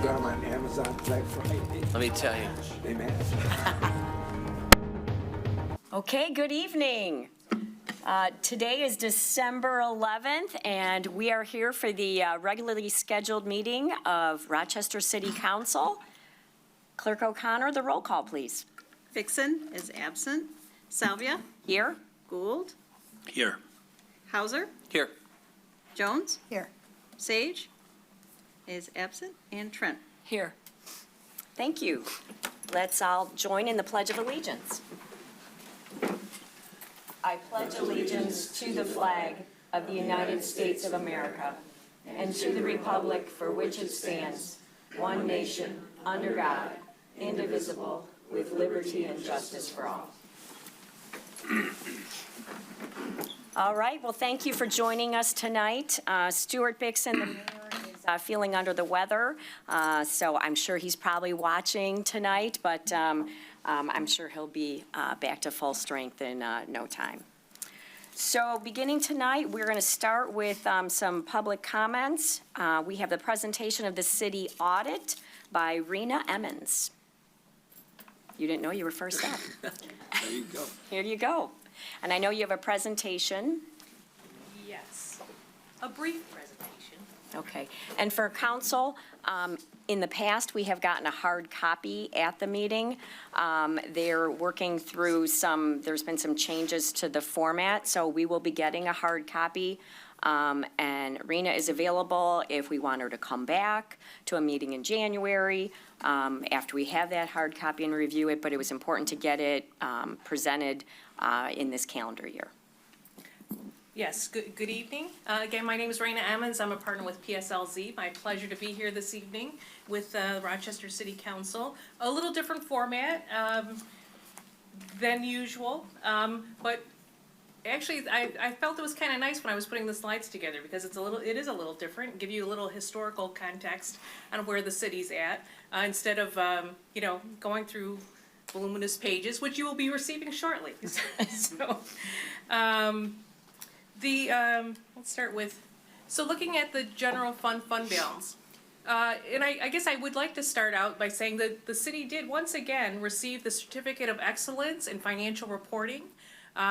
just got them on Amazon Black Friday. Let me tell you. They mad. Okay, good evening. Today is December 11th, and we are here for the regularly scheduled meeting of Rochester City Council. Clerk O'Connor, the roll call, please. Vixen is absent. Salvia, Here? Gould, Here. Hauser, Here. Jones, Here. Sage is absent, and Trent. Here. Thank you. Let's all join in the Pledge of Allegiance. I pledge allegiance to the flag of the United States of America and to the republic for which it stands, one nation, under God, indivisible, with liberty and justice for all. All right, well, thank you for joining us tonight. Stuart Bixen, the mayor, is feeling under the weather, so I'm sure he's probably watching tonight, but I'm sure he'll be back to full strength in no time. So beginning tonight, we're going to start with some public comments. We have the presentation of the city audit by Rena Emmons. You didn't know you were first up. There you go. Here you go. And I know you have a presentation. Yes, a brief presentation. Okay. And for council, in the past, we have gotten a hard copy at the meeting. They're working through there's been some changes to the format, so we will be getting a hard copy. And Rena is available if we want her to come back to a meeting in January after we have that hard copy and review it, but it was important to get it presented in this calendar year. Yes, good evening. Again, my name is Rena Emmons. I'm a partner with PSLZ. My pleasure to be here this evening with Rochester City Council. A little different format than usual, but actually I felt it was kind of nice when I was putting the slides together because it is a little different, give you a little historical context on where the city's at instead of going through voluminous pages, which you will be receiving shortly. So. Let's start with, so looking at the general fund balance. And I guess I would like to start out by saying that the city did once again receive the Certificate of Excellence in Financial Reporting,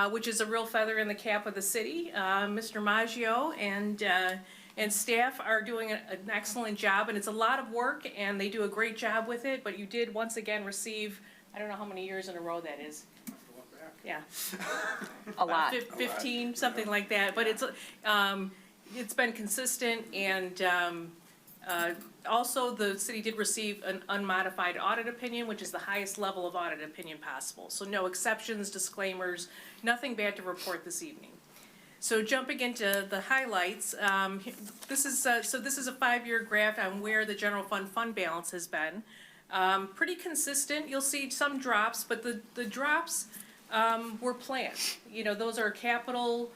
which is a real feather in the cap of the city. Mr. Maggio and staff are doing an excellent job, and it's a lot of work, and they do a great job with it, but you did once again receive, I don't know how many years in a row that is. Yeah. A lot. 15, something like that, but it's been consistent, and also the city did receive an unmodified audit opinion, which is the highest level of audit opinion possible. So no exceptions, disclaimers, nothing bad to report this evening. So jumping into the highlights, this is a 5-year graph on where the general fund balance has been. Pretty consistent. You'll see some drops, but the drops were planned. Those are capital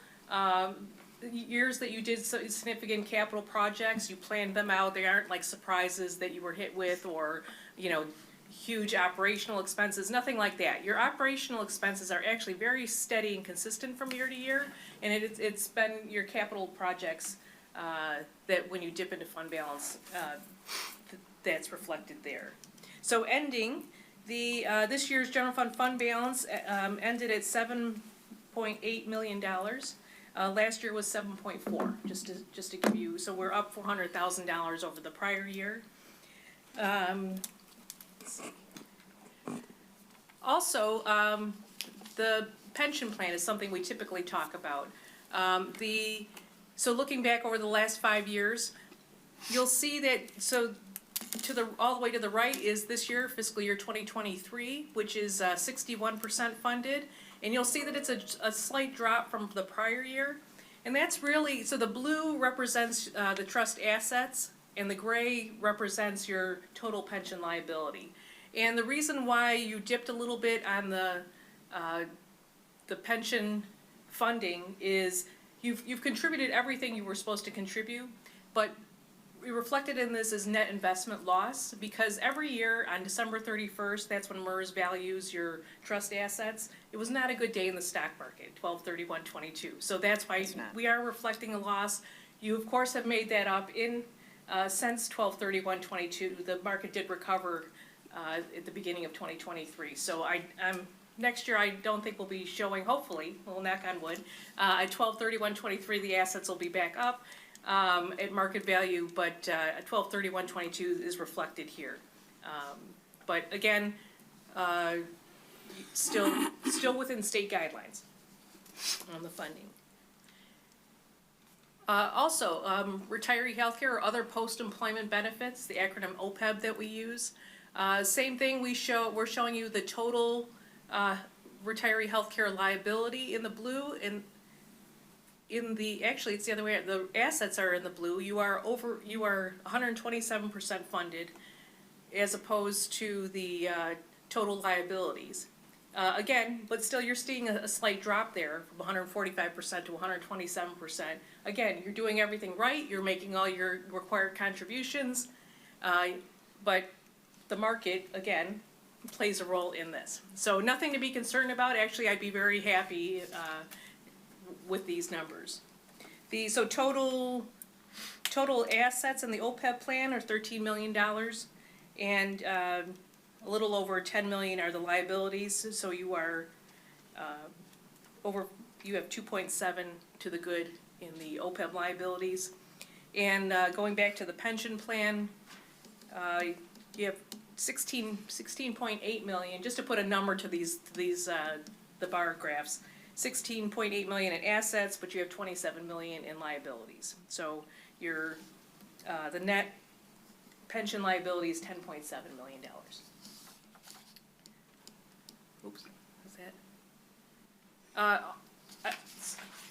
years that you did significant capital projects. You planned them out. They aren't like surprises that you were hit with or, huge operational expenses, nothing like that. Your operational expenses are actually very steady and consistent from year to year, and it's been your capital projects that when you dip into fund balance, that's reflected there. So ending, this year's general fund balance ended at $7.8 million. Last year was 7.4. Just to give you, so we're up $400,000 over the prior year. Also, the pension plan is something we typically talk about. So looking back over the last 5 years, you'll see that all the way to the right is this year, fiscal year 2023, which is 61% funded. And you'll see that it's a slight drop from the prior year. And that's really, so the blue represents the trust assets, and the gray represents your total pension liability. And the reason why you dipped a little bit on the pension funding is you've contributed everything you were supposed to contribute, but reflected in this is net investment loss, because every year on December 31st, that's when MERS values your trust assets. It was not a good day in the stock market, 12/31/22. So that's why we are reflecting a loss. You of course have made that up in since 12/31/22. The market did recover at the beginning of 2023. So next year, I don't think we'll be showing, hopefully, we'll knock on wood, at 12/31/23, the assets will be back up at market value, but at 12/31/22 is reflected here. But again, still within state guidelines on the funding. Also, retiree healthcare or other post-employment benefits, the acronym OPEB that we use. Same thing, we're showing you the total retiree healthcare liability in the blue, and actually it's the other way, the assets are in the blue. You are 127% funded as opposed to the total liabilities. Again, but still you're seeing a slight drop there from 145% to 127%. Again, you're doing everything right, you're making all your required contributions, but the market, again, plays a role in this. So nothing to be concerned about. Actually, I'd be very happy with these numbers. So total assets in the OPEB plan are $13 million, and a little over 10 million are the liabilities. So you are you have 2.7 to the good in the OPEB liabilities. And going back to the pension plan, you have 16.8 million, just to put a number to these the bar graphs, 16.8 million in assets, but you have 27 million in liabilities. So your the net pension liability is $10.7 million. Oops, is that?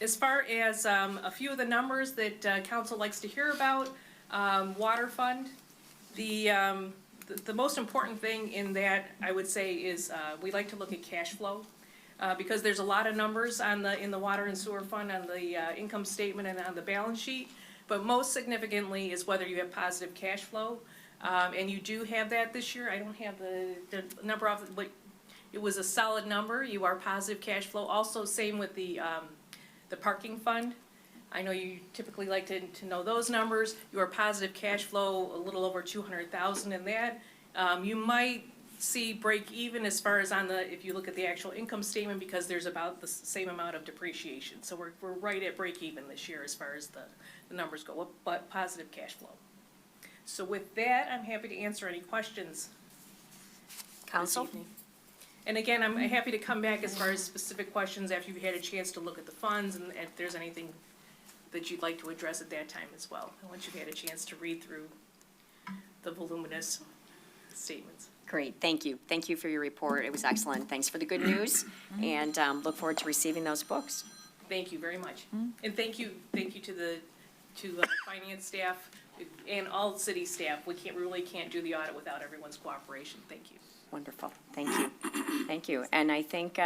As far as a few of the numbers that council likes to hear about, water fund, the most important thing in that, I would say, is we like to look at cash flow, because there's a lot of numbers in the water and sewer fund, on the income statement and on the balance sheet, but most significantly is whether you have positive cash flow, and you do have that this year. I don't have the number off, but it was a solid number. You are positive cash flow. Also, same with the parking fund. I know you typically like to know those numbers. You are positive cash flow, a little over 200,000 in that. You might see break even as far as if you look at the actual income statement, because there's about the same amount of depreciation. So we're right at break even this year as far as the numbers go, but positive cash flow. So with that, I'm happy to answer any questions. Council? And again, I'm happy to come back as far as specific questions after you've had a chance to look at the funds, and if there's anything that you'd like to address at that time as well, once you've had a chance to read through the voluminous statements. Great, thank you. Thank you for your report. It was excellent. Thanks for the good news, and look forward to receiving those books. Thank you very much. And thank you to the finance staff and all city staff. We really can't do the audit without everyone's cooperation. Thank you. Wonderful, thank you. Thank you. And I think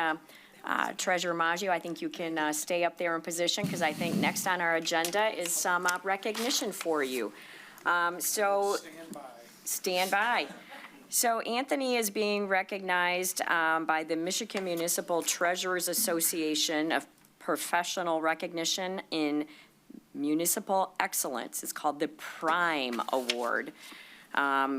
Treasurer Maggio, I think you can stay up there in position, because I think next on our agenda is some recognition for you. So stand by. So Anthony is being recognized by the Michigan Municipal Treasurers Association of Professional Recognition in Municipal Excellence. It's called the Prime Award.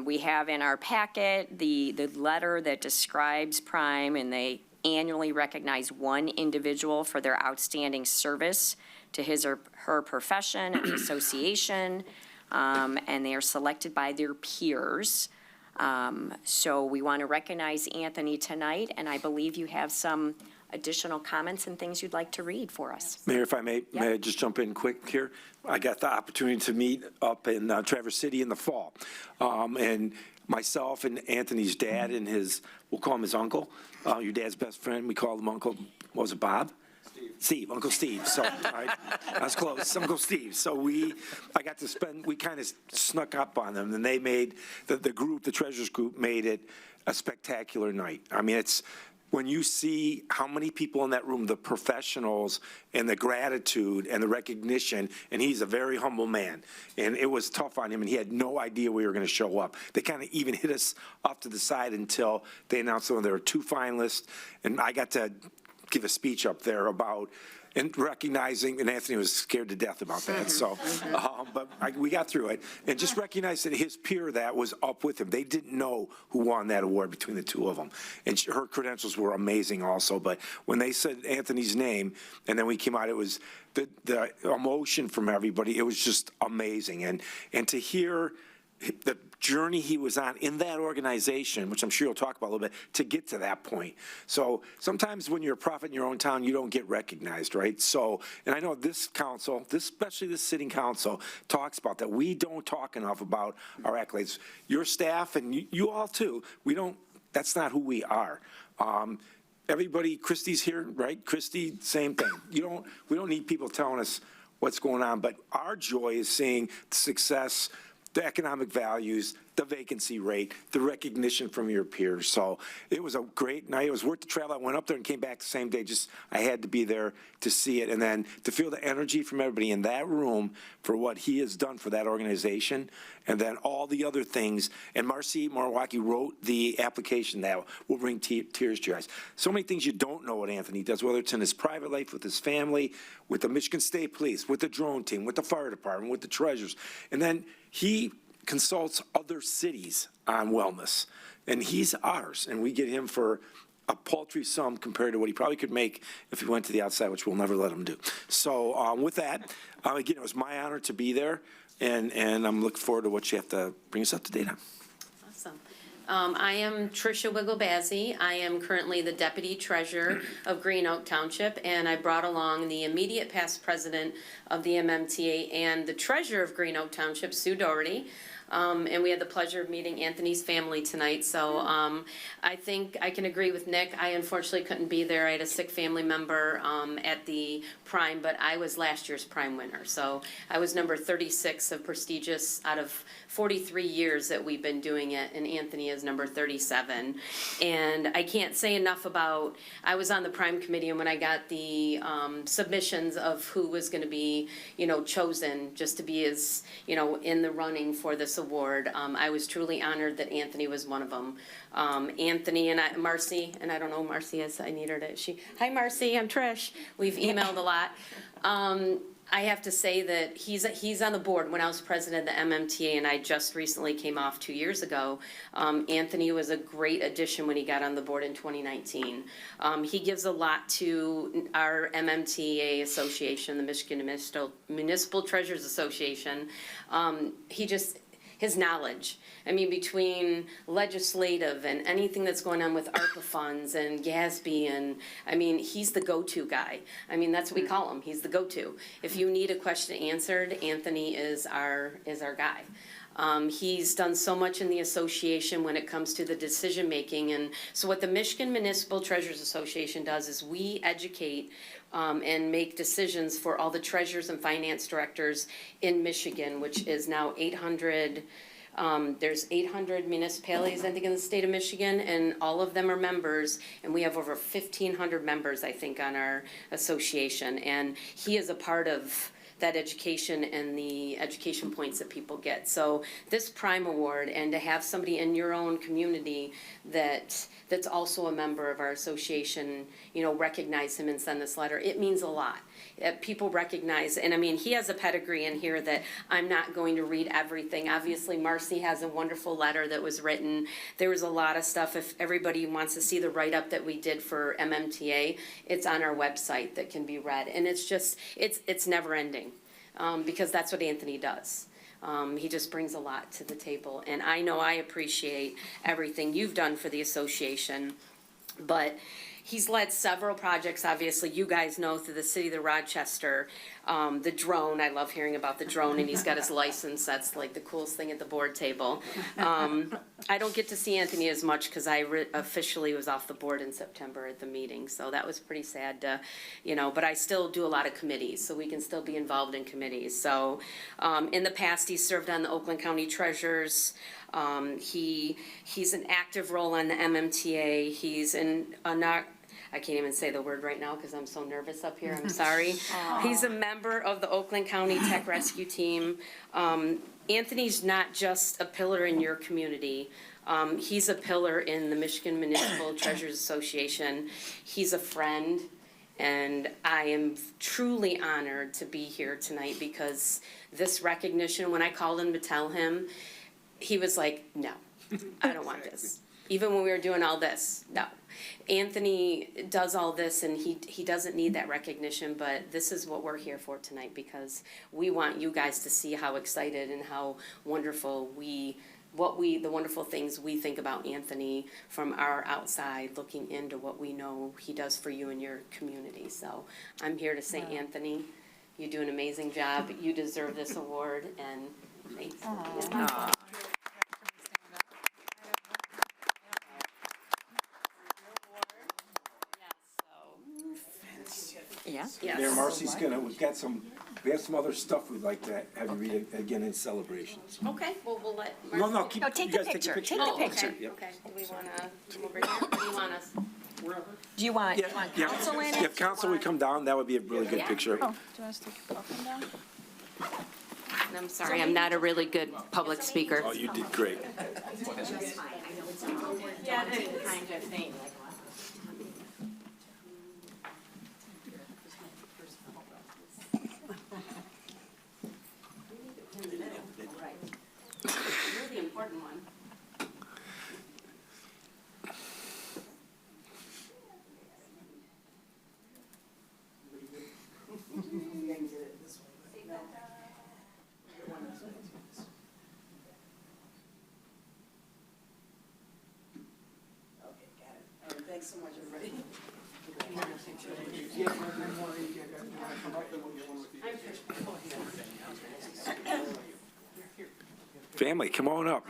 We have in our packet the letter that describes Prime, and they annually recognize one individual for their outstanding service to his or her profession and association, and they are selected by their peers. So we want to recognize Anthony tonight, and I believe you have some additional comments and things you'd like to read for us. Mayor, if I may I just jump in quick here? I got the opportunity to meet up in Traverse City in the fall. And myself and Anthony's dad and we'll call him his uncle, your dad's best friend, we called him Uncle, what was it, Bob? Steve, Uncle Steve. So, all right, that's close. Uncle Steve. So we kind of snuck up on them, and they made the Treasurers Group made it a spectacular night. I mean, it's when you see how many people in that room, the professionals and the gratitude and the recognition, and he's a very humble man, and it was tough on him, and he had no idea we were going to show up. They kind of even hit us off to the side until they announced there were 2 finalists, and I got to give a speech up there about and recognizing, and Anthony was scared to death about that. So But we got through it. And just recognize that his peer that was up with him, they didn't know who won that award between the two of them. And her credentials were amazing also. But when they said Anthony's name, and then we came out, it was the emotion from everybody. It was just amazing. And to hear the journey he was on in that organization, which I'm sure you'll talk about a little bit, to get to that point. So sometimes when you're a prophet in your own town, you don't get recognized, right? So, and I know this council, especially this sitting council, talks about that. We don't talk enough about our accolades. Your staff and you all too, that's not who we are. Everybody, Christy's here, right? Christy, same thing. We don't need people telling us what's going on, but our joy is seeing the success, the economic values, the vacancy rate, the recognition from your peers. So it was a great night. It was worth the travel. I went up there and came back the same day. I had to be there to see it. And then to feel the energy from everybody in that room for what he has done for that organization. And then all the other things. And Marcy Marwaki wrote the application that will bring tears to your eyes. So many things you don't know what Anthony does, whether it's in his private life, with his family, with the Michigan State Police, with the drone team, with the fire department, with the treasures. And then he consults other cities on wellness, and he's ours, and we get him for a paltry sum compared to what he probably could make if he went to the outside, which we'll never let him do. So with that, again, it was my honor to be there, and I'm looking forward to what you have to bring us up to date on. Awesome. I am Tricia Wigglebazzi. I am currently the Deputy Treasurer of Green Oak Township, and I brought along the immediate past president of the MMTA and the Treasurer of Green Oak Township, Sue Doherty. And we had the pleasure of meeting Anthony's family tonight. So I think I can agree with Nick. I unfortunately couldn't be there. I had a sick family member at the Prime, but I was last year's Prime winner. So I was number 36 of prestigious out of 43 years that we've been doing it, and Anthony is number 37. And I can't say enough about, I was on the Prime committee, and when I got the submissions of who was going to be, chosen just to be as, in the running for this award, I was truly honored that Anthony was one of them. Anthony and Marcy, and I don't know who Marcy is, I need her to, hi Marcy, I'm Trish. We've emailed a lot. I have to say that he's on the board. When I was president of the MMTA, and I just recently came off 2 years ago, Anthony was a great addition when he got on the board in 2019. He gives a lot to our MMTA association, the Michigan Municipal Treasurers Association. His knowledge. I mean, between legislative and anything that's going on with ARPA funds and GASB, and I mean, he's the go-to guy. I mean, that's what we call him. He's the go-to. If you need a question answered, Anthony is our guy. He's done so much in the association when it comes to the decision-making. And so what the Michigan Municipal Treasurers Association does is we educate and make decisions for all the treasurers and finance directors in Michigan, which is now 800. There's 800 municipalities, I think, in the state of Michigan, and all of them are members, and we have over 1,500 members, I think, on our association. And he is a part of that education and the education points that people get. So this Prime Award, and to have somebody in your own community that's also a member of our association, recognize him and send this letter, it means a lot. People recognize, and I mean, he has a pedigree in here that I'm not going to read everything. Obviously, Marcy has a wonderful letter that was written. There was a lot of stuff. If everybody wants to see the write-up that we did for MMTA, it's on our website that can be read. And it's just, it's never ending, because that's what Anthony does. He just brings a lot to the table. And I know I appreciate everything you've done for the association, but he's led several projects, obviously, you guys know, through the city of Rochester. The drone, I love hearing about the drone, and he's got his license. That's like the coolest thing at the board table. I don't get to see Anthony as much because I officially was off the board in September at the meeting, so that was pretty sad to, but I still do a lot of committees, so we can still be involved in committees. So in the past, he served on the Oakland County Treasurers. He's an active role on the MMTA. He's I can't even say the word right now because I'm so nervous up here. I'm sorry. He's a member of the Oakland County Tech Rescue Team. Anthony's not just a pillar in your community. He's a pillar in the Michigan Municipal Treasurers Association. He's a friend. And I am truly honored to be here tonight because this recognition, when I called him to tell him, he was like, no, I don't want this. Even when we were doing all this, no. Anthony does all this and he doesn't need that recognition, but this is what we're here for tonight because we want you guys to see how excited and how wonderful the wonderful things we think about Anthony from our outside, looking into what we know he does for you and your community. So I'm here to say, Anthony, you do an amazing job. You deserve this award, and thanks. Yeah. Yeah. Yes. Mayor Marcy's we have some other stuff we'd like to have you read it again in celebrations. Okay, well, we'll let. No, Marcy- No, take you the guys picture. Take Oh, the picture. okay, okay. Do we wanna come over here? Or do you want us? Do you want Yeah, council in it? if council would come down, that would be a really good Yeah. picture. Do you want us to take your phone down? And I'm sorry, I'm not a really good public speaker. Oh, you did great. You're the important one. Thanks so much, everybody. Family, come on up.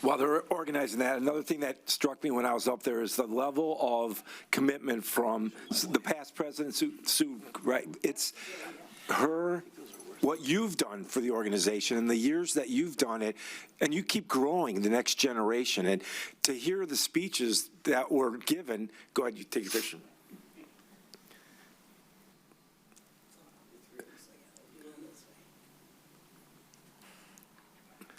While they're organizing that, another thing that struck me when I was up there is the level of commitment from the past president, Sue, right? It's what you've done for the organization and the years that you've done it, and you keep growing the next generation. And to hear the speeches that were given, go ahead, you take your picture.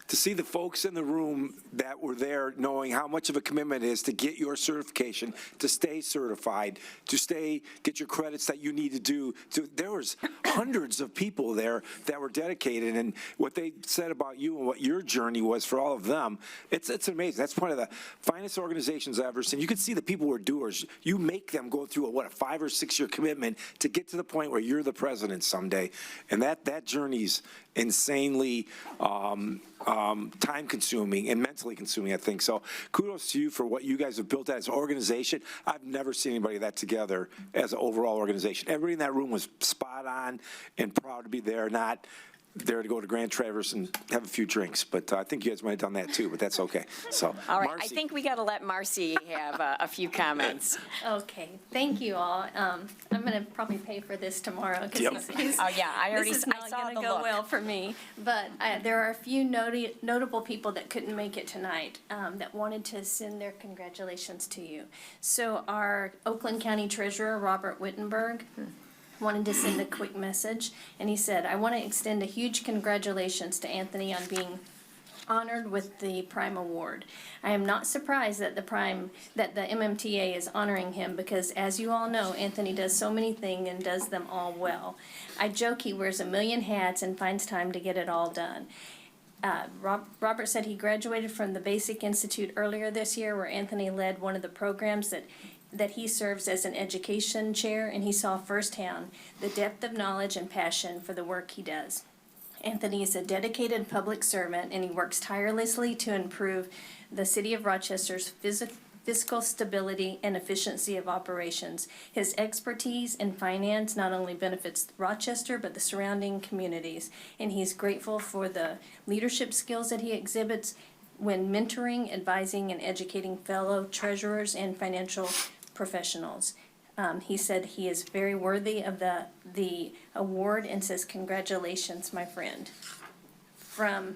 To see the folks in the room that were there knowing how much of a commitment it is to get your certification, to stay certified, to get your credits that you need to do. There was hundreds of people there that were dedicated, and what they said about you and what your journey was for all of them, it's amazing. That's one of the finest organizations I've ever seen. You can see the people who are doers. You make them go through a 5 or 6 year commitment to get to the point where you're the president someday. And that journey's insanely time consuming and mentally consuming, I think. So kudos to you for what you guys have built as an organization. I've never seen anybody that together as an overall organization. Everybody in that room was spot on and proud to be there, not there to go to Grand Traverse and have a few drinks. But I think you guys might have done that too, but that's okay. So, All right, I Marcy. think we got to let Marcy have a few comments. Okay, thank you all. I'm gonna probably pay for this tomorrow Yep. because Oh, yeah, I this is I not saw gonna the go look. well for me. But there are a few notable people that couldn't make it tonight that wanted to send their congratulations to you. So our Oakland County Treasurer, Robert Wittenberg, wanted to send a quick message, and he said, "I want to extend a huge congratulations to Anthony on being honored with the Prime Award. I am not surprised that the MMTA is honoring him because, as you all know, Anthony does so many things and does them all well. I joke he wears a million hats and finds time to get it all done." Robert said he graduated from the Basic Institute earlier this year, where Anthony led one of the programs that he serves as an education chair, and he saw firsthand the depth of knowledge and passion for the work he does. Anthony is a dedicated public servant, and he works tirelessly to improve the city of Rochester's fiscal stability and efficiency of operations. His expertise in finance not only benefits Rochester, but the surrounding communities, and he's grateful for the leadership skills that he exhibits when mentoring, advising, and educating fellow treasurers and financial professionals. He said he is very worthy of the award and says, "Congratulations, my friend." From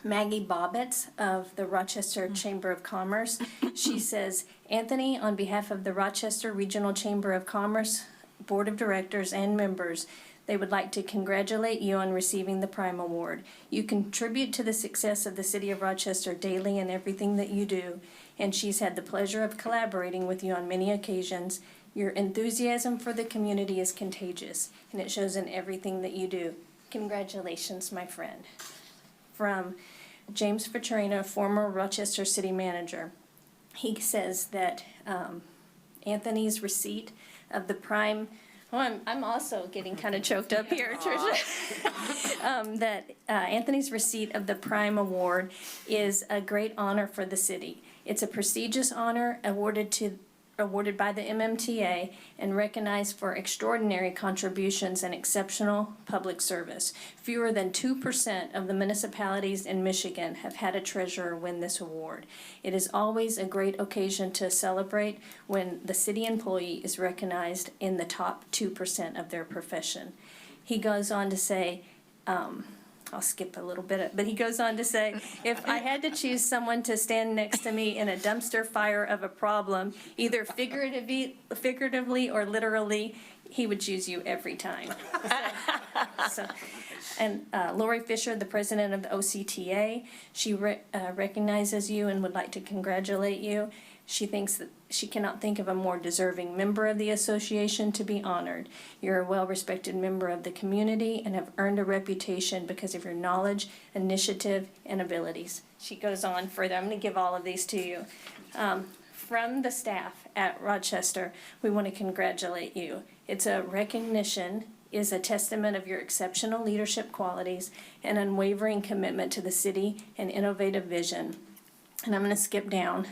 Maggie Bobbitz of the Rochester Chamber of Commerce, she says, "Anthony, on behalf of the Rochester Regional Chamber of Commerce Board of Directors and members, they would like to congratulate you on receiving the Prime Award. You contribute to the success of the city of Rochester daily in everything that you do. and she's had the pleasure of collaborating with you on many occasions. Your enthusiasm for the community is contagious, and it shows in everything that you do. Congratulations, my friend. From James Vitorino, former Rochester City Manager. He says that Anthony's receipt of the prime, I'm also getting kind of choked up here, Tricia. That Anthony's receipt of the Prime Award is a great honor for the city. It's a prestigious honor awarded by the MMTA and recognized for extraordinary contributions and exceptional public service. Fewer than 2% of the municipalities in Michigan have had a treasurer win this award. It is always a great occasion to celebrate when the city employee is recognized in the top 2% of their profession. He goes on to say, I'll skip a little bit, but he goes on to say, if I had to choose someone to stand next to me in a dumpster fire of a problem, either figuratively or literally, he would choose you every time. And Lori Fisher, the president of the OCTA, she recognizes you and would like to congratulate you. She thinks that she cannot think of a more deserving member of the association to be honored. You're a well-respected member of the community and have earned a reputation because of your knowledge, initiative, and abilities. She goes on further. I'm going to give all of these to you. From the staff at Rochester, we want to congratulate you. It's a recognition, is a testament of your exceptional leadership qualities and unwavering commitment to the city and innovative vision. And I'm going to skip down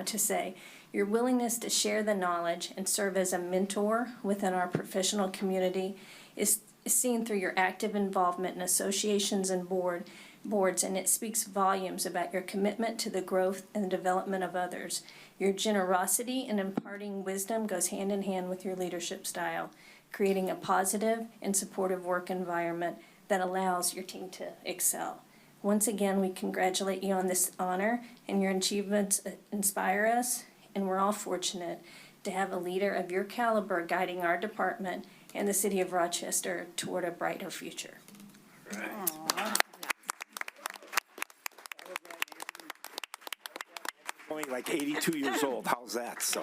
to say, your willingness to share the knowledge and serve as a mentor within our professional community is seen through your active involvement in associations and boards, and it speaks volumes about your commitment to the growth and development of others. Your generosity in imparting wisdom goes hand in hand with your leadership style, creating a positive and supportive work environment that allows your team to excel. Once again, we congratulate you on this honor, and your achievements inspire us, and we're all fortunate to have a leader of your caliber guiding our department and the city of Rochester toward a brighter future. Only like 82 years old, how's that? So,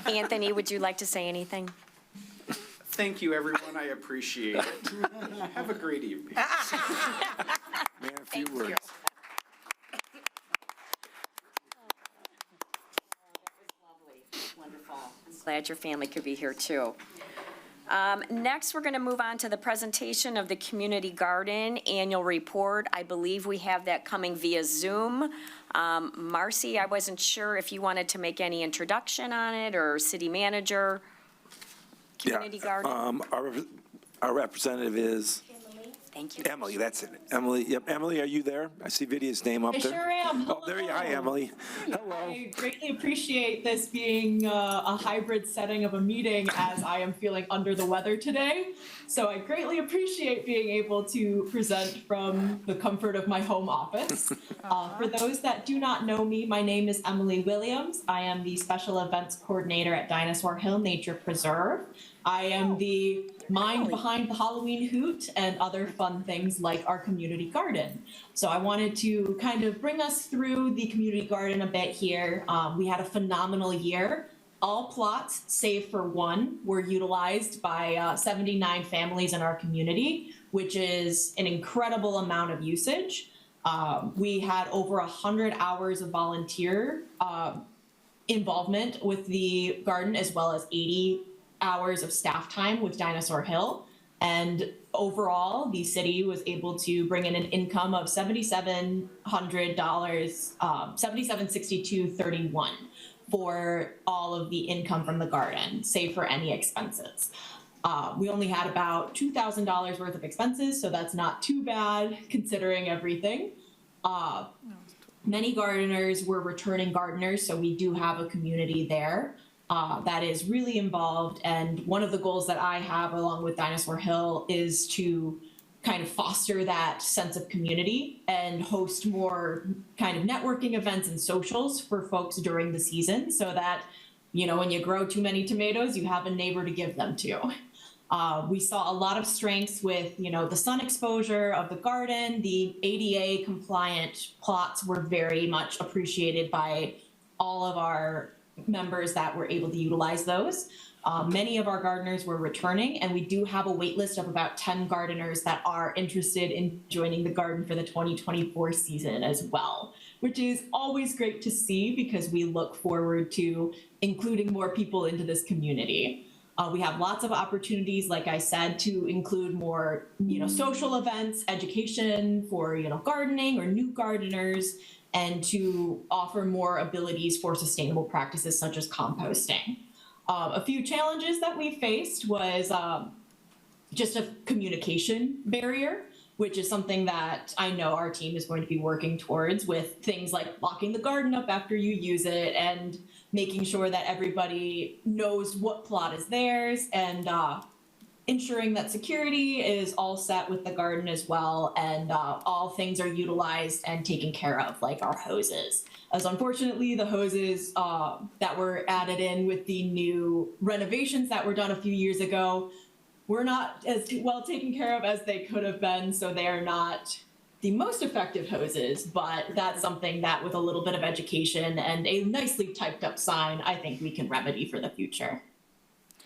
Anthony, would you like to say anything? Thank you, everyone. I appreciate it. Have a great evening. man, a few words. Wonderful. I'm glad your family could be here, too. Next, we're going to move on to the presentation of the Community Garden Annual Report. I believe we have that coming via Zoom. Marcy, I wasn't sure if you wanted to make any introduction on it, or city manager, Community Garden. Our representative is Thank you. Emily, that's it. Emily, yep. Emily, are you there? I see Vidia's name up I there. sure am. Oh, there you are. Hi, Emily. Hello. I greatly appreciate this being a hybrid setting of a meeting, as I am feeling under the weather today. So I greatly appreciate being able to present from the comfort of my home office. For those that do not know me, my name is Emily Williams. I am the Special Events Coordinator at Dinosaur Hill Nature Preserve. I am the mind behind the Halloween Hoot and other fun things like our community garden. So I wanted to kind of bring us through the community garden a bit here. We had a phenomenal year. All plots, save for one, were utilized by 79 families in our community, which is an incredible amount of usage. We had over 100 hours of volunteer involvement with the garden, as well as 80 hours of staff time with Dinosaur Hill. And overall, the city was able to bring in an income of $7,700, $7,762.31 for all of the income from the garden, save for any expenses. We only had about $2,000 worth of expenses, so that's not too bad considering everything. Many gardeners were returning gardeners, so we do have a community there that is really involved. And one of the goals that I have along with Dinosaur Hill is to kind of foster that sense of community and host more kind of networking events and socials for folks during the season, so that, you know, when you grow too many tomatoes, you have a neighbor to give them to. We saw a lot of strengths with, you know, the sun exposure of the garden. The ADA compliant plots were very much appreciated by all of our members that were able to utilize those. Many of our gardeners were returning, and we do have a wait list of about 10 gardeners that are interested in joining the garden for the 2024 season as well, which is always great to see because we look forward to including more people into this community. We have lots of opportunities, like I said, to include more, social events, education for, gardening or new gardeners, and to offer more abilities for sustainable practices such as composting. A few challenges that we faced was just a communication barrier, which is something that I know our team is going to be working towards, with things like locking the garden up after you use it and making sure that everybody knows what plot is theirs, and ensuring that security is all set with the garden as well, and all things are utilized and taken care of, like our hoses. As unfortunately, the hoses that were added in with the new renovations that were done a few years ago were not as well taken care of as they could have been, so they are not the most effective hoses, but that's something that with a little bit of education and a nicely typed up sign, I think we can remedy for the future.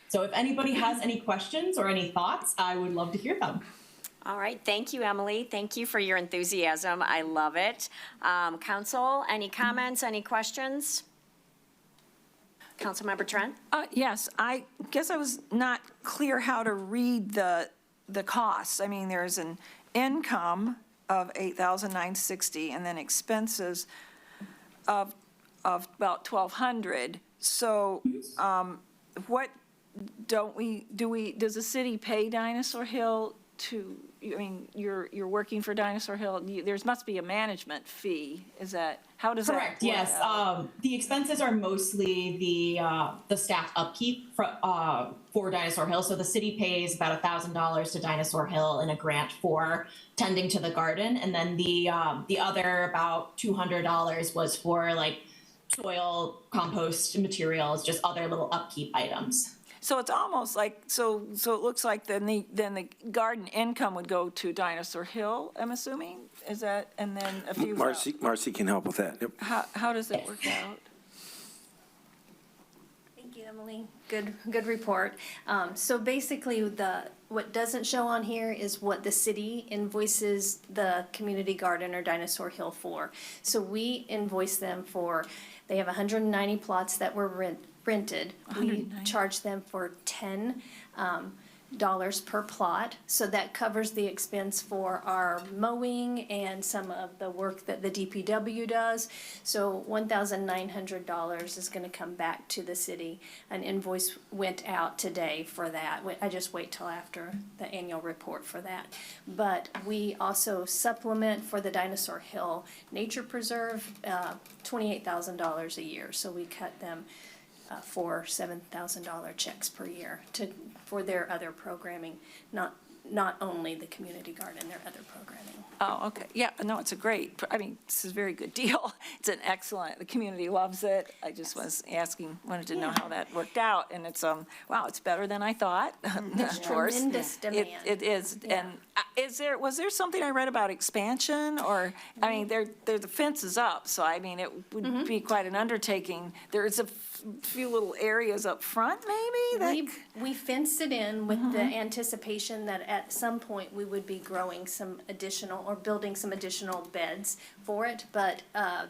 So if anybody has any questions or any thoughts, I would love to hear them. All right, thank you, Emily. Thank you for your enthusiasm. I love it. Council, any comments, any questions? Councilmember Trent? Yes, I guess I was not clear how to read the costs. I mean, there's an income of $8,960 and then expenses of about $1,200. So what does the city pay Dinosaur Hill to, I mean, you're working for Dinosaur Hill, there must be a management fee, is that, how does that work? Correct, yes. The expenses are mostly the staff upkeep for Dinosaur Hill. So the city pays about $1,000 to Dinosaur Hill in a grant for tending to the garden. And then the other about $200 was for like soil, compost materials, just other little upkeep items. So it's almost like, so it looks like then the garden income would go to Dinosaur Hill, I'm assuming? Is that, and then a few. Marcy can help with that. Yep. How does it work out? Thank you, Emily. Good report. So basically, what doesn't show on here is what the city invoices the community garden or Dinosaur Hill for. So we invoice them for, they have 190 plots that were rented. We charge them for $10 per plot. So that covers the expense for our mowing and some of the work that the DPW does. So $1,900 is going to come back to the city. An invoice went out today for that. I just wait till after the annual report for that. But we also supplement for the Dinosaur Hill Nature Preserve, $28,000 a year. So we cut them for $7,000 checks per year for their other programming, not only the community garden, their other programming. Oh, okay. Yeah, no, it's a great, I mean, this is a very good deal. It's an excellent, the community loves it. I just was wanted to know how that worked out. And it's, wow, it's better than I thought, of course. Tremendous demand. It is. Yeah. And was there something I read about expansion or, I mean, the fence is up, so I mean, it would be quite an undertaking. There's a few little areas up front, maybe? We fenced it in with the anticipation that at some point we would be growing some additional or building some additional beds for it, but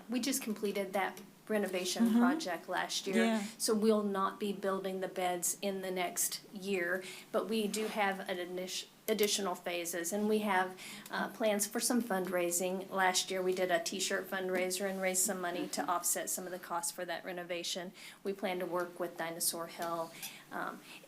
we just completed that renovation project last year. Yeah. So we'll not be building the beds in the next year, but we do have an additional phases, and we have plans for some fundraising. Last year we did a t-shirt fundraiser and raised some money to offset some of the costs for that renovation. We plan to work with Dinosaur Hill,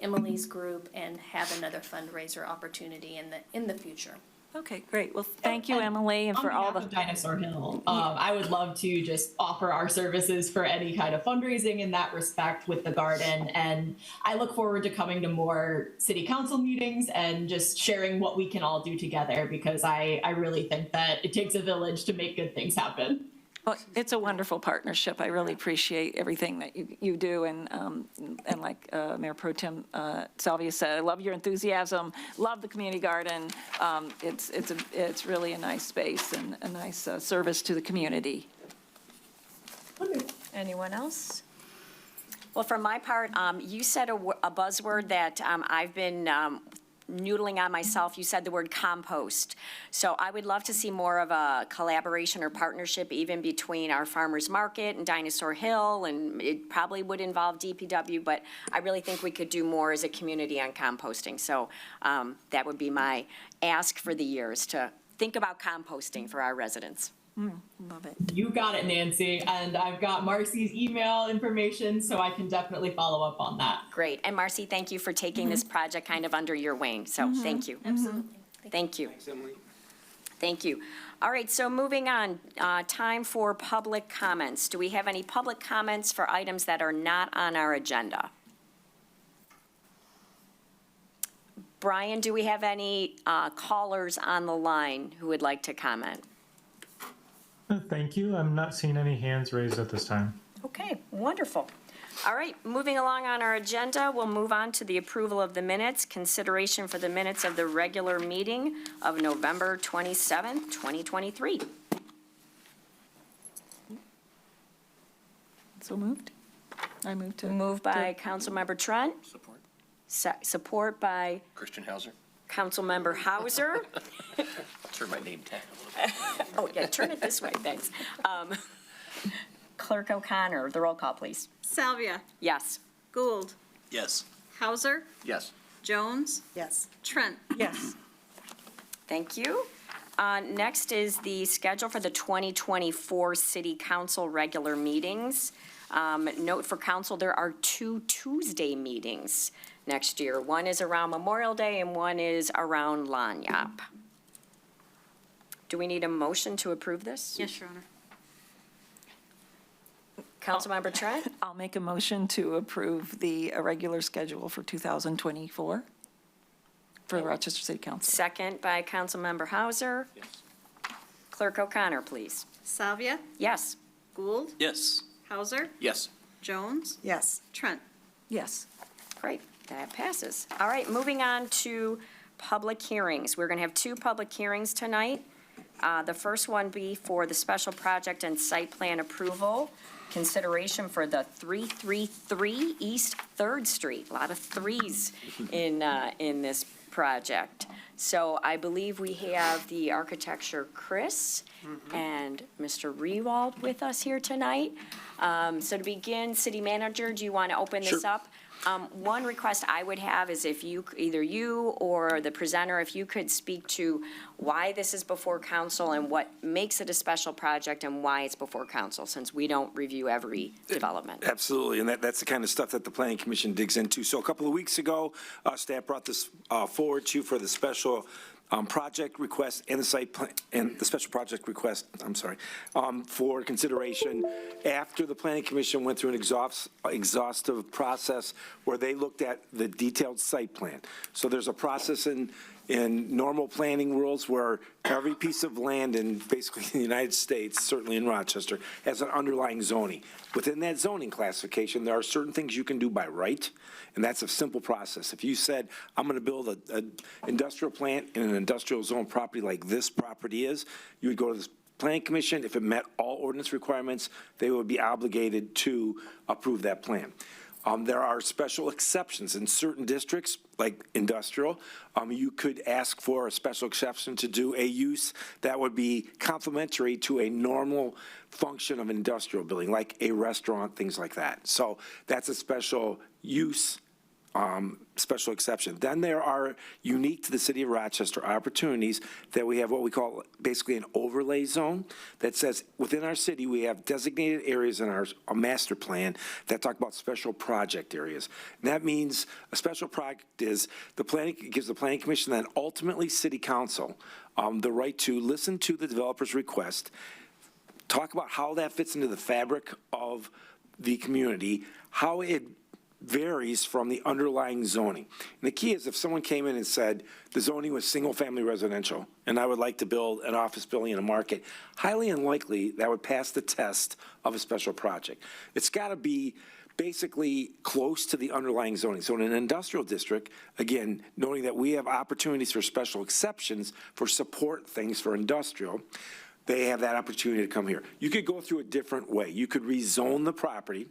Emily's group, and have another fundraiser opportunity in the future. Okay, great. Well, thank you, Emily, and for all the. On behalf of Dinosaur Hill, I would love to just offer our services for any kind of fundraising in that respect with the garden. And I look forward to coming to more city council meetings and just sharing what we can all do together, because I really think that it takes a village to make good things happen. Well, it's a wonderful partnership. I really appreciate everything that you do, and like Mayor Pro Tem Salvia said, I love your enthusiasm, love the community garden. It's really a nice space and a nice service to the community. Anyone else? Well, for my part, you said a buzzword that I've been noodling on myself. You said the word compost. So I would love to see more of a collaboration or partnership even between our farmers market and Dinosaur Hill, and it probably would involve DPW, but I really think we could do more as a community on composting. So that would be my ask for the years, to think about composting for our residents. Love it. You got it, Nancy. And I've got Marcy's email information, so I can definitely follow up on that. Great. And Marcy, thank you for taking this project kind of under your wing. So thank you. Absolutely. Thank you. Thanks, Emily. Thank you. All right, so moving on, time for public comments. Do we have any public comments for items that are not on our agenda? Brian, do we have any callers on the line who would like to comment? Thank you. I'm not seeing any hands raised at this time. Okay, wonderful. All right, moving along on our agenda, we'll move on to the approval of the minutes, consideration for the minutes of the regular meeting of November 27th, 2023. So moved? I moved to. Moved by Councilmember Trent, Support. support by Christian Hauser. Councilmember Hauser. I'll turn my name tag a little bit. Oh, yeah, turn it this way, thanks. Clerk O'Connor, the roll call, please. Salvia, Yes. Gould, Yes. Hauser, Yes. Jones, Yes. Trent. Yes. Thank you. Next is the schedule for the 2024 City Council regular meetings. Note for council, there are 2 Tuesday meetings next year. One is around Memorial Day and one is around Lanyap. Do we need a motion to approve this? Yes, Your Honor. Councilmember Trent? I'll make a motion to approve the regular schedule for 2024 for the Rochester City Council. Second by Councilmember Hauser. Yes. Clerk O'Connor, please. Salvia, Yes. Gould, Yes. Hauser, Yes. Jones, Yes. Trent. Yes. Great, that passes. All right, moving on to public hearings. We're going to have 2 public hearings tonight. The first one be for the special project and site plan approval, consideration for the 333 East 3rd Street. A lot of threes in this project. So I believe we have the architecture Chris and Mr. Rewald with us here tonight. So to begin, City Manager, do you want to open this Sure. up? One request I would have is if you, either you or the presenter, if you could speak to why this is before council and what makes it a special project and why it's before council, since we don't review every development. Absolutely, and that's the kind of stuff that the Planning Commission digs into. So a couple of weeks ago, staff brought this forward to you for the special project request and the site plan, and the special project request, for consideration after the Planning Commission went through an exhaustive process where they looked at the detailed site plan. So there's a process in normal planning rules where every piece of land in basically the United States, certainly in Rochester, has an underlying zoning. Within that zoning classification, there are certain things you can do by right, and that's a simple process. If you said, I'm going to build an industrial plant in an industrial zone property like this property is, you would go to the Planning Commission. If it met all ordinance requirements, they would be obligated to approve that plan. There are special exceptions in certain districts, like industrial. You could ask for a special exception to do a use that would be complementary to a normal function of an industrial building, like a restaurant, things like that. So that's a special use, special exception. Then there are unique to the city of Rochester opportunities that we have what we call basically an overlay zone that says within our city we have designated areas in our master plan that talk about special project areas. And that means a special project is gives the Planning Commission and ultimately City Council the right to listen to the developer's request, talk about how that fits into the fabric of the community, how it varies from the underlying zoning. And the key is if someone came in and said, the zoning was single-family residential, and I would like to build an office building in a market, highly unlikely that would pass the test of a special project. It's got to be basically close to the underlying zoning. So in an industrial district, again, knowing that we have opportunities for special exceptions for support things for industrial, they have that opportunity to come here. You could go through a different way. You could rezone the property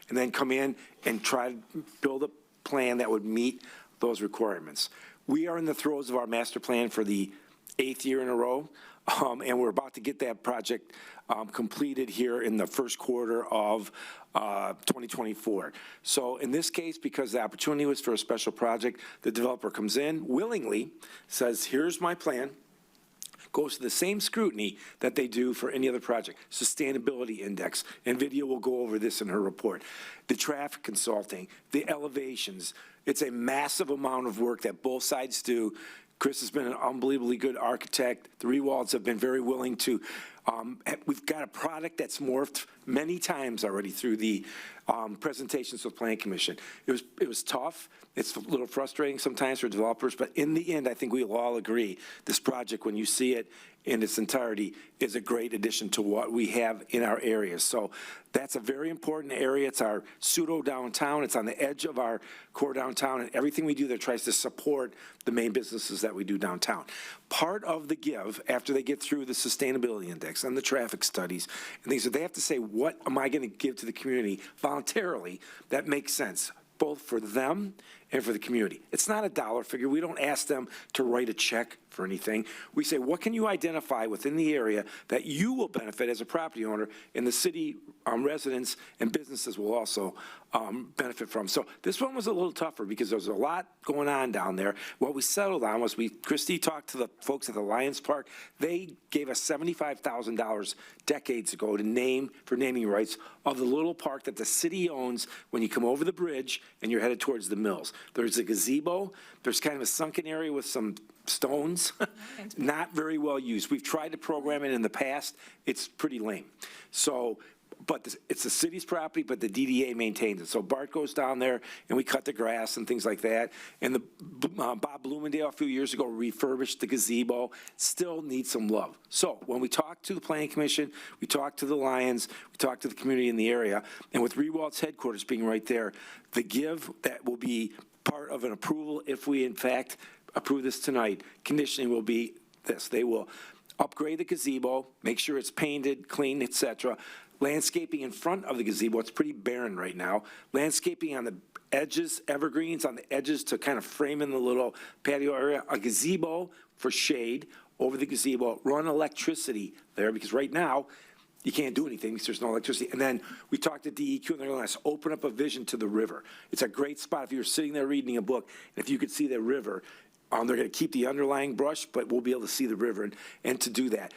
and then come in and try to build a plan that would meet those requirements. We are in the throes of our master plan for the 8th year in a row, and we're about to get that project completed here in the first quarter of 2024. So in this case, because the opportunity was for a special project, the developer comes in willingly, says, here's my plan, goes to the same scrutiny that they do for any other project, sustainability index, and Vidya will go over this in her report, the traffic consulting, the elevations. It's a massive amount of work that both sides do. Chris has been an unbelievably good architect. The Rewalds have been very willing to, we've got a product that's morphed many times already through the presentations with Plan Commission. It was tough. It's a little frustrating sometimes for developers, but in the end, I think we'll all agree this project, when you see it in its entirety, is a great addition to what we have in our areas. So that's a very important area. It's our pseudo downtown. It's on the edge of our core downtown, and everything we do there tries to support the main businesses that we do downtown. Part of the give, after they get through the sustainability index and the traffic studies and things, that they have to say, what am I going to give to the community voluntarily that makes sense, both for them and for the community. It's not a dollar figure. We don't ask them to write a check for anything. We say, what can you identify within the area that you will benefit as a property owner, and the city residents and businesses will also benefit from. So this one was a little tougher because there was a lot going on down there. What we settled on was Christie talked to the folks at the Lions Park. They gave us $75,000 decades ago to name, for naming rights, of the little park that the city owns when you come over the bridge and you're headed towards the mills. There's a gazebo. There's kind of a sunken area with some stones, not very well used. We've tried to program it in the past. It's pretty lame. So, but it's the city's property, but the DDA maintains it. So Bart goes down there, and we cut the grass and things like that. And Bob Bloomendale a few years ago refurbished the gazebo. Still needs some love. So when we talked to the Planning Commission, we talked to the Lions, we talked to the community in the area, and with Rewald's headquarters being right there, the give that will be part of an approval, if we in fact approve this tonight, conditioning will be this. They will upgrade the gazebo, make sure it's painted, clean, et cetera. Landscaping in front of the gazebo, it's pretty barren right now. Landscaping on the edges, evergreens on the edges to kind of frame in the little patio area. A gazebo for shade over the gazebo. Run electricity there, because right now you can't do anything because there's no electricity. And then we talked to DEQ, and they're going to open up a vision to the river. It's a great spot if you're sitting there reading a book, and if you could see the river. They're going to keep the underlying brush, but we'll be able to see the river. And to do that,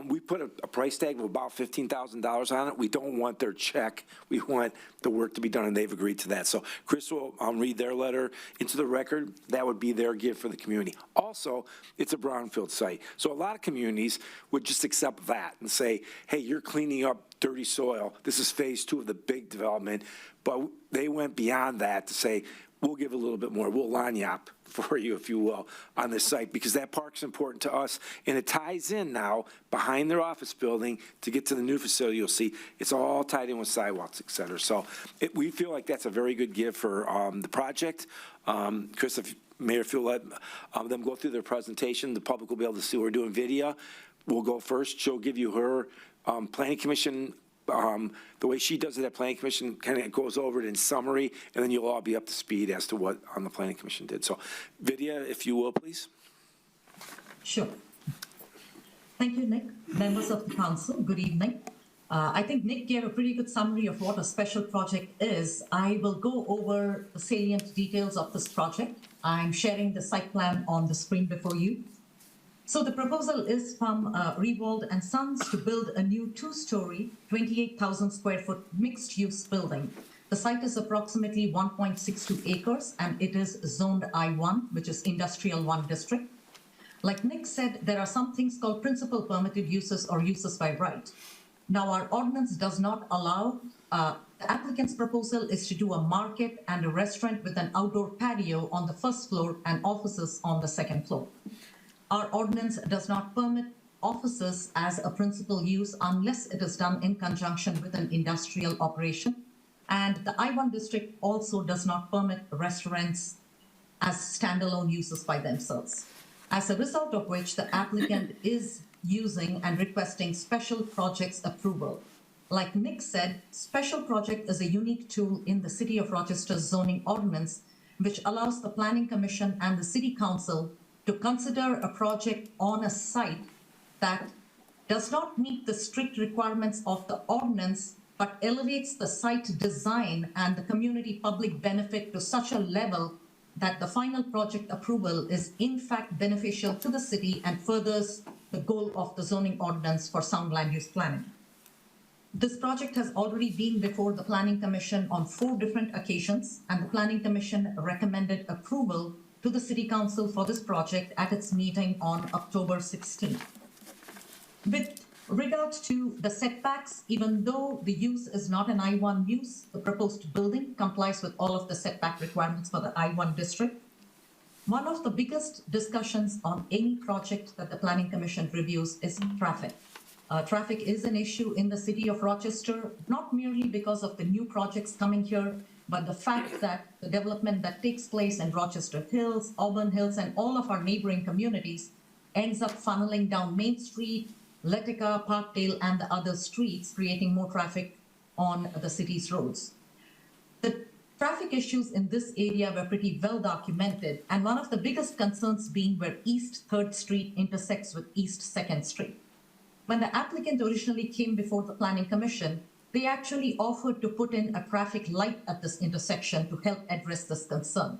we put a price tag of about $15,000 on it. We don't want their check. We want the work to be done, and they've agreed to that. So Chris will read their letter into the record. That would be their gift for the community. Also, it's a brownfield site. So a lot of communities would just accept that and say, hey, you're cleaning up dirty soil. This is phase 2 of the big development. But they went beyond that to say, we'll give a little bit more. We'll lanyap for you, if you will, on this site, because that park's important to us. And it ties in now behind their office building to get to the new facility. You'll see it's all tied in with sidewalks, et cetera. So we feel like that's a very good gift for the project. Chris, Mayor, if you'll let them go through their presentation, the public will be able to see what we're doing. Vidya will go first. She'll give you her Planning Commission. The way she does it at Planning Commission kind of goes over it in summary, and then you'll all be up to speed as to what the Planning Commission did. So, Vidya, if you will, please. Sure. Thank you, Nick. Members of the council, good evening. I think Nick gave a pretty good summary of what a special project is. I will go over the salient details of this project. I'm sharing the site plan on the screen before you. So the proposal is from Rewald and Sons to build a new 2-story, 28,000 square foot mixed-use building. The site is approximately 1.62 acres, and it is zoned I1, which is Industrial 1 district. Like Nick said, there are some things called principal permitted uses or uses by right. Now, our ordinance does not allow, the applicant's proposal is to do a market and a restaurant with an outdoor patio on the first floor and offices on the second floor. Our ordinance does not permit offices as a principal use unless it is done in conjunction with an industrial operation. And the I1 district also does not permit restaurants as standalone uses by themselves. As a result of which, the applicant is using and requesting special projects approval. Like Nick said, special project is a unique tool in the City of Rochester's zoning ordinance, which allows the Planning Commission and the City Council to consider a project on a site that does not meet the strict requirements of the ordinance, but elevates the site design and the community public benefit to such a level that the final project approval is in fact beneficial to the city and furthers the goal of the zoning ordinance for sound land use planning. This project has already been before the Planning Commission on 4 different occasions, and the Planning Commission recommended approval to the City Council for this project at its meeting on October 16th. With regard to the setbacks, even though the use is not an I-1 use, the proposed building complies with all of the setback requirements for the I-1 district. One of the biggest discussions on any project that the Planning Commission reviews is traffic. Traffic is an issue in the city of Rochester, not merely because of the new projects coming here, but the fact that the development that takes place in Rochester Hills, Auburn Hills, and all of our neighboring communities ends up funneling down Main Street, Letica, Parkdale, and the other streets, creating more traffic on the city's roads. The traffic issues in this area were pretty well documented, and one of the biggest concerns being where East 3rd Street intersects with East 2nd Street. When the applicant originally came before the Planning Commission, they actually offered to put in a traffic light at this intersection to help address this concern.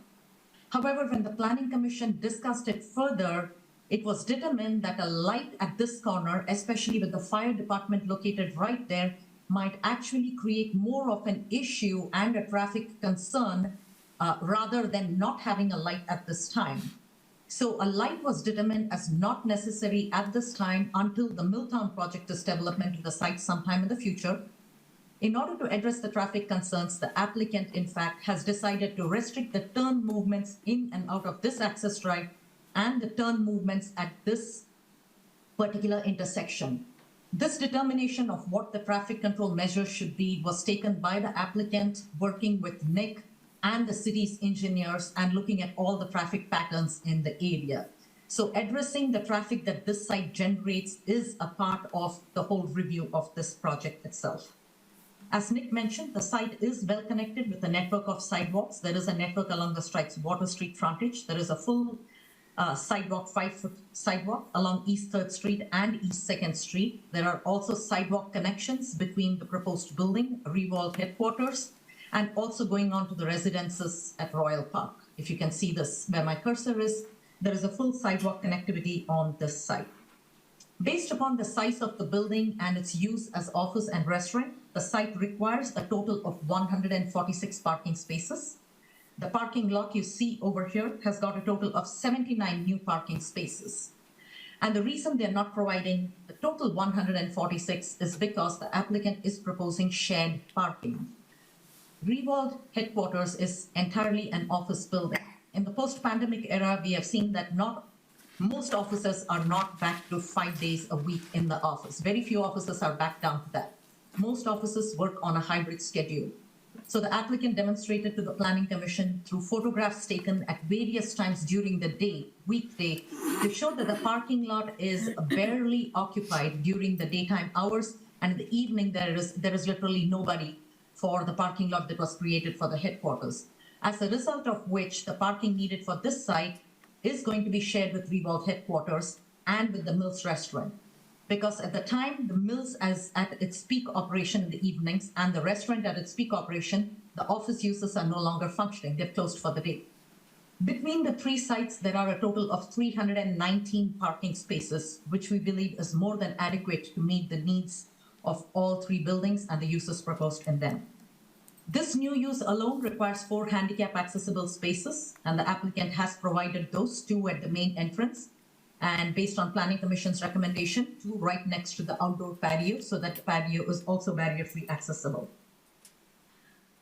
However, when the Planning Commission discussed it further, it was determined that a light at this corner, especially with the fire department located right there, might actually create more of an issue and a traffic concern rather than not having a light at this time. So a light was determined as not necessary at this time until the Milltown project is development to the site sometime in the future. In order to address the traffic concerns, the applicant, in fact, has decided to restrict the turn movements in and out of this access drive and the turn movements at this particular intersection. This determination of what the traffic control measures should be was taken by the applicant, working with Nick and the city's engineers and looking at all the traffic patterns in the area. So addressing the traffic that this site generates is a part of the whole review of this project itself. As Nick mentioned, the site is well connected with a network of sidewalks. There is a network along the Strike's Water Street frontage. There is a full sidewalk, 5-foot sidewalk along East 3rd Street and East 2nd Street. There are also sidewalk connections between the proposed building, Revolve headquarters, and also going on to the residences at Royal Park. If you can see this where my cursor is, there is a full sidewalk connectivity on this site. Based upon the size of the building and its use as office and restaurant, the site requires a total of 146 parking spaces. The parking lot you see over here has got a total of 79 new parking spaces. And the reason they're not providing the total 146 is because the applicant is proposing shared parking. Revolve headquarters is entirely an office building. In the post-pandemic era, we have seen that most offices are not back to 5 days a week in the office. Very few offices are back down to that. Most offices work on a hybrid schedule. So the applicant demonstrated to the Planning Commission through photographs taken at various times during the day, weekday, to show that the parking lot is barely occupied during the daytime hours, and in the evening there is literally nobody for the parking lot that was created for the headquarters. As a result of which, the parking needed for this site is going to be shared with Revolve headquarters and with the Mills restaurant. Because at the time, the Mills is at its peak operation in the evenings and the restaurant at its peak operation, the office users are no longer functioning. They've closed for the day. Between the 3 sites, there are a total of 319 parking spaces, which we believe is more than adequate to meet the needs of all 3 buildings and the uses proposed in them. This new use alone requires 4 handicap accessible spaces, and the applicant has provided those 2 at the main entrance, and based on Planning Commission's recommendation, 2 right next to the outdoor patio, so that the patio is also barrier-free accessible.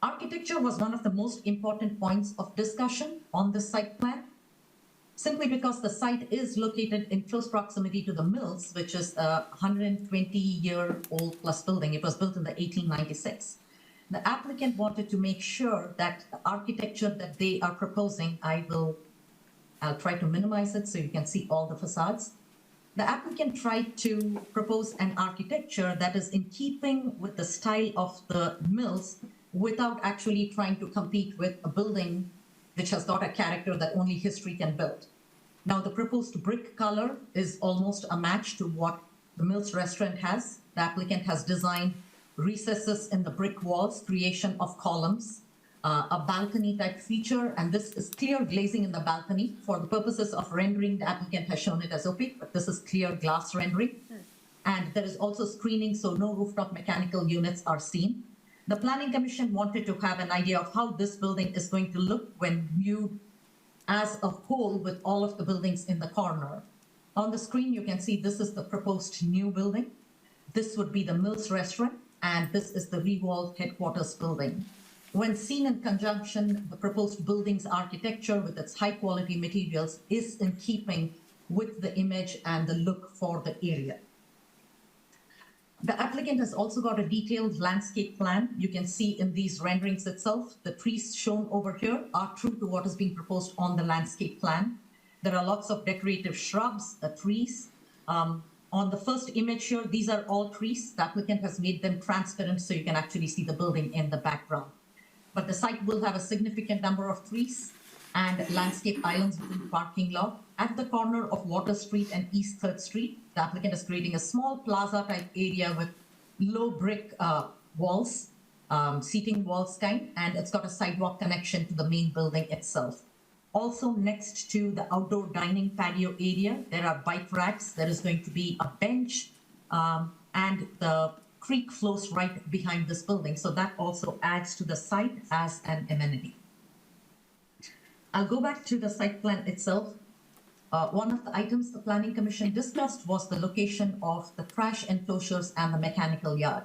Architecture was one of the most important points of discussion on the site plan, simply because the site is located in close proximity to the Mills, which is a 120-year-old plus building. It was built in the 1896. The applicant wanted to make sure that the architecture that they are proposing, I'll try to minimize it so you can see all the facades. The applicant tried to propose an architecture that is in keeping with the style of the mills without actually trying to compete with a building which has got a character that only history can build. Now, the proposed brick color is almost a match to what the Mills restaurant has. The applicant has designed recesses in the brick walls, creation of columns, a balcony type feature, and this is clear glazing in the balcony. For the purposes of rendering, the applicant has shown it as opaque, but this is clear glass rendering. And there is also screening, so no rooftop mechanical units are seen. The Planning Commission wanted to have an idea of how this building is going to look when viewed as a whole with all of the buildings in the corner. On the screen, you can see this is the proposed new building. This would be the Mills restaurant, and this is the Rewald headquarters building. When seen in conjunction, the proposed building's architecture with its high quality materials is in keeping with the image and the look for the area. The applicant has also got a detailed landscape plan. You can see in these renderings itself, the trees shown over here are true to what is being proposed on the landscape plan. There are lots of decorative shrubs, trees. On the first image here, these are all trees. The applicant has made them transparent so you can actually see the building in the background. But the site will have a significant number of trees and landscape islands within the parking lot. At the corner of Water Street and East 3rd Street, the applicant is creating a small plaza type area with low brick walls, seating walls kind, and it's got a sidewalk connection to the main building itself. Also next to the outdoor dining patio area, there are bike racks. There is going to be a bench and the creek flows right behind this building. So that also adds to the site as an amenity. I'll go back to the site plan itself. One of the items the Planning Commission discussed was the location of the trash enclosures and the mechanical yard.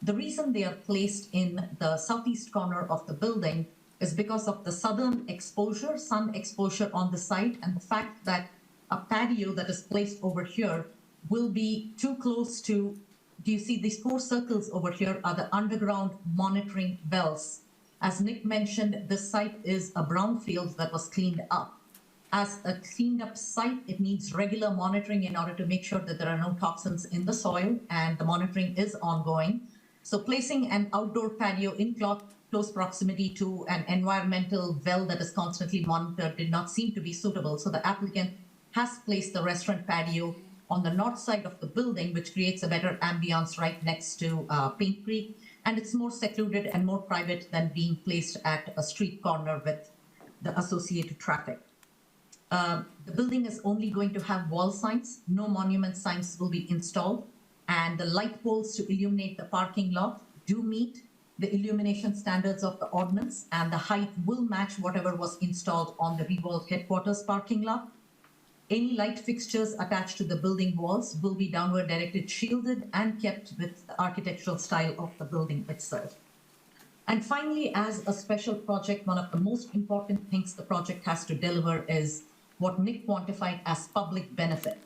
The reason they are placed in the southeast corner of the building is because of the southern exposure, sun exposure on the site, and the fact that a patio that is placed over here will be too close to, do you see these 4 circles over here are the underground monitoring wells. As Nick mentioned, this site is a brownfield that was cleaned up. As a cleaned up site, it needs regular monitoring in order to make sure that there are no toxins in the soil, and the monitoring is ongoing. So placing an outdoor patio in close proximity to an environmental well that is constantly monitored did not seem to be suitable. So the applicant has placed the restaurant patio on the north side of the building, which creates a better ambiance right next to Paint Creek. And it's more secluded and more private than being placed at a street corner with the associated traffic. The building is only going to have wall signs. No monument signs will be installed. And the light poles to illuminate the parking lot do meet the illumination standards of the ordinance, and the height will match whatever was installed on the Rewald headquarters parking lot. Any light fixtures attached to the building walls will be downward directed, shielded, and kept with the architectural style of the building itself. And finally, as a special project, one of the most important things the project has to deliver is what Nick quantified as public benefit.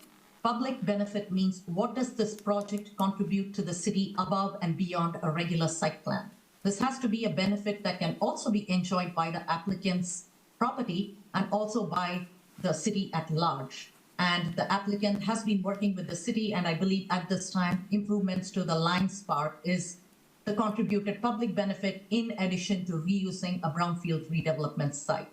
Public benefit means, what does this project contribute to the city above and beyond a regular site plan? This has to be a benefit that can also be enjoyed by the applicant's property and also by the city at large. And the applicant has been working with the city, and I believe at this time, improvements to the Lions Park is the contributed public benefit in addition to reusing a brownfield redevelopment site.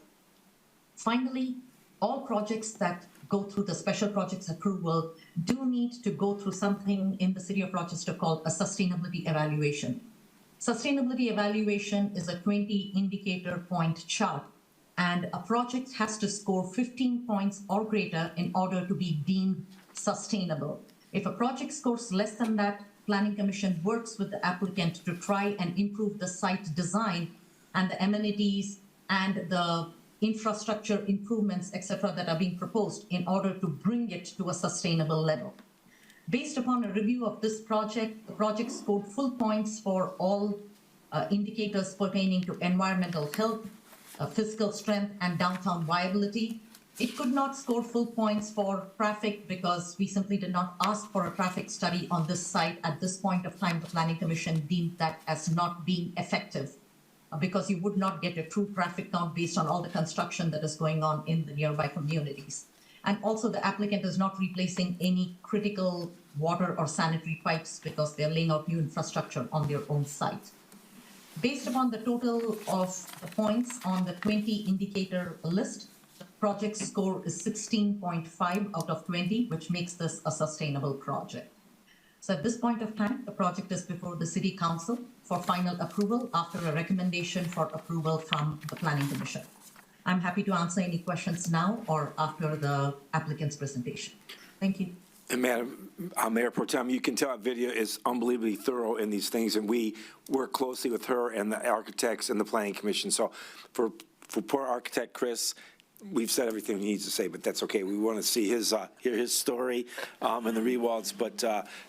Finally, all projects that go through the special projects approval do need to go through something in the city of Rochester called a sustainability evaluation. Sustainability evaluation is a 20 indicator point chart, and a project has to score 15 points or greater in order to be deemed sustainable. If a project scores less than that, Planning Commission works with the applicant to try and improve the site design and the amenities and the infrastructure improvements, etc., that are being proposed in order to bring it to a sustainable level. Based upon a review of this project, the project scored full points for all indicators pertaining to environmental health, physical strength, and downtown viability. It could not score full points for traffic because we simply did not ask for a traffic study on this site. At this point of time, the Planning Commission deemed that as not being effective because you would not get a true traffic count based on all the construction that is going on in the nearby communities. And also the applicant is not replacing any critical water or sanitary pipes because they're laying out new infrastructure on their own site. Based upon the total of the points on the 20 indicator list, the project score is 16.5 out of 20, which makes this a sustainable project. So at this point of time, the project is before the City Council for final approval after a recommendation for approval from the Planning Commission. I'm happy to answer any questions now or after the applicant's presentation. Thank you. And Madam Mayor Pro Tem, you can tell Vidya is unbelievably thorough in these things, and we work closely with her and the architects and the Planning Commission. So for poor architect Chris, we've said everything he needs to say, but that's okay. We want to see hear his story and the Rewalds, but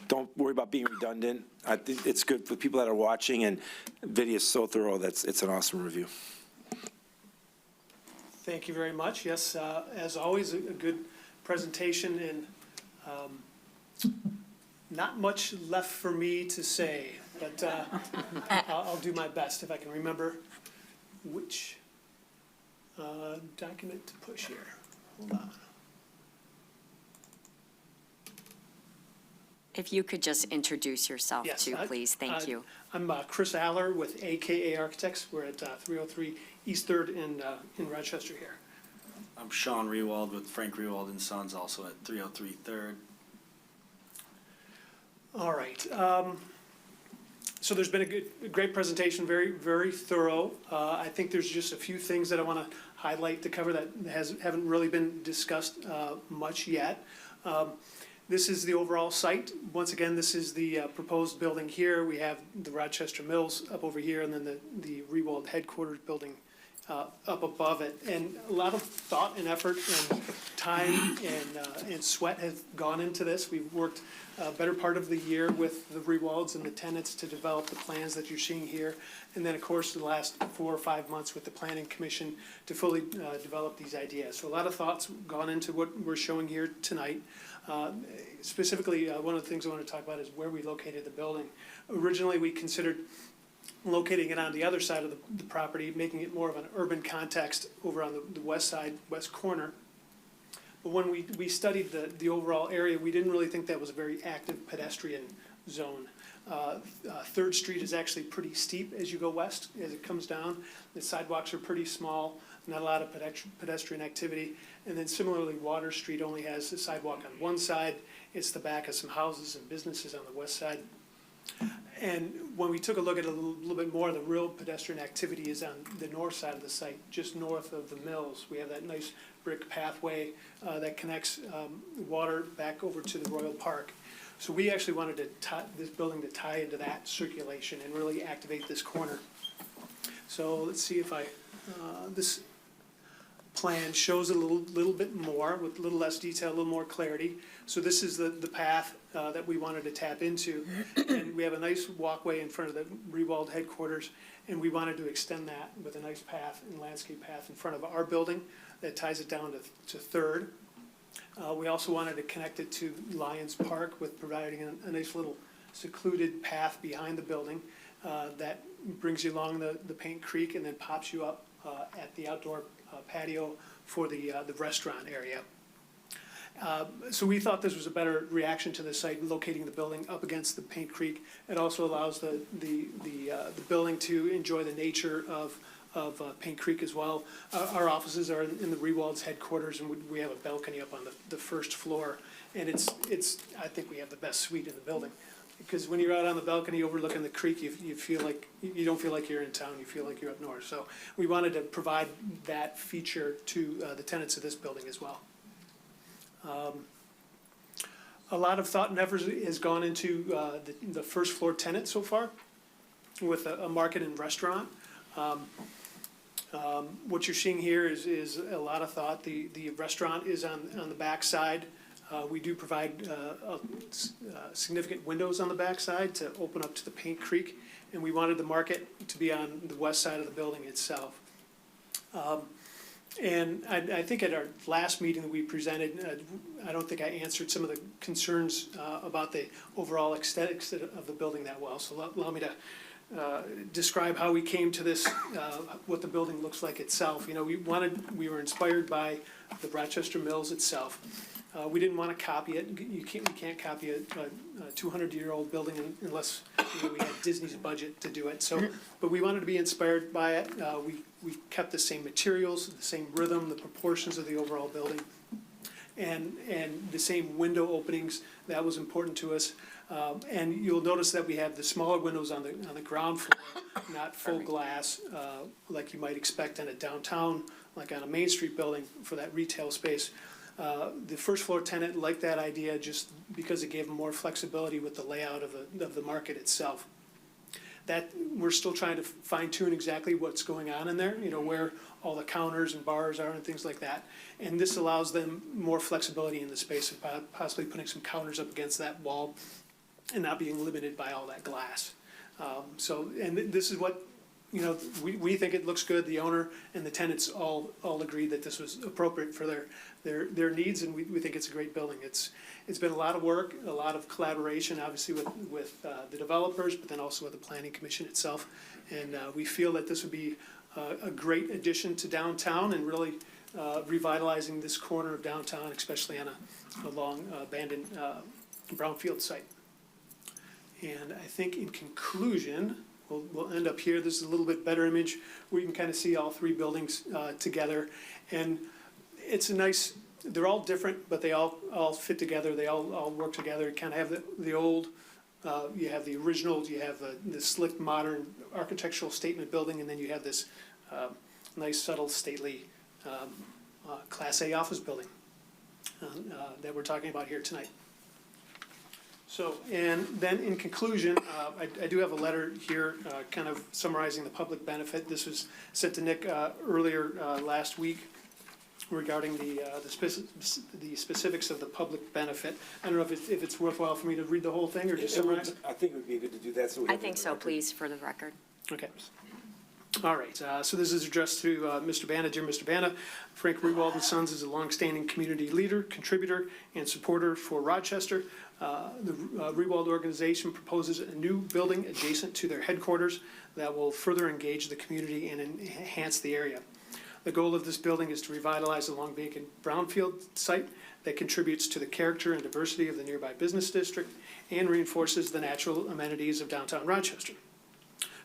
don't worry about being redundant. I think it's good for people that are watching, and Vidya is so thorough that it's an awesome review. Thank you very much. Yes, as always, a good presentation, and not much left for me to say, but I'll do my best if I can remember which document to push here. Hold on. If you could just introduce yourself Yes, too, please. Thank you. I'm Chris Aller with AKA Architects. We're at 303 East 3rd in Rochester here. I'm Sean Rewald with Frank Rewald and Sons, also at 303 3rd. All right. So there's been a great presentation, very, very thorough. I think there's just a few things that I want to highlight to cover that haven't really been discussed much yet. This is the overall site. Once again, this is the proposed building here. We have the Rochester Mills up over here, and then the Rewald headquarters building up above it. And a lot of thought and effort and time and sweat have gone into this. We've worked a better part of the year with the Rewalds and the tenants to develop the plans that you're seeing here. And then, of course, the last 4 or 5 months with the Planning Commission to fully develop these ideas. So a lot of thoughts gone into what we're showing here tonight. Specifically, one of the things I want to talk about is where we located the building. Originally, we considered locating it on the other side of the property, making it more of an urban context over on the west side, west corner. But when we studied the overall area, we didn't really think that was a very active pedestrian zone. 3rd Street is actually pretty steep as you go west, as it comes down. The sidewalks are pretty small, not a lot of pedestrian activity. And then similarly, Water Street only has the sidewalk on one side. It's the back of some houses and businesses on the west side. And when we took a look at it a little bit more, the real pedestrian activity is on the north side of the site, just north of the mills. We have that nice brick pathway that connects water back over to the Royal Park. So we actually wanted to this building to tie into that circulation and really activate this corner. So let's see if this plan shows it a little bit more with a little less detail, a little more clarity. So this is the path that we wanted to tap into. And we have a nice walkway in front of the Rewald headquarters, and we wanted to extend that with a nice path and landscape path in front of our building that ties it down to 3rd. We also wanted to connect it to Lions Park with providing a nice little secluded path behind the building that brings you along the Paint Creek and then pops you up at the outdoor patio for the restaurant area. So we thought this was a better reaction to the site, locating the building up against the Paint Creek. It also allows the building to enjoy the nature of Paint Creek as well. Our offices are in the Rewald's headquarters, and we have a balcony up on the 1st floor. And I think we have the best suite in the building. Because when you're out on the balcony overlooking the creek, you feel like, you don't feel like you're in town, you feel like you're up north. So we wanted to provide that feature to the tenants of this building as well. A lot of thought and effort has gone into the 1st floor tenant so far with a market and restaurant. What you're seeing here is a lot of thought. The restaurant is on the back side. We do provide significant windows on the back side to open up to the Paint Creek, and we wanted the market to be on the west side of the building itself. And I think at our last meeting that we presented, I don't think I answered some of the concerns about the overall aesthetics of the building that well. So allow me to describe how we came to this, what the building looks like itself. You know, we were inspired by the Rochester Mills itself. We didn't want to copy it. We can't copy a 200-year-old building unless, you know, we had Disney's budget to do it. So, but we wanted to be inspired by it. We kept the same materials, the same rhythm, the proportions of the overall building, and the same window openings. That was important to us. And you'll notice that we have the smaller windows on the ground floor, not full glass, like you might expect in a downtown, like on a Main Street building for that retail space. The first floor tenant liked that idea just because it gave them more flexibility with the layout of the market itself. That, we're still trying to fine tune exactly what's going on in there, you know, where all the counters and bars are and things like that. And this allows them more flexibility in the space of possibly putting some counters up against that wall and not being limited by all that glass. And this is what, you know, we think it looks good. The owner and the tenants all agreed that this was appropriate for their needs, and we think it's a great building. It's been a lot of work, a lot of collaboration, obviously with the developers, but then also with the Planning Commission itself. And we feel that this would be a great addition to downtown and really revitalizing this corner of downtown, especially on a long abandoned brownfield site. And I think in conclusion, we'll end up here. This is a little bit better image where you can kind of see all three buildings together. And it's a nice, they're all different, but they all fit together. They all work together. You kind of have the old, you have the original, you have the slick modern architectural statement building, and then you have this nice subtle stately Class A office building that we're talking about here tonight. So, and then in conclusion, I do have a letter here kind of summarizing the public benefit. This was sent to Nick earlier last week regarding the specifics of the public benefit. I don't know if it's worthwhile for me to read the whole thing or just summarize it. I think it would be good to do that. So I think so, please, for the record. Okay. All right, so this is addressed to Mr. Bana. Dear Mr. Bana, Frank Rewald and Sons is a longstanding community leader, contributor, and supporter for Rochester. The Rewald organization proposes a new building adjacent to their headquarters that will further engage the community and enhance the area. The goal of this building is to revitalize a long vacant brownfield site that contributes to the character and diversity of the nearby business district and reinforces the natural amenities of downtown Rochester.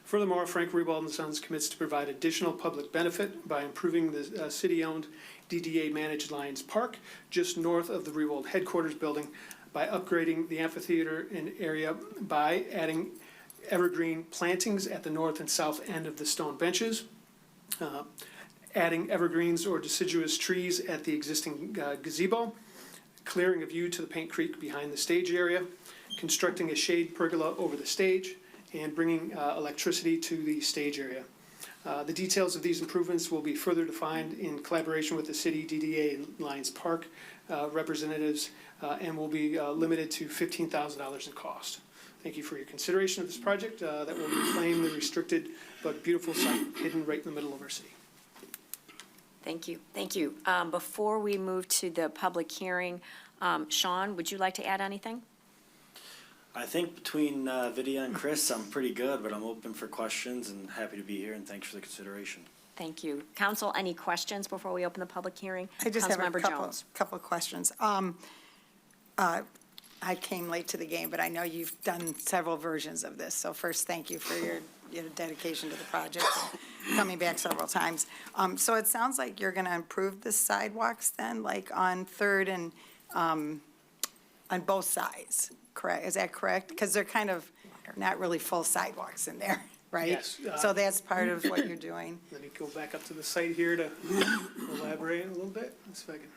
Furthermore, Frank Rewald and Sons commits to provide additional public benefit by improving the city-owned DDA-managed Lions Park just north of the Rewald headquarters building by upgrading the amphitheater and area by adding evergreen plantings at the north and south end of the stone benches, adding evergreens or deciduous trees at the existing gazebo, clearing a view to the Paint Creek behind the stage area, constructing a shade pergola over the stage, and bringing electricity to the stage area. The details of these improvements will be further defined in collaboration with the city, DDA, and Lions Park representatives, and will be limited to $15,000 in cost. Thank you for your consideration of this project that will reclaim the restricted but beautiful site hidden right in the middle of our city. Thank you. Thank you. Before we move to the public hearing, Sean, would you like to add anything? I think between Vidya and Chris, I'm pretty good, but I'm open for questions and happy to be here, and thanks for the consideration. Thank you. Council, any questions before we open the public hearing? I just have a Councilmember Jones. couple of questions. I came late to the game, but I know you've done several versions of this. So first, thank you for your dedication to the project and coming back several times. So it sounds like you're going to improve the sidewalks then, like on Third and on both sides, correct? Is that correct? Because they're kind of not really full sidewalks in there, right? Yes. So that's part of what you're doing. Let me go back up to the site here to elaborate a little bit. Let's see if I can.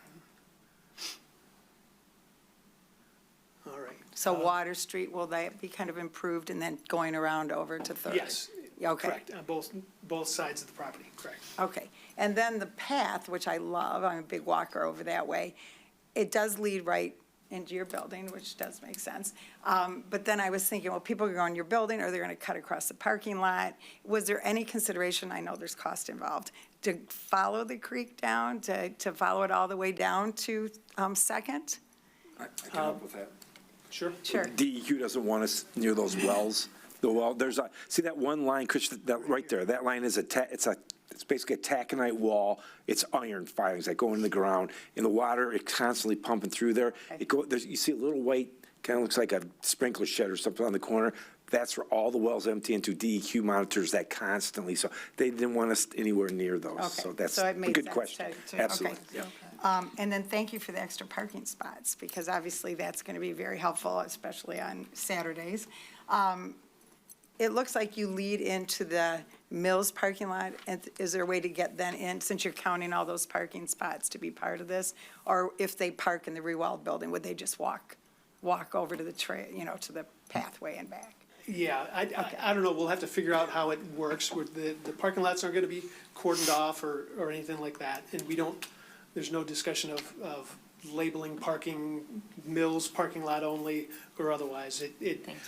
All right. So Water Street, will that be kind of improved and then going around over to Third? Yes. Okay. Correct. On both sides of the property. Correct. Okay. And then the path, which I love, I'm a big walker over that way, it does lead right into your building, which does make sense. But then I was thinking, well, people are going to your building, or they're going to cut across the parking lot. Was there any consideration, I know there's cost involved, to follow the creek down, to follow it all the way down to Second? I can help with that. Sure. Sure. DEQ doesn't want us near those wells Well, see that one line, Chris, that right there, that line is it's basically a taconite wall. It's iron filings that go in the ground. In the water, it's constantly pumping through there. You see a little white, kind of looks like a sprinkler shed or something on the corner. That's where all the wells empty into. DEQ monitors that constantly, so they didn't want us anywhere near those. Okay, So that's so it a made good sense question. to- Absolutely. okay. Yeah. And then thank you for the extra parking spots, because obviously that's going to be very helpful, especially on Saturdays. It looks like you lead into the Mills parking lot. And is there a way to get then in, since you're counting all those parking spots to be part of this? Or if they park in the Rewald building, would they just walk over to the to the pathway and back? Yeah, I don't know, we'll have to figure out how it works. The parking lots aren't gonna be cordoned off or anything like that, and there's no discussion of labeling parking, Mills parking lot only or otherwise.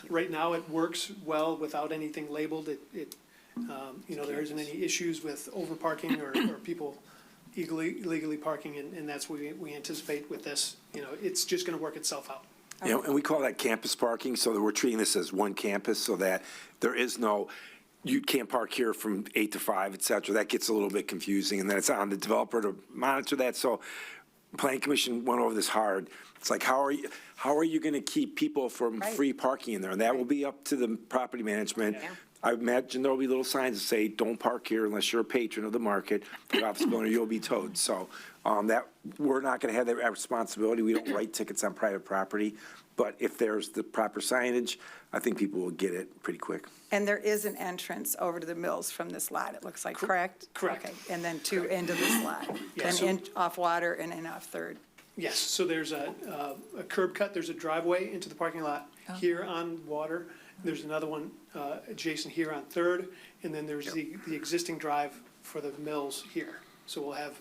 Right now, it works well without anything labeled. There isn't any issues with over parking or people illegally parking, and that's what we anticipate with this. It's just gonna work itself out. And we call that campus parking, so that we're treating this as one campus, so that there is no, you can't park here from 8 to 5, et cetera. That gets a little bit confusing, and then it's on the developer to monitor that. So Planning Commission went over this hard. It's like, how are you going to keep people from free parking in there? And that will be up to the property management. Yeah. I imagine there'll be little signs that say, don't park here unless you're a patron of the market, the office owner, you'll be towed. So that, we're not going to have that responsibility. We don't write tickets on private property. But if there's the proper signage, I think people will get it pretty quick. And there is an entrance over to the Mills from this lot, it looks like, correct? Correct. Okay, and then two into this lot. Yeah, Then in off Water and in off Third. Yes, so there's a curb cut, there's a driveway into the parking lot here on Water. There's another one adjacent here on Third, and then there's the existing drive for the Mills here. So we'll have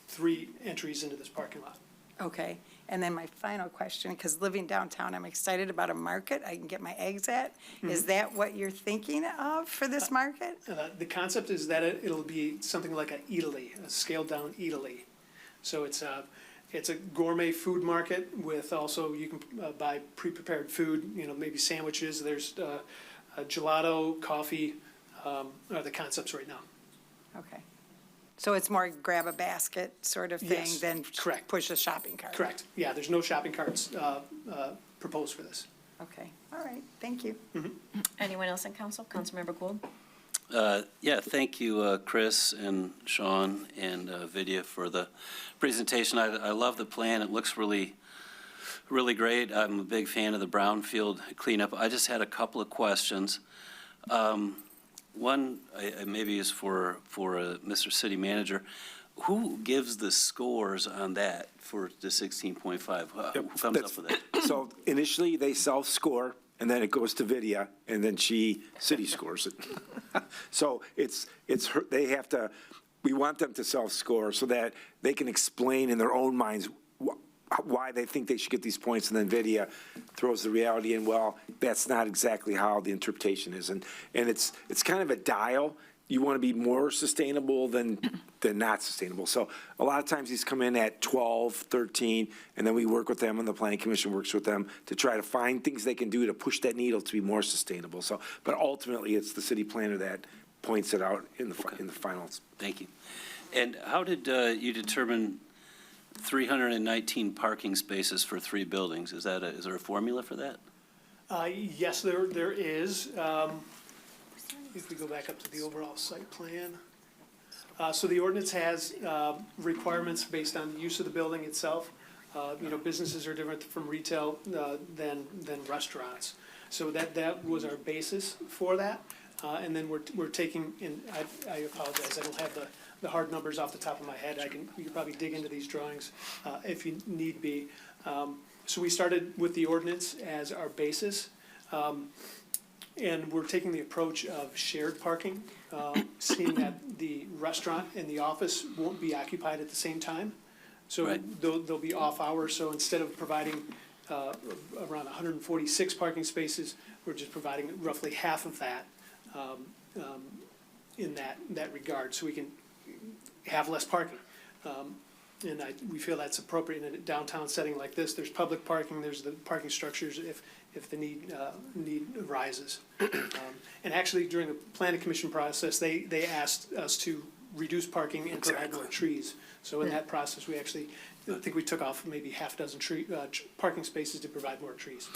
3 entries into this parking lot. Okay, and then my final question, because living downtown, I'm excited about a market I can get my eggs at. Is that what you're thinking of for this market? The concept is that it'll be something like a eataly, a scaled-down eataly. So it's a gourmet food market with also, you can buy pre-prepared food, maybe sandwiches. There's gelato, coffee, are the concepts right now. Okay. So it's more grab a basket sort of thing Yes, than correct. push a shopping cart? Correct. Yeah, there's no shopping carts proposed for this. Okay, all right, thank you. Anyone else on council? Councilmember Gould? Yeah, thank you, Chris and Sean and Vidya for the presentation. I love the plan. It looks really, really great. I'm a big fan of the brownfield cleanup. I just had a couple of questions. One maybe is for Mr. City Manager. Who gives the scores on that for the 16.5? Who comes up with that? So initially, they self-score, and then it goes to Vidya, and then city scores it. So they have to, we want them to self-score so that they can explain in their own minds why they think they should get these points, and then Vidya throws the reality in, well, that's not exactly how the interpretation is. And it's kind of a dial. You want to be more sustainable than not sustainable. So a lot of times these come in at 12, 13, and then we work with them, and the Planning Commission works with them to try to find things they can do to push that needle to be more sustainable. So, but ultimately, it's the city planner that points it out in the finals. Thank you. And how did you determine 319 parking spaces for 3 buildings? Is there a formula for that? Yes, there is. If we go back up to the overall site plan. So the ordinance has requirements based on the use of the building itself. Businesses are different from retail than restaurants. So that was our basis for that. And then we're taking, and I apologize, I don't have the hard numbers off the top of my head. You can probably dig into these drawings if you need be. So we started with the ordinance as our basis. And we're taking the approach of shared parking, seeing that the restaurant and the office won't be occupied at the same time. So Right. they'll be off hours. So instead of providing around 146 parking spaces, we're just providing roughly half of that in that regard, so we can have less parking. And we feel that's appropriate in a downtown setting like this. There's public parking, there's the parking structures. if the need arises. And actually, during the planning commission process, they asked us to reduce parking and provide more trees. So in that process, we actually, I think we took off maybe half dozen parking spaces to provide more trees.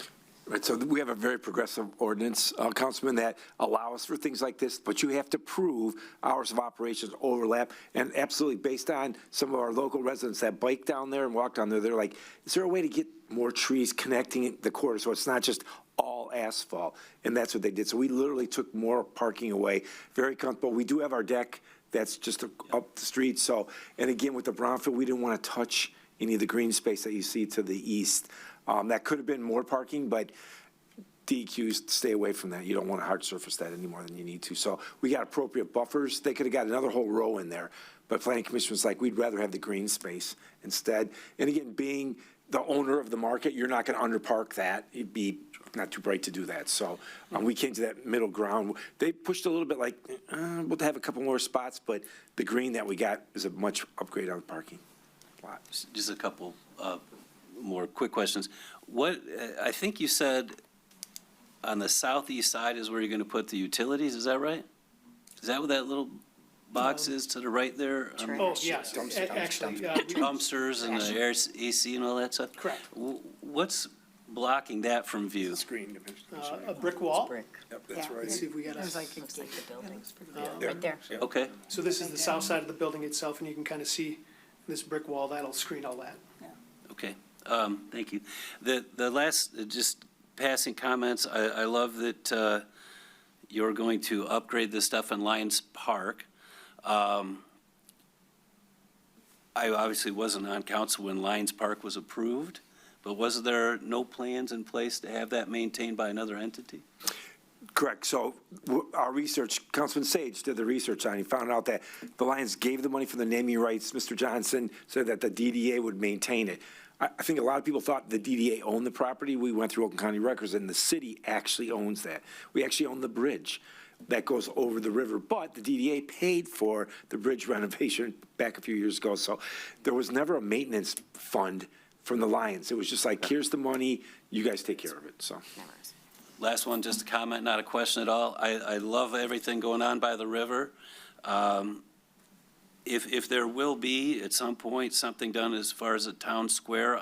Right, so we have a very progressive ordinance, Councilman, that allow us for things like this, but you have to prove hours of operations overlap. And absolutely, based on some of our local residents that bike down there and walk down there, they're like, is there a way to get more trees connecting the corridor so it's not just all asphalt? And that's what they did. So we literally took more parking away. Very comfortable. We do have our deck that's just up the street. So, and again, with the brownfield, we didn't want to touch any of the green space that you see to the east. That could have been more parking, but DEQs stay away from that. You don't want to hard surface that any more than you need to. So we got appropriate buffers. They could have got another whole row in there, but Planning Commission was like, we'd rather have the green space instead. And again, being the owner of the market, you're not going to underpark that. It'd be not too bright to do that. So we came to that middle ground. They pushed a little bit like, we'll have a couple more spots, but the green that we got is a much upgrade on the parking lot. Just a couple more quick questions. What, I think you said on the southeast side is where you're going to put the utilities, is that right? Is that what that little box is to the right there? Oh, yes, actually. Dumpsters and the air AC and all that stuff? Correct. What's blocking that from view? Screen. A brick wall. Yep, that's right. Let's see if we got It was a, like the buildings, right there. Okay, so this is the south side of the building itself, and you can kind of see this brick wall. That'll screen all that. okay. Thank you. The last, just passing comments, I love that you're going to upgrade the stuff in Lions Park. I obviously wasn't on council when Lions Park was approved, but was there no plans in place to have that maintained by another entity? Correct. So our research, Councilman Sage did the research on it. He found out that the Lions gave the money for the naming rights. Mr. Johnson said that the DDA would maintain it. I think a lot of people thought the DDA owned the property. We went through Oakland County records, and the city actually owns that. We actually own the bridge that goes over the river, but the DDA paid for the bridge renovation back a few years ago. So there was never a maintenance fund from the Lions. It was just like, here's the money, you guys take care of it, so. Last one, just a comment, not a question at all. I love everything going on by the river. If there will be, at some point, something done as far as a town square,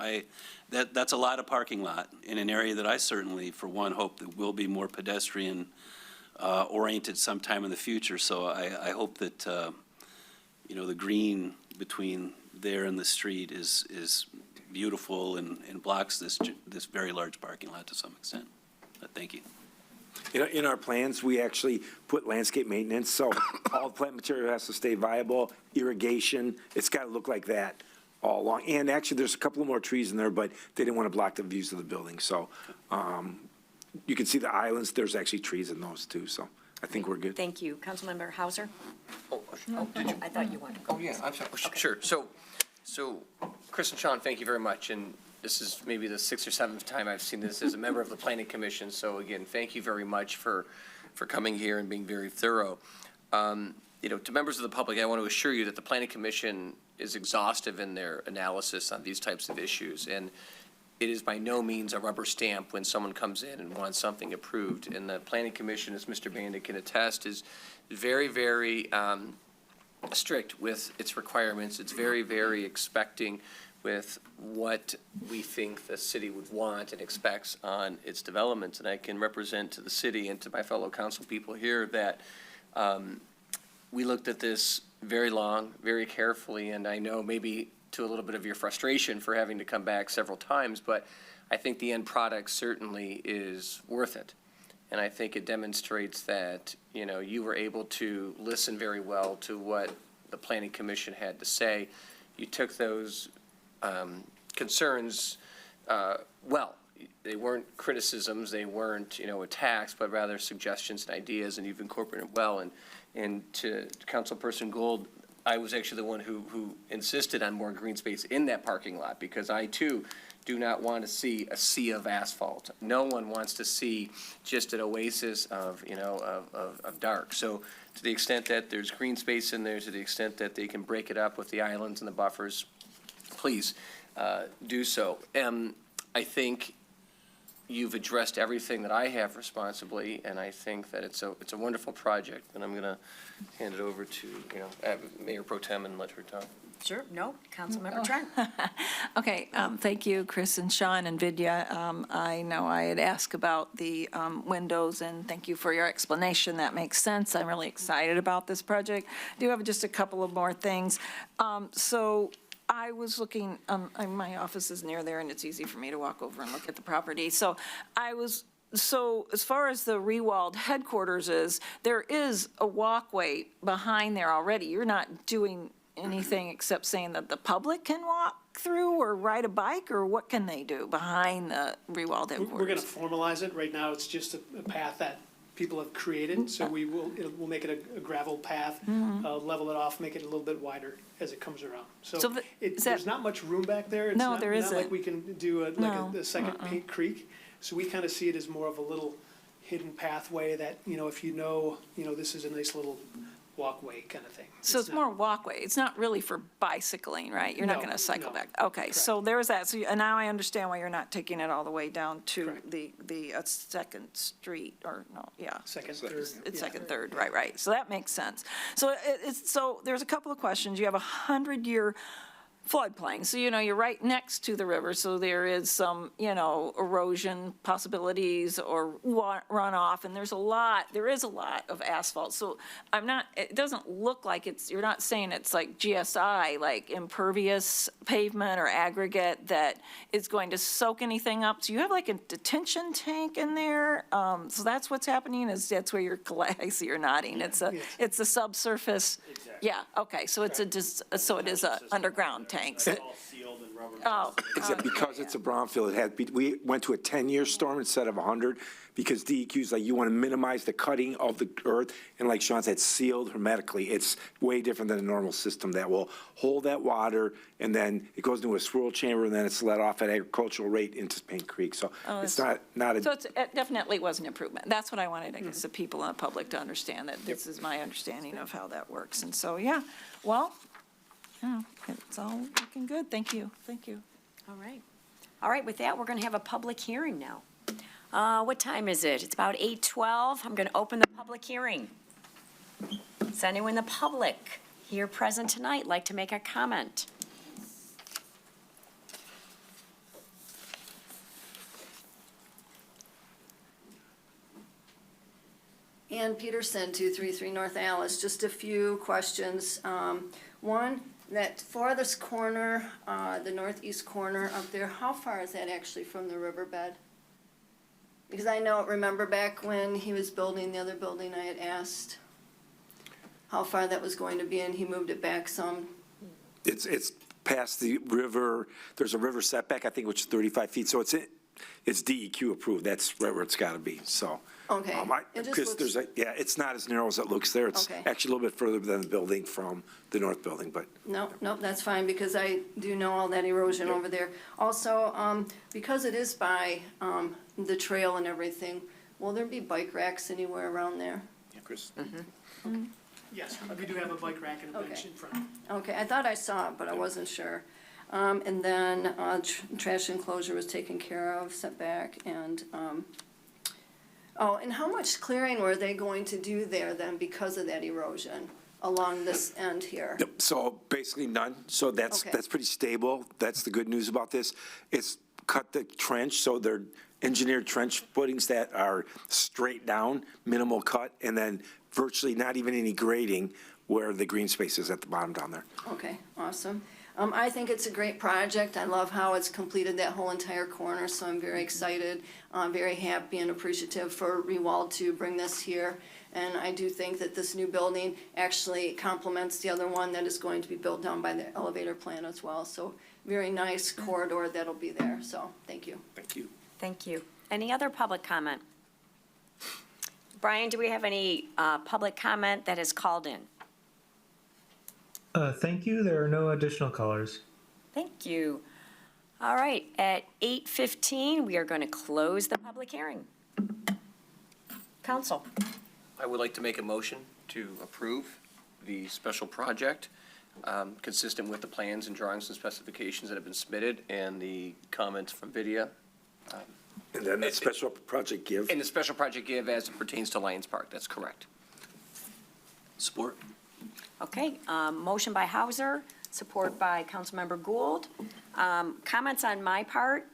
that's a lot of parking lot in an area that I certainly, for one, hope that will be more pedestrian oriented sometime in the future. So I hope that, the green between there and the street is beautiful and blocks this very large parking lot to some extent. Thank you. In our plans, we actually put landscape maintenance, so all the plant material has to stay viable, irrigation, it's got to look like that all along. And actually, there's a couple of more trees in there, but they didn't want to block the views of the building. So you can see the islands, there's actually trees in those too, so I think we're good. Thank you. Councilmember Hauser? Did you? I thought you wanted to go. Oh, yeah, I'm sorry. Sure. So, Chris and Sean, thank you very much. And this is maybe the 6th or 7th time I've seen this as a member of the Planning Commission. So again, thank you very much for coming here and being very thorough. To members of the public, I want to assure you that the Planning Commission is exhaustive in their analysis on these types of issues. And it is by no means a rubber stamp when someone comes in and wants something approved. And the Planning Commission, as Mr. Bandit can attest, is very, very strict with its requirements. It's very, very expecting with what we think the city would want and expects on its developments. And I can represent to the city and to my fellow council people here that we looked at this very long, very carefully, and I know maybe to a little bit of your frustration for having to come back several times, but I think the end product certainly is worth it. And I think it demonstrates that, you were able to listen very well to what the Planning Commission had to say. You took those concerns well. They weren't criticisms, they weren't, attacks, but rather suggestions and ideas, and you've incorporated it well. And to Councilperson Gould, I was actually the one who insisted on more green space in that parking lot, because I too do not want to see a sea of asphalt. No one wants to see just an oasis of dark. So to the extent that there's green space in there, to the extent that they can break it up with the islands and the buffers, please do so. I think you've addressed everything that I have responsibly, and I think that it's a wonderful project, and I'm going to hand it over to, Mayor Pro Tem and let her talk. Sure, no, Councilmember Trent. Okay, thank you, Chris and Sean and Vidya. I know I had asked about the windows, and thank you for your explanation. That makes sense. I'm really excited about this project. I do have just a couple of more things. So I was looking, my office is near there, and it's easy for me to walk over and look at the property. So as far as the Rewald headquarters is, there is a walkway behind there already. You're not doing anything except saying that the public can walk through or ride a bike, or what can they do behind the Rewald headquarters? We're going to formalize it. Right now, it's just a path that people have created, so we'll make it a gravel path, level it off, make it a little bit wider as it comes around. So there's not much room back there. It's No, there not isn't. like we can do No. a second Paint Creek. So we kind of see it as more of a little hidden pathway that, if this is a nice little walkway kind of thing. So it's more walkway. It's not really for bicycling, right? You're not No, going to cycle no. back. Okay, so there's that. So and now I understand why you're not taking it all the way down to Correct. the Second Street, or no, yeah. Second, third. It's Second, Third, right. So that makes sense. So so there's a couple of questions. You have 100-year floodplain, so you're right next to the river, so there is some, erosion possibilities or runoff, and there is a lot of asphalt. So it doesn't look like you're not saying it's like GSI, like impervious pavement or aggregate that is going to soak anything up. So you have like a detention tank in there. So that's what's happening, that's where I see you're nodding. It's a subsurface. Yeah, okay, so it is a underground tank. So- All sealed and rubber. Oh, Except because it's a brownfield, we went to a 10-year storm instead of 100, because DEQ's like, you want to minimize the cutting of the earth, and like Sean said, sealed hermetically. It's way different than a normal system that will hold that water, and then it goes into a swirl chamber, and then it's let off at agricultural rate into Paint Creek. So it's not a. So it definitely was an improvement. That's what I wanted, I guess, the people in the public to understand, that this is my understanding of how that works. And so, it's all looking good. Thank you. All right, with that, we're going to have a public hearing now. What time is it? It's about 8:12. I'm going to open the public hearing. Does anyone in the public here present tonight like to make a comment? Ann Peterson, 233 North Alice, just a few questions. One, that farthest corner, the northeast corner up there, how far is that actually from the riverbed? Because I remember back when he was building the other building, I had asked how far that was going to be, and he moved it back some. It's past the river. There's a river setback, I think, which is 35 feet. So it's DEQ approved. That's right where it's got to be. So. Okay. It just Chris, looks- it's not as narrow as it looks there. It's Okay. actually a little bit further than the building from the north building, but. No, that's fine, because I do know all that erosion over there. Also, because it is by the trail and everything, will there be bike racks anywhere around there? Yeah, Chris. Yes, we do have a bike rack and a bench Okay. in front. Okay, I thought I saw it, but I wasn't sure. And then trash enclosure was taken care of, setback, and, and how much clearing were they going to do there then because of that erosion along this end here? Yep, so basically none. So that's Okay. pretty stable. That's the good news about this. It's cut the trench, so they're engineered trench footings that are straight down, minimal cut, and then virtually not even any grading where the green space is at the bottom down there. Okay, awesome. I think it's a great project. I love how it's completed that whole entire corner, so I'm very excited. I'm very happy and appreciative for Rewald to bring this here. And I do think that this new building actually complements the other one that is going to be built down by the elevator plant as well. So very nice corridor that'll be there, so thank you. Thank you. Thank you. Any other public comment? Brian, do we have any public comment that has called in? Thank you. There are no additional callers. Thank you. All right, at 8:15, we are going to close the public hearing. Council. I would like to make a motion to approve the special project, consistent with the plans and drawings and specifications that have been submitted and the comments from Vidya. And then the special project give. And the special project give as it pertains to Lions Park, that's correct. Support? Okay, motion by Hauser, support by Councilmember Gould. Comments on my part.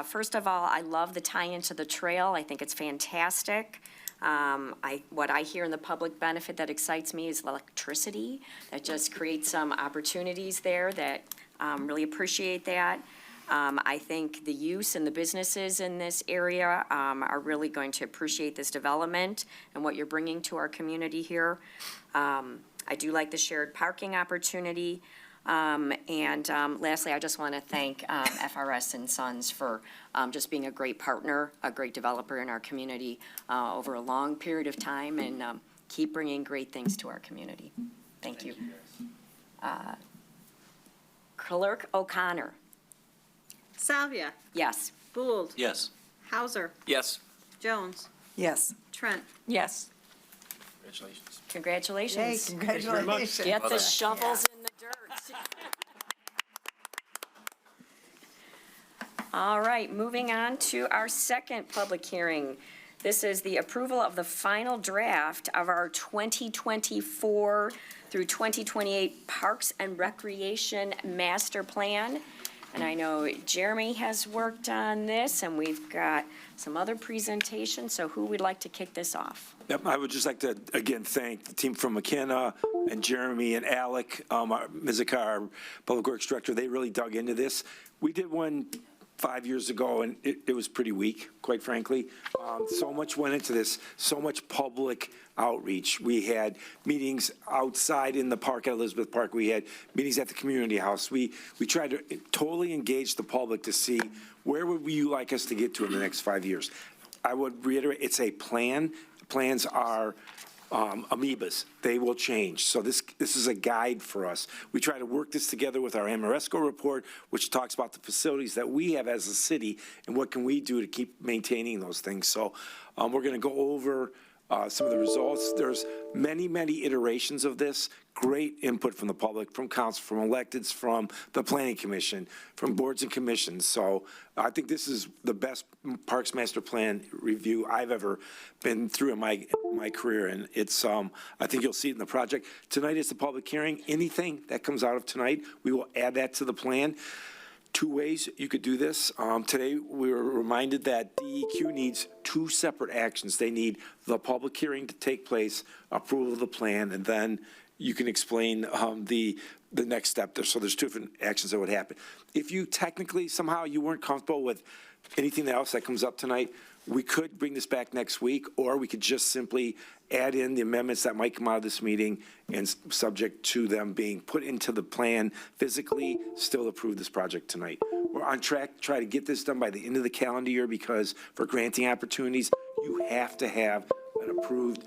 First of all, I love the tie-in to the trail. I think it's fantastic. What I hear in the public benefit that excites me is electricity. That just creates some opportunities there that really appreciate that. I think the use and the businesses in this area are really going to appreciate this development and what you're bringing to our community here. I do like the shared parking opportunity. And lastly, I just want to thank FRS and Sons for just being a great partner, a great developer in our community over a long period of time, and keep bringing great things to our community. Thank you. Clerk O'Connor. Salvia, Yes. Gould, Yes. Hauser, Yes. Jones, Yes. Trent. Yes. Congratulations. Congratulations. Yay, congratulations. Get the shovels in the dirt. All right, moving on to our second public hearing. This is the approval of the final draft of our 2024 through 2028 Parks and Recreation Master Plan. And I know Jeremy has worked on this, and we've got some other presentations, so who would like to kick this off? Yep, I would just like to, again, thank the team from McKenna and Jeremy and Alec, Mizikar, our Public Works Director. They really dug into this. We did one 5 years ago, and it was pretty weak, quite frankly. So much went into this, so much public outreach. We had meetings outside in the park at Elizabeth Park. We had meetings at the community house. We tried to totally engage the public to see where would you like us to get to in the next 5 years. I would reiterate, it's a plan. Plans are amoebas. They will change. So this is a guide for us. We try to work this together with our Amoresco report, which talks about the facilities that we have as a city and what can we do to keep maintaining those things. So we're going to go over some of the results. There's many, many iterations of this. Great input from the public, from council, from electeds, from the planning commission, from boards and commissions. So I think this is the best Parks Master Plan review I've ever been through in my career, and it's I think you'll see it in the project. Tonight is the public hearing. Anything that comes out of tonight, we will add that to the plan. Two ways you could do this. Today, we were reminded that DEQ needs two separate actions. They need the public hearing to take place, approval of the plan, and then you can explain the next step there. So there's two different actions that would happen. If you technically, somehow you weren't comfortable with anything else that comes up tonight, we could bring this back next week, or we could just simply add in the amendments that might come out of this meeting and subject to them being put into the plan physically, still approve this project tonight. We're on track to try to get this done by the end of the calendar year because for granting opportunities, you have to have an approved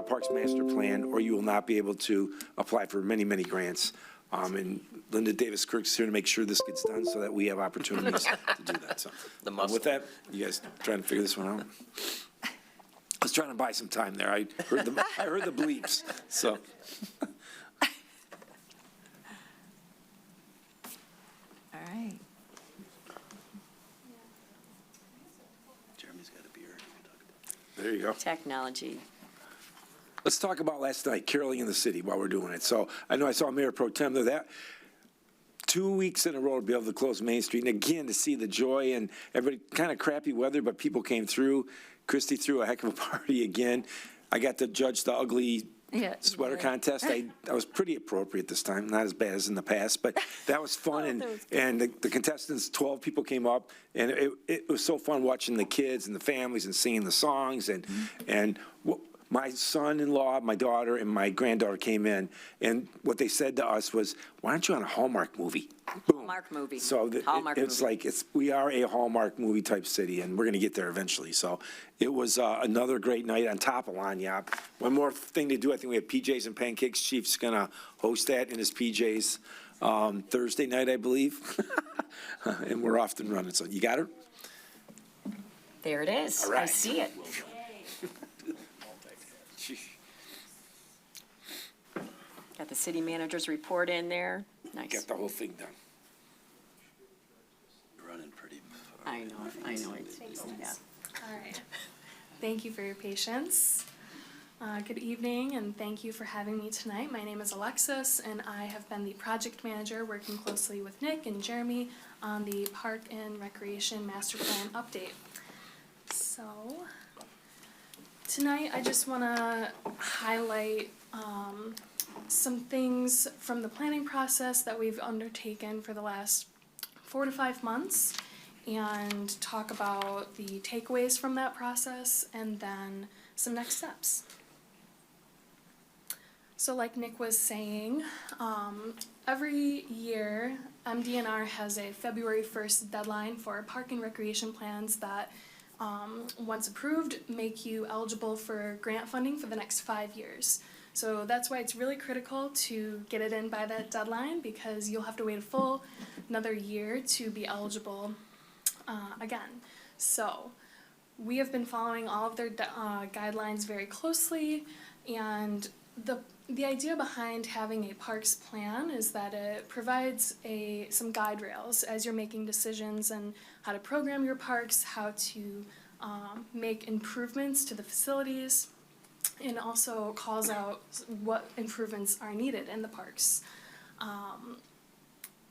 Parks Master Plan or you will not be able to apply for many, many grants. And Linda Davis-Kirk's here to make sure this gets done so that we have opportunities to do that. So with that, you guys trying to figure this one out? I was trying to buy some time there. I heard the bleeps, so. All right. Jeremy's got a beer. There you go. Technology. Let's talk about last night, caroling in the city while we're doing it. So I know I saw Mayor Pro Tem there. That 2 weeks in a row to be able to close Main Street, and again to see the joy and everybody, kind of crappy weather, but people came through. Christie threw a heck of a party again. I got to judge the ugly sweater contest. I was pretty appropriate this time, not as bad as in the past, but that was fun. And the contestants, 12 people came up, and it was so fun watching the kids and the families and singing the songs. And my son-in-law, my daughter, and my granddaughter came in, and what they said to us was, why aren't you on a Hallmark movie? Boom. Hallmark movie. So we are a Hallmark movie type city, and we're going to get there eventually. So it was another great night on top of Lanyap. One more thing to do, I think we have PJs and Pancakes. Chief's going to host that in his PJs Thursday night, I believe. And we're off and running. So you got her? There it is. All right. I see it. Got the city manager's report in there. Nice. Got the whole thing done. You're running pretty I know. Yeah. All right. Thank you for your patience. Good evening, and thank you for having me tonight. My name is Alexis, and I have been the project manager working closely with Nick and Jeremy on the Park and Recreation Master Plan update. So, tonight I just want to highlight some things from the planning process that we've undertaken for the last 4 to 5 months, and talk about the takeaways from that process, and then some next steps. So like Nick was saying, every year MDNR has a February 1st deadline for park and recreation plans that, once approved, make you eligible for grant funding for the next 5 years. So that's why it's really critical to get it in by that deadline, because you'll have to wait a full another year to be eligible again. So we have been following all of their guidelines very closely, and the idea behind having a parks plan is that it provides some guide rails as you're making decisions and how to program your parks, how to make improvements to the facilities, and also calls out what improvements are needed in the parks.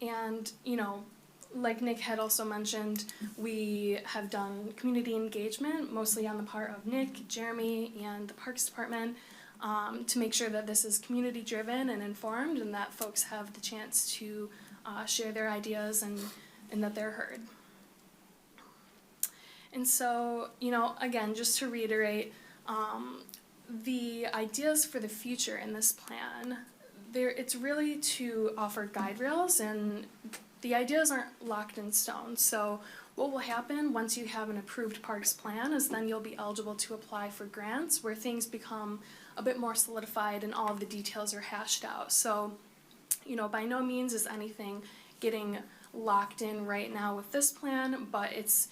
And, you know, like Nick had also mentioned, we have done community engagement, mostly on the part of Nick, Jeremy, and the Parks Department, to make sure that this is community-driven and informed, and that folks have the chance to share their ideas and that they're heard. And so, you know, again, just to reiterate, the ideas for the future in this plan, it's really to offer guide rails, and the ideas aren't locked in stone. So what will happen once you have an approved parks plan is then you'll be eligible to apply for grants where things become a bit more solidified and all of the details are hashed out. So, you know, by no means is anything getting locked in right now with this plan, but it's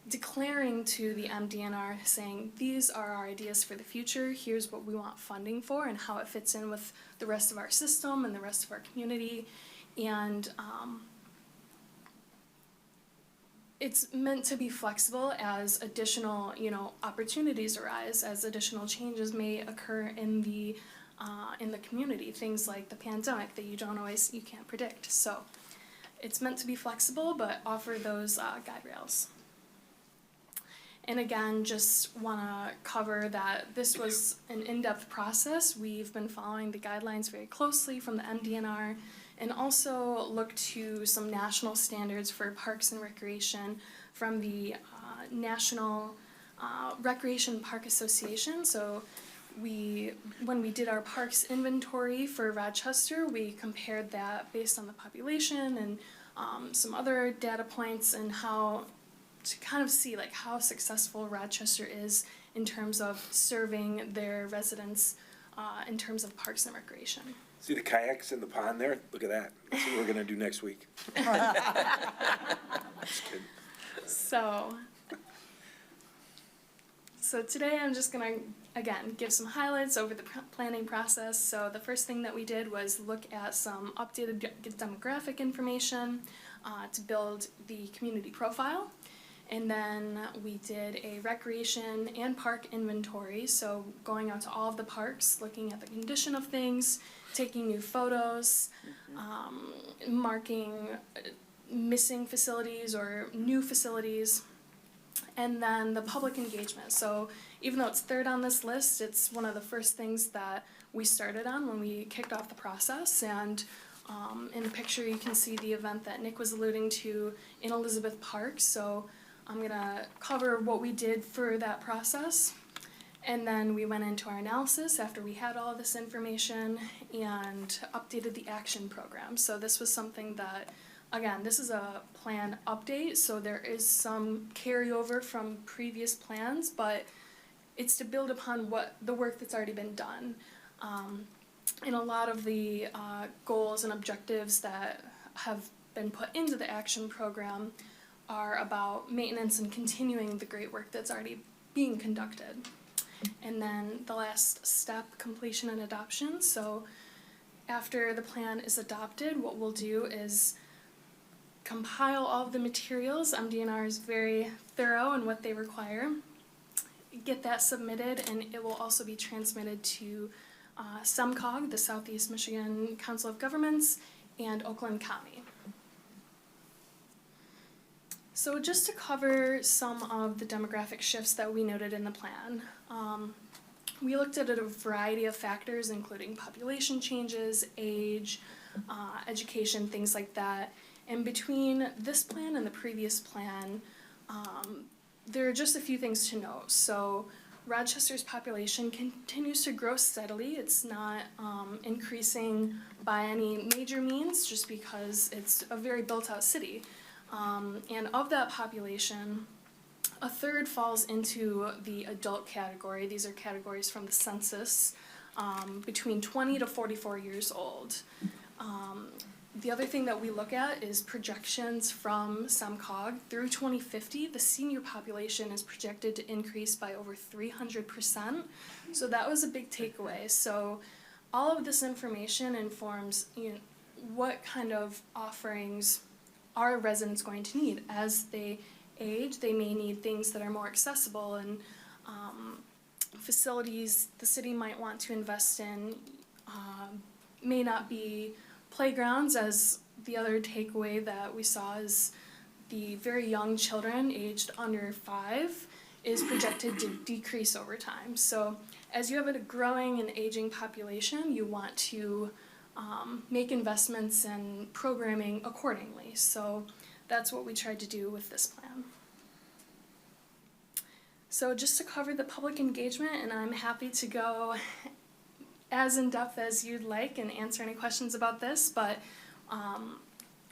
declaring to the MDNR saying, these are our ideas for the future, here's what we want funding for and how it fits in with the rest of our system and the rest of our community. And it's meant to be flexible as additional, you know, opportunities arise, as additional changes may occur in the community, things like the pandemic that you can't predict. So it's meant to be flexible, but offer those guide rails. And again, just want to cover that this was an in-depth process. We've been following the guidelines very closely from the MDNR, and also look to some national standards for parks and recreation from the National Recreation Park Association. So when we did our parks inventory for Rochester, we compared that based on the population and some other data points, and how to kind of see like how successful Rochester is in terms of serving their residents in terms of parks and recreation. See the kayaks in the pond there? Look at that. That's what we're gonna do next week. Just kidding. So today I'm just gonna, again, give some highlights over the planning process. So the first thing that we did was look at some updated demographic information to build the community profile. And then we did a recreation and park inventory, so going out to all of the parks, looking at the condition of things, taking new photos, marking missing facilities or new facilities, and then the public engagement. So even though it's third on this list, it's one of the first things that we started on when we kicked off the process. And in the picture you can see the event that Nick was alluding to in Elizabeth Park. So I'm gonna cover what we did for that process, and then we went into our analysis after we had all of this information and updated the action program. So this was something that, again, this is a plan update, so there is some carryover from previous plans, but it's to build upon the work that's already been done. And a lot of the goals and objectives that have been put into the action program are about maintenance and continuing the great work that's already being conducted. And then the last step, completion and adoption. So after the plan is adopted, what we'll do is compile all of the materials. MDNR is very thorough in what they require. Get that submitted, and it will also be transmitted to SEMCOG, the Southeast Michigan Council of Governments, and Oakland County. So just to cover some of the demographic shifts that we noted in the plan, we looked at a variety of factors, including population changes, age, education, things like that. And between this plan and the previous plan, there are just a few things to note. So Rochester's population continues to grow steadily. It's not increasing by any major means, just because it's a very built-out city. And of that population, a third falls into the adult category. These are categories from the census, between 20 to 44 years old. The other thing that we look at is projections from SEMCOG. Through 2050, the senior population is projected to increase by over 300%. So that was a big takeaway. So all of this information informs, what kind of offerings are residents going to need. As they age, they may need things that are more accessible, and facilities the city might want to invest in may not be playgrounds, as the other takeaway that we saw is the very young children aged under 5 is projected to decrease over time. So as you have a growing and aging population, you want to make investments in programming accordingly. So that's what we tried to do with this plan. So just to cover the public engagement, and I'm happy to go as in-depth as you'd like and answer any questions about this, but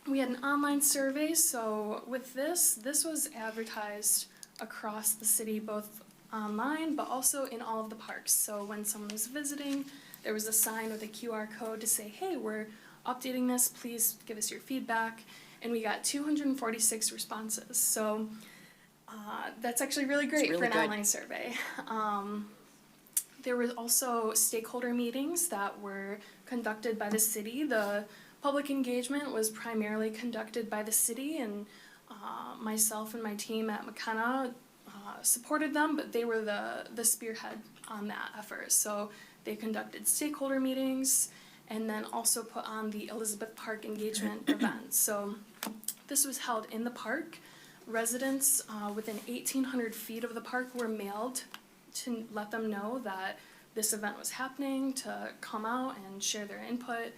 we had an online survey. So with this was advertised across the city, both online, but also in all of the parks. So when someone was visiting, there was a sign with a QR code to say, hey, we're updating this, please give us your feedback. And we got 246 responses. So that's actually really great for an online survey. There were also stakeholder meetings that were conducted by the city. The public engagement was primarily conducted by the city, and myself and my team at McKenna supported them, but they were the spearhead on that effort. So they conducted stakeholder meetings and then also put on the Elizabeth Park engagement event. So this was held in the park. Residents within 1,800 feet of the park were mailed to let them know that this event was happening, to come out and share their input,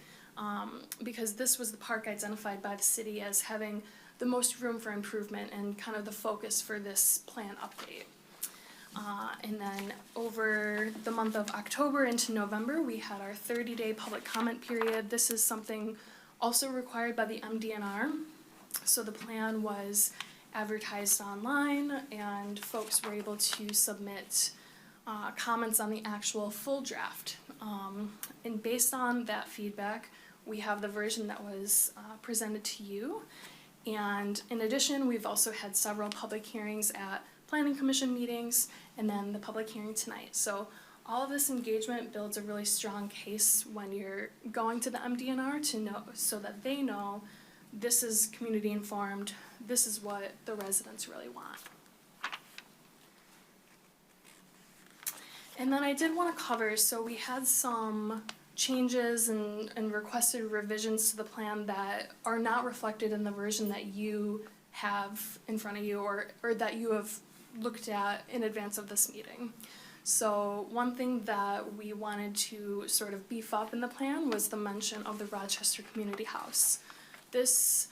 because this was the park identified by the city as having the most room for improvement and kind of the focus for this plan update. And then over the month of October into November, we had our 30-day public comment period. This is something also required by the MDNR. So the plan was advertised online, and folks were able to submit comments on the actual full draft. And based on that feedback, we have the version that was presented to you. And in addition, we've also had several public hearings at Planning Commission meetings, and then the public hearing tonight. So all of this engagement builds a really strong case when you're going to the MDNR to know, so that they know this is community informed, this is what the residents really want. And then I did want to cover, so we had some changes and requested revisions to the plan that are not reflected in the version that you have in front of you, or that you have looked at in advance of this meeting. So one thing that we wanted to sort of beef up in the plan was the mention of the Rochester Community House. This,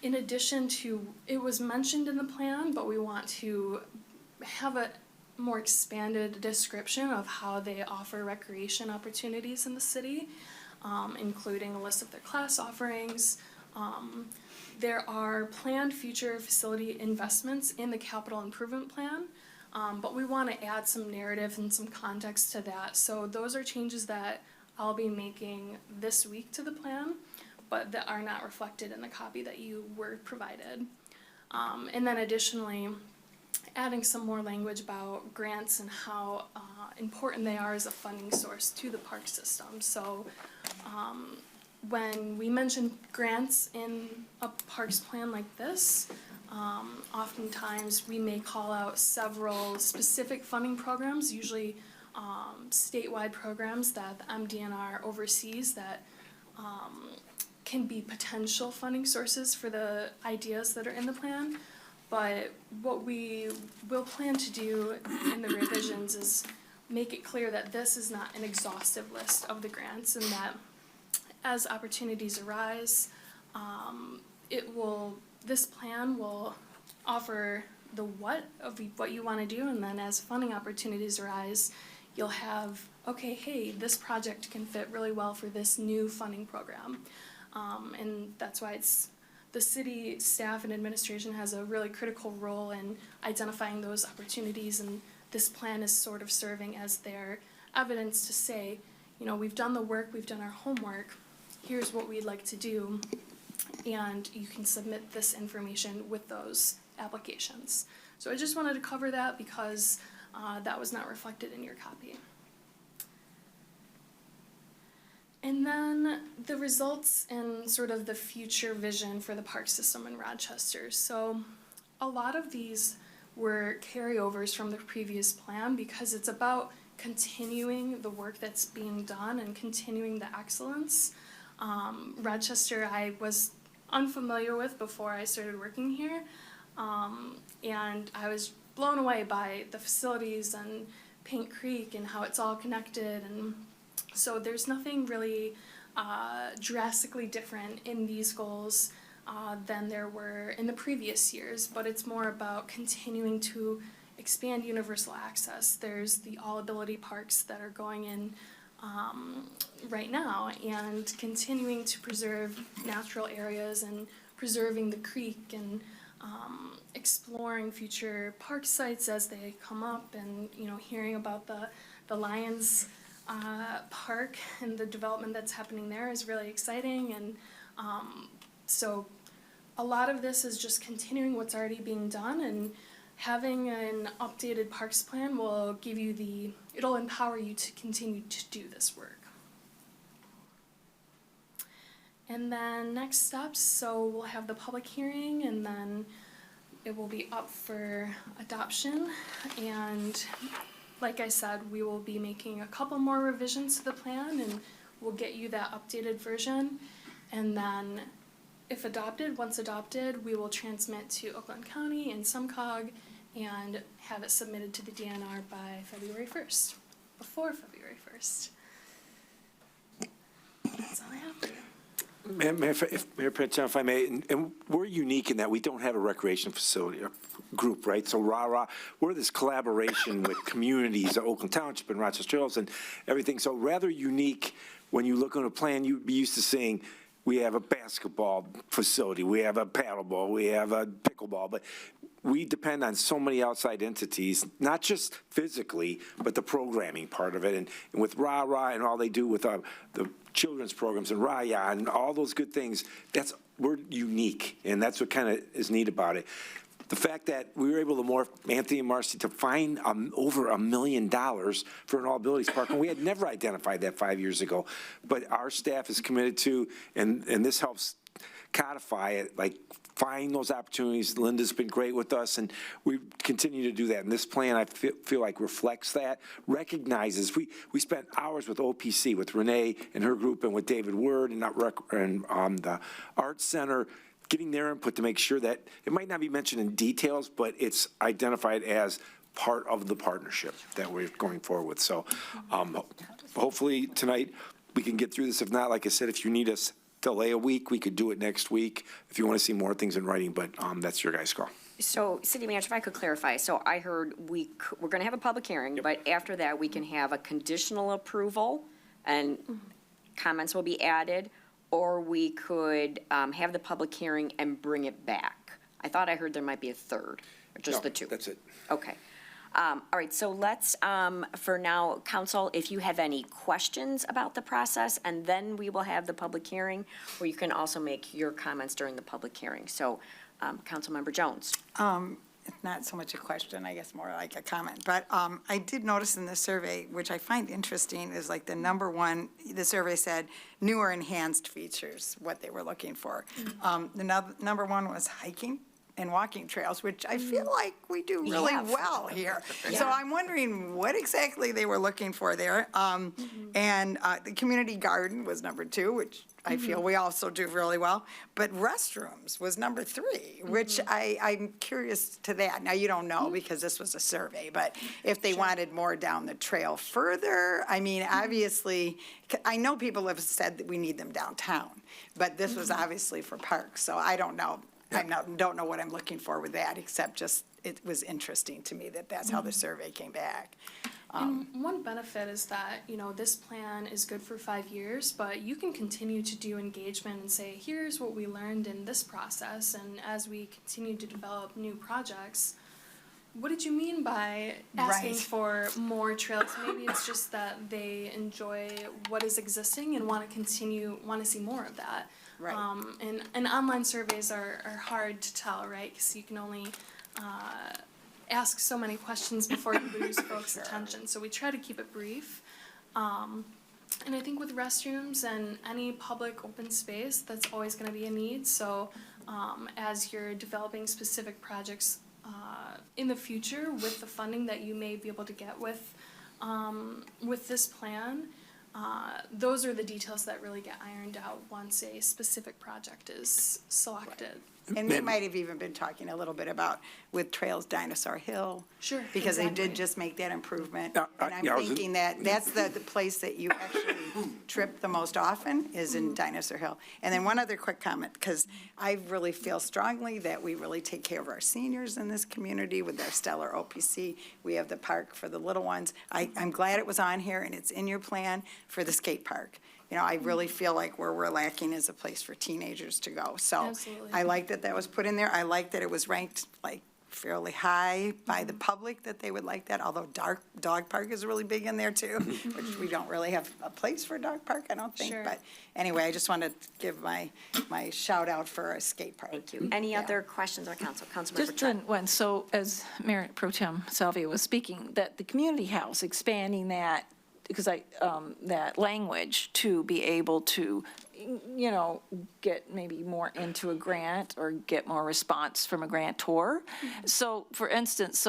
in addition to, it was mentioned in the plan, but we want to have a more expanded description of how they offer recreation opportunities in the city, including a list of their class offerings. There are planned future facility investments in the capital improvement plan, but we want to add some narrative and some context to that. So those are changes that I'll be making this week to the plan, but that are not reflected in the copy that you were provided. And then additionally, adding some more language about grants and how important they are as a funding source to the park system. So when we mention grants in a parks plan like this, oftentimes we may call out several specific funding programs, usually statewide programs that the MDNR oversees that can be potential funding sources for the ideas that are in the plan. But what we will plan to do in the revisions is make it clear that this is not an exhaustive list of the grants, and that as opportunities arise, this plan will offer the what of what you want to do, and then as funding opportunities arise, you'll have, okay, hey, this project can fit really well for this new funding program. And that's why the city staff and administration has a really critical role in identifying those opportunities, and this plan is sort of serving as their evidence to say, you know, we've done the work, we've done our homework, here's what we'd like to do, and you can submit this information with those applications. So I just wanted to cover that because that was not reflected in your copy. And then the results and sort of the future vision for the park system in Rochester. So a lot of these were carryovers from the previous plan because it's about continuing the work that's being done and continuing the excellence. Rochester I was unfamiliar with before I started working here, and I was blown away by the facilities and Paint Creek and how it's all connected, and so there's nothing really drastically different in these goals than there were in the previous years, but it's more about continuing to expand universal access. There's the all-ability parks that are going in right now, and continuing to preserve natural areas and preserving the creek and exploring future park sites as they come up, and hearing about the Lions Park and the development that's happening there is really exciting. And so a lot of this is just continuing what's already being done, and having an updated parks plan will give you it'll empower you to continue to do this work. And then next steps, so we'll have the public hearing, and then it will be up for adoption. And like I said, we will be making a couple more revisions to the plan, and we'll get you that updated version. And then if adopted, once adopted, we will transmit to Oakland County and SumCog and have it submitted to the DNR by February 1st, before February 1st. That's all I have for you. Mayor Pro-Tem, if I may, and we're unique in that we don't have a recreation facility or group, right? So we're this collaboration with communities, Oakland Township and Rochester Hills and everything. So rather unique when you look on a plan, you'd be used to saying, we have a basketball facility, we have a paddleball, we have a pickleball, but we depend on so many outside entities, not just physically, but the programming part of it. And with Ra and all they do with the children's programs and Raya and all those good things, we're unique, and that's what kind of is neat about it. The fact that we were able to morph Anthony and Marcy to find over $1 million for an all-abilities park, and we had never identified that 5 years ago. But our staff is committed to, and this helps codify it, like find those opportunities. Linda's been great with us, and we continue to do that. And this plan, I feel like, reflects that, recognizes. We spent hours with OPC, with Renee and her group, and with David Word and the Arts Center, getting their input to make sure that it might not be mentioned in details, but it's identified as part of the partnership that we're going forward with. So hopefully tonight we can get through this. If not, like I said, if you need us delay a week, we could do it next week if you want to see more things in writing, but that's your guys' call. So, City Manager, if I could clarify, so I heard we're going to have a public hearing, but after that, we can have a conditional approval, and comments will be added, or we could have the public hearing and bring it back. I thought I heard there might be a third, or just the two. That's it. Okay. All right, so let's, for now, council, if you have any questions about the process, and then we will have the public hearing, or you can also make your comments during the public hearing. So, Councilmember Jones. it's not so much a question, I guess more like a comment, but I did notice in the survey, which I find interesting, is like the number one, the survey said newer enhanced features, what they were looking for. The number one was hiking and walking trails, which I feel like we do really well here. So I'm wondering what exactly they were looking for there. And the community garden was number two, which I feel we also do really well. But restrooms was number three, which I'm curious to that. Now, you don't know because this was a survey, but if they wanted more down the trail further, I mean, obviously, I know people have said that we need them downtown, but this was obviously for parks, so I don't know. Don't know what I'm looking for with that, except just, it was interesting to me that that's how the survey came back. And one benefit is that, you know, this plan is good for 5 years, but you can continue to do engagement and say, here's what we learned in this process, and as we continue to develop new projects, what did you mean by asking for more trails? Maybe it's just that they enjoy what is existing and want to see more of that. Right. And online surveys are hard to tell, right? Because you can only ask so many questions before you lose folks' attention. So we try to keep it brief. And I think with restrooms and any public open space, that's always going to be a need. So as you're developing specific projects in the future with the funding that you may be able to get with this plan, those are the details that really get ironed out once a specific project is selected. And we might have even been talking a little bit about with Trails Dinosaur Hill. Sure. Because they did just make that improvement. And I'm yeah, thinking that that's the place that you actually trip the most often is in Dinosaur Hill. And then one other quick comment, because I really feel strongly that we really take care of our seniors in this community with our stellar OPC. We have the park for the little ones. I'm glad it was on here and it's in your plan for the skate park. You know, I really feel like where we're lacking is a place for teenagers to go. So Absolutely. I like that that was put in there. I like that it was ranked like fairly high by the public that they would like that, although dog park is really big in there too, which we don't really have a place for a dog park, I don't think. Sure. But anyway, I just wanted to give my shout out for a skate park. Thank you. Any other questions on Councilmember Just one, so as Mayor Pro Tem Salvia was speaking, that the community house, expanding that, because that language to be able to, you know, get maybe more into a grant or get more response from a grantor. So, for instance,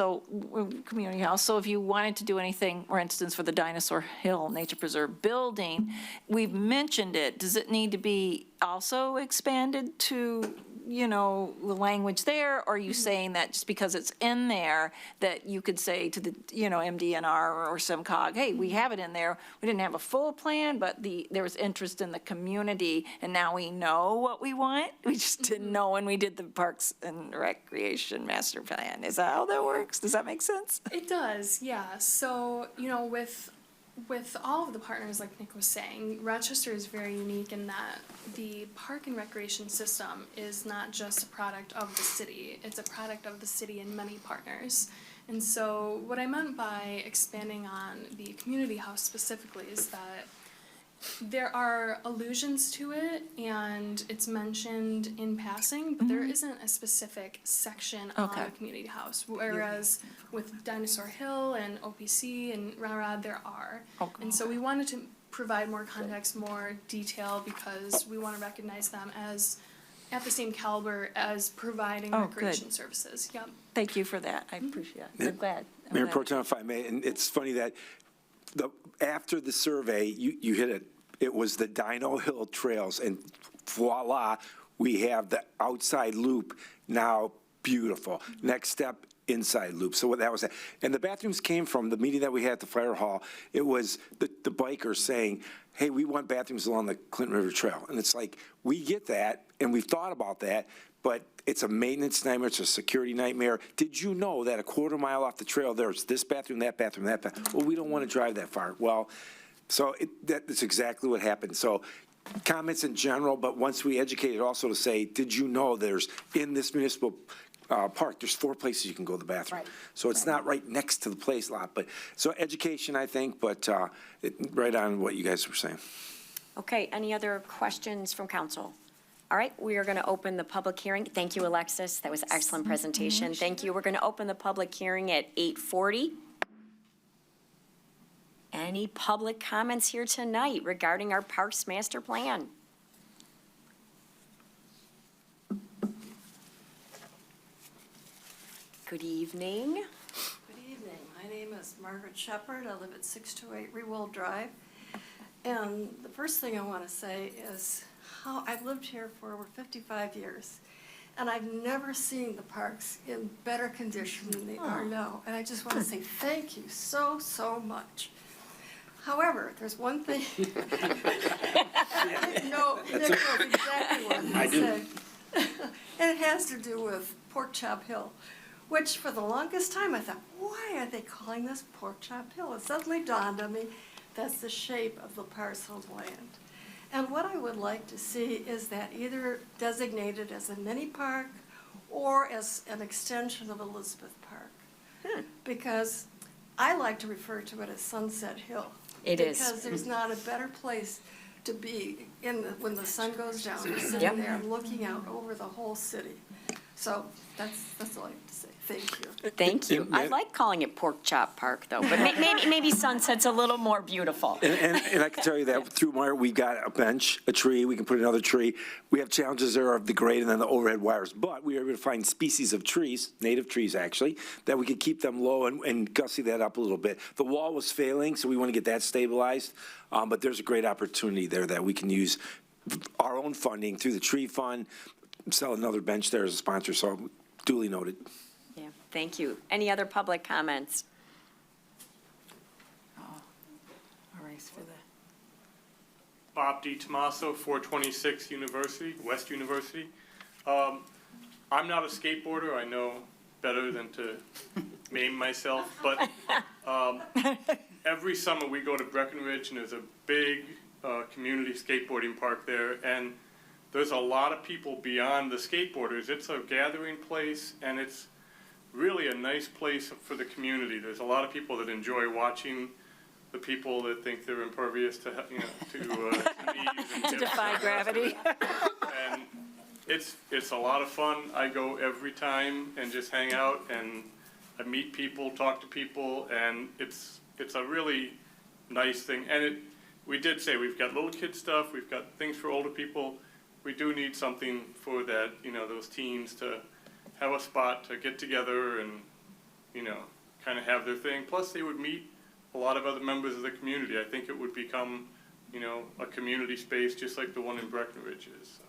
community house, so if you wanted to do anything, for instance, for the Dinosaur Hill Nature Preserve building, we've mentioned it. Does it need to be also expanded to, you know, the language there? Or are you saying that just because it's in there, that you could say to the, you know, MDNR or SEMCOG, hey, we have it in there. We didn't have a full plan, but there was interest in the community, and now we know what we want. We just didn't know when we did the Parks and Recreation Master Plan. Is that how that works? Does that make sense? It does, yeah. So, you know, with all of the partners, like Nick was saying, Rochester is very unique in that the park and recreation system is not just a product of the city, it's a product of the city and many partners. And so what I meant by expanding on the community house specifically is that there are allusions to it and it's mentioned in passing, but there isn't a specific section on the community house. Whereas with Dinosaur Hill and OPC and RARA, there are. And so we wanted to provide more context, more detail, because we want to recognize them as at the same caliber as providing recreation services. Yep. Thank you for that. I appreciate it. I'm glad. Mayor Pro Tem, if I may, and it's funny that after the survey, you hit it. It was the Dino Hill Trails, and voila, we have the outside loop now beautiful. Next step, inside loop. So that was that. And the bathrooms came from the meeting that we had at the fire hall. It was the bikers saying, hey, we want bathrooms along the Clinton River Trail. And it's like, we get that, and we've thought about that, but it's a maintenance nightmare, it's a security nightmare. Did you know that a quarter mile off the trail, there's this bathroom, that bathroom, that bathroom? Well, we don't want to drive that far. Well, so that's exactly what happened. So comments in general, but once we educated also to say, did you know there's, in this municipal park, there's 4 places you can go to the bathroom. Right. So it's not right next to the place lot, but, so education, I think, but right on what you guys were saying. Okay, any other questions from council? All right, we are going to open the public hearing. Thank you, Alexis. That was an excellent presentation. Thank you. We're going to open the public hearing at 8:40. Any public comments here tonight regarding our Parks Master Plan? Good evening. Good evening. My name is Margaret Shepard. I live at 628 Rewald Drive. And the first thing I want to say is how I've lived here for over 55 years. And I've never seen the parks in better condition than they are now. And I just want to say thank you so, so much. However, there's one thing. No, Nick knows exactly what he said. And it has to do with Pork Chop Hill, which for the longest time I thought, why are they calling this Pork Chop Hill? It suddenly dawned on me that's the shape of the parcel of land. And what I would like to see is that either designated as a mini park or as an extension of Elizabeth Park. Because I like to refer to it as Sunset Hill. It is. Because there's not a better place to be when the sun goes down, sitting there and looking out over the whole city. So that's all I have to say. Thank you. Thank you. I like calling it Pork Chop Park, though, but maybe Sunset's a little more beautiful. And I can tell you that through Meyer, we got a bench, a tree, we can put another tree. We have challenges there of the grade and then the overhead wires, but we were able to find species of trees, native trees actually, that we could keep them low and gussy that up a little bit. The wall was failing, so we want to get that stabilized, but there's a great opportunity there that we can use our own funding through the tree fund, sell another bench there as a sponsor, so duly noted. Yeah, thank you. Any other public comments? Bob D. Tomaso, 426 University, West University. I'm not a skateboarder. I know better than to maim myself, but every summer we go to Breckenridge, and there's a big community skateboarding park there, and there's a lot of people beyond the skateboarders. It's a gathering place, and it's really a nice place for the community. There's a lot of people that enjoy watching the people that think they're impervious to, to To defy gravity. And it's a lot of fun. I go every time and just hang out, and I meet people, talk to people, and it's a really nice thing. And we did say we've got little kid stuff, we've got things for older people. We do need something for that, those teens to have a spot to get together and, kind of have their thing. Plus, they would meet a lot of other members of the community. I think it would become, a community space just like the one in Breckenridge is. So.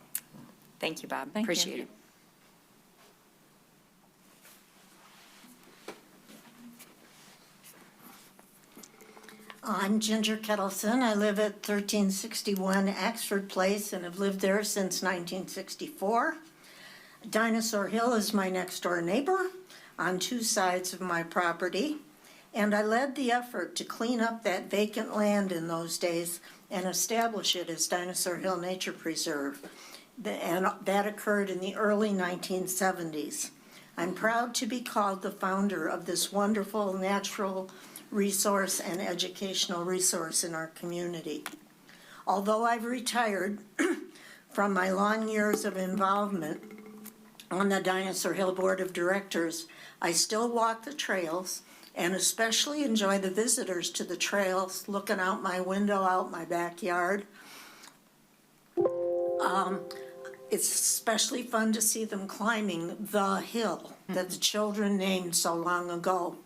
Thank you, Bob. Thank you. Appreciate it. I'm Ginger Kettleson. I live at 1361 Axford Place and have lived there since 1964. Dinosaur Hill is my next door neighbor on two sides of my property, and I led the effort to clean up that vacant land in those days and establish it as Dinosaur Hill Nature Preserve. And that occurred in the early 1970s. I'm proud to be called the founder of this wonderful natural resource and educational resource in our community. Although I've retired from my long years of involvement on the Dinosaur Hill Board of Directors, I still walk the trails and especially enjoy the visitors to the trails, looking out my window, out my backyard. It's especially fun to see them climbing the hill that the children named so long ago.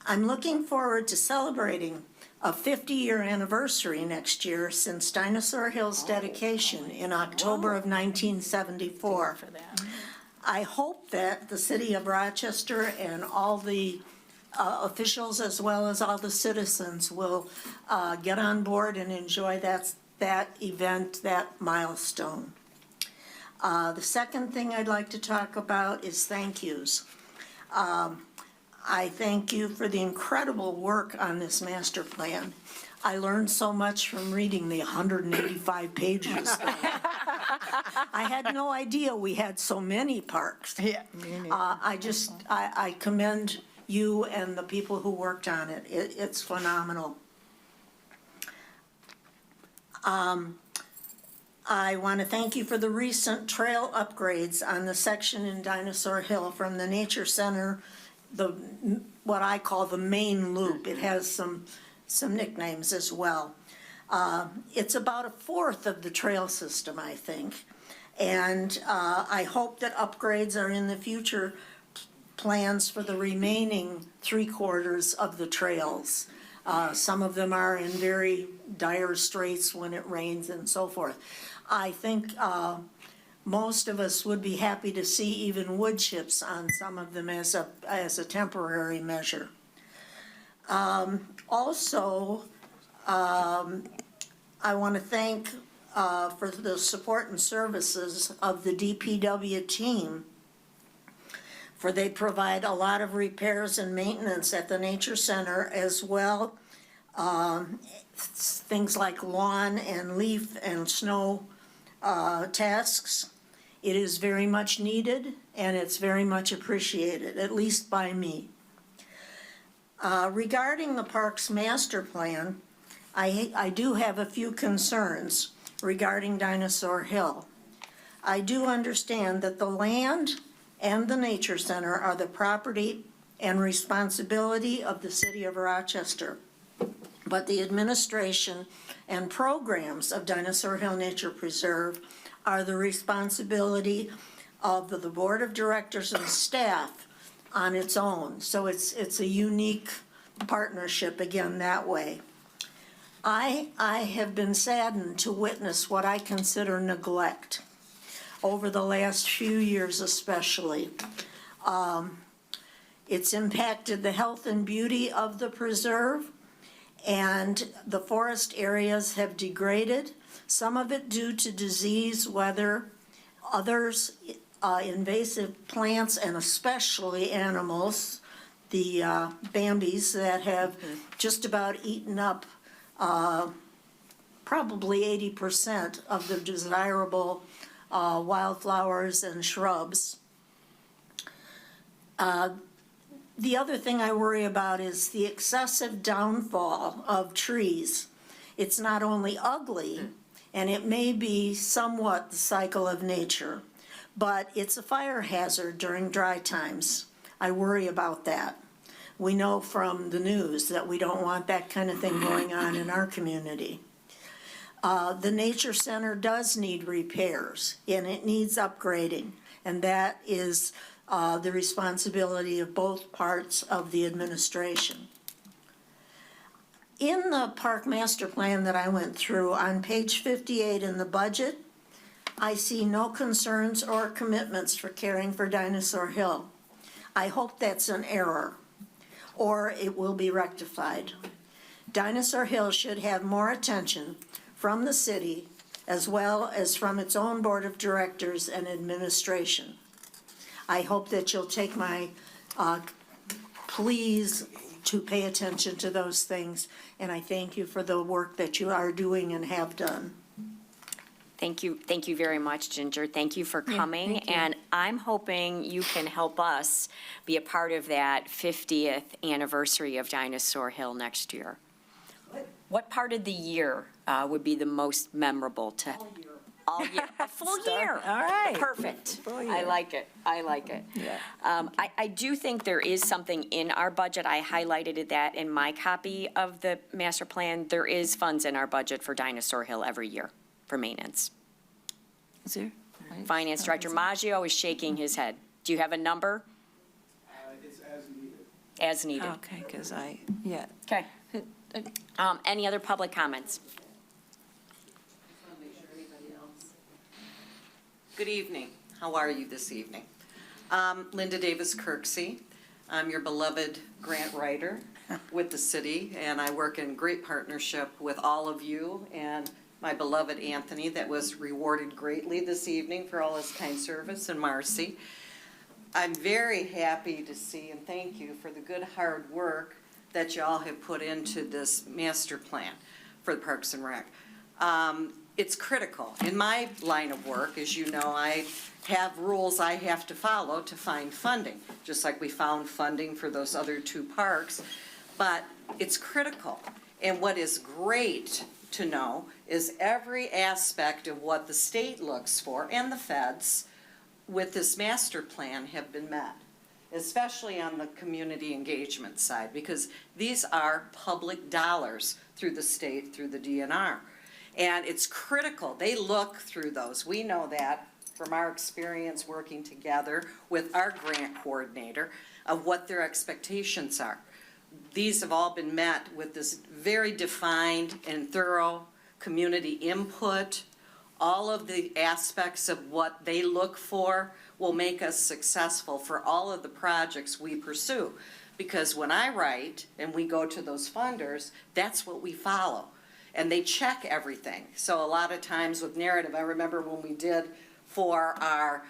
I'm looking forward to celebrating a 50-year anniversary next year since Dinosaur Hill's dedication in October of 1974. I hope that the city of Rochester and all the officials as well as all the citizens will get on board and enjoy that event, that milestone. The second thing I'd like to talk about is thank yous. I thank you for the incredible work on this master plan. I learned so much from reading the 185 pages. I had no idea we had so many parks. Yeah. I commend you and the people who worked on it. It's phenomenal. I want to thank you for the recent trail upgrades on the section in Dinosaur Hill from the Nature Center, what I call the main loop. It has some nicknames as well. It's about a fourth of the trail system, I think. And I hope that upgrades are in the future plans for the remaining 3/4 of the trails. Some of them are in very dire straits when it rains and so forth. I think most of us would be happy to see even wood chips on some of them as a temporary measure. Also, I want to thank for the support and services of the DPW team, for they provide a lot of repairs and maintenance at the Nature Center as well. Things like lawn and leaf and snow tasks. It is very much needed and it's very much appreciated, at least by me. Regarding the Parks Master Plan, I do have a few concerns regarding Dinosaur Hill. I do understand that the land and the Nature Center are the property and responsibility of the city of Rochester. But the administration and programs of Dinosaur Hill Nature Preserve are the responsibility of the board of directors and staff on its own. So it's a unique partnership again that way. I have been saddened to witness what I consider neglect over the last few years especially. It's impacted the health and beauty of the preserve, and the forest areas have degraded, some of it due to disease, weather, others invasive plants, and especially animals, the Bambis that have just about eaten up probably 80% of the desirable wildflowers and shrubs. The other thing I worry about is the excessive downfall of trees. It's not only ugly, and it may be somewhat the cycle of nature, but it's a fire hazard during dry times. I worry about that. We know from the news that we don't want that kind of thing going on in our community. The Nature Center does need repairs, and it needs upgrading, and that is the responsibility of both parts of the administration. In the Park Master Plan that I went through, on page 58 in the budget, I see no concerns or commitments for caring for Dinosaur Hill. I hope that's an error, or it will be rectified. Dinosaur Hill should have more attention from the city as well as from its own board of directors and administration. I hope that you'll take my pleas to pay attention to those things, and I thank you for the work that you are doing and have done. Thank you very much, Ginger. Thank you for coming, thank you. and I'm hoping you can help us be a part of that 50th anniversary of Dinosaur Hill next year. What part of the year would be the most memorable to? All year. A full year. All right. Perfect. Full year. I like it. I like it. Yeah. I do think there is something in our budget. I highlighted that in my copy of the master plan. There is funds in our budget for Dinosaur Hill every year for maintenance. Is there? Finance Director Maggio is shaking his head. Do you have a number? It's as needed. As needed. Okay, because Okay. Any other public comments? Good evening. How are you this evening? Linda Davis Kirksey. I'm your beloved grant writer with the city, and I work in great partnership with all of you and my beloved Anthony that was rewarded greatly this evening for all his kind service, and Marcy. I'm very happy to see and thank you for the good hard work that y'all have put into this master plan for the Parks and Rec. It's critical. In my line of work, as you know, I have rules I have to follow to find funding, just like we found funding for those other two parks, but it's critical. And what is great to know is every aspect of what the state looks for and the feds with this master plan have been met, especially on the community engagement side, because these are public dollars through the state, through the DNR. And it's critical, they look through those. We know that from our experience working together with our grant coordinator of what their expectations are. These have all been met with this very defined and thorough community input. All of the aspects of what they look for will make us successful for all of the projects we pursue. Because when I write and we go to those funders, that's what we follow. And they check everything. So a lot of times with narrative, I remember when we did for our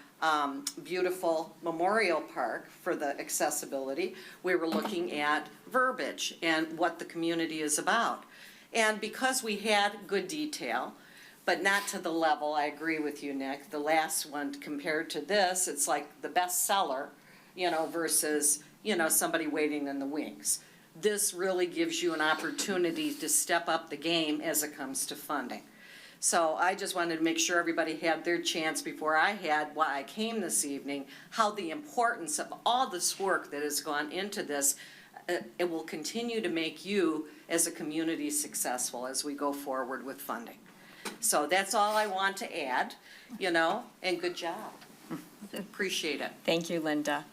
beautiful memorial park for the accessibility, we were looking at verbiage and what the community is about. And because we had good detail, but not to the level, I agree with you, Nick, the last one compared to this, it's like the bestseller, versus, somebody waiting in the wings. This really gives you an opportunity to step up the game as it comes to funding. So I just wanted to make sure everybody had their chance before I had, why I came this evening, how the importance of all this work that has gone into this, it will continue to make you as a community successful as we go forward with funding. So that's all I want to add, and good job. Appreciate it. Thank you, Linda.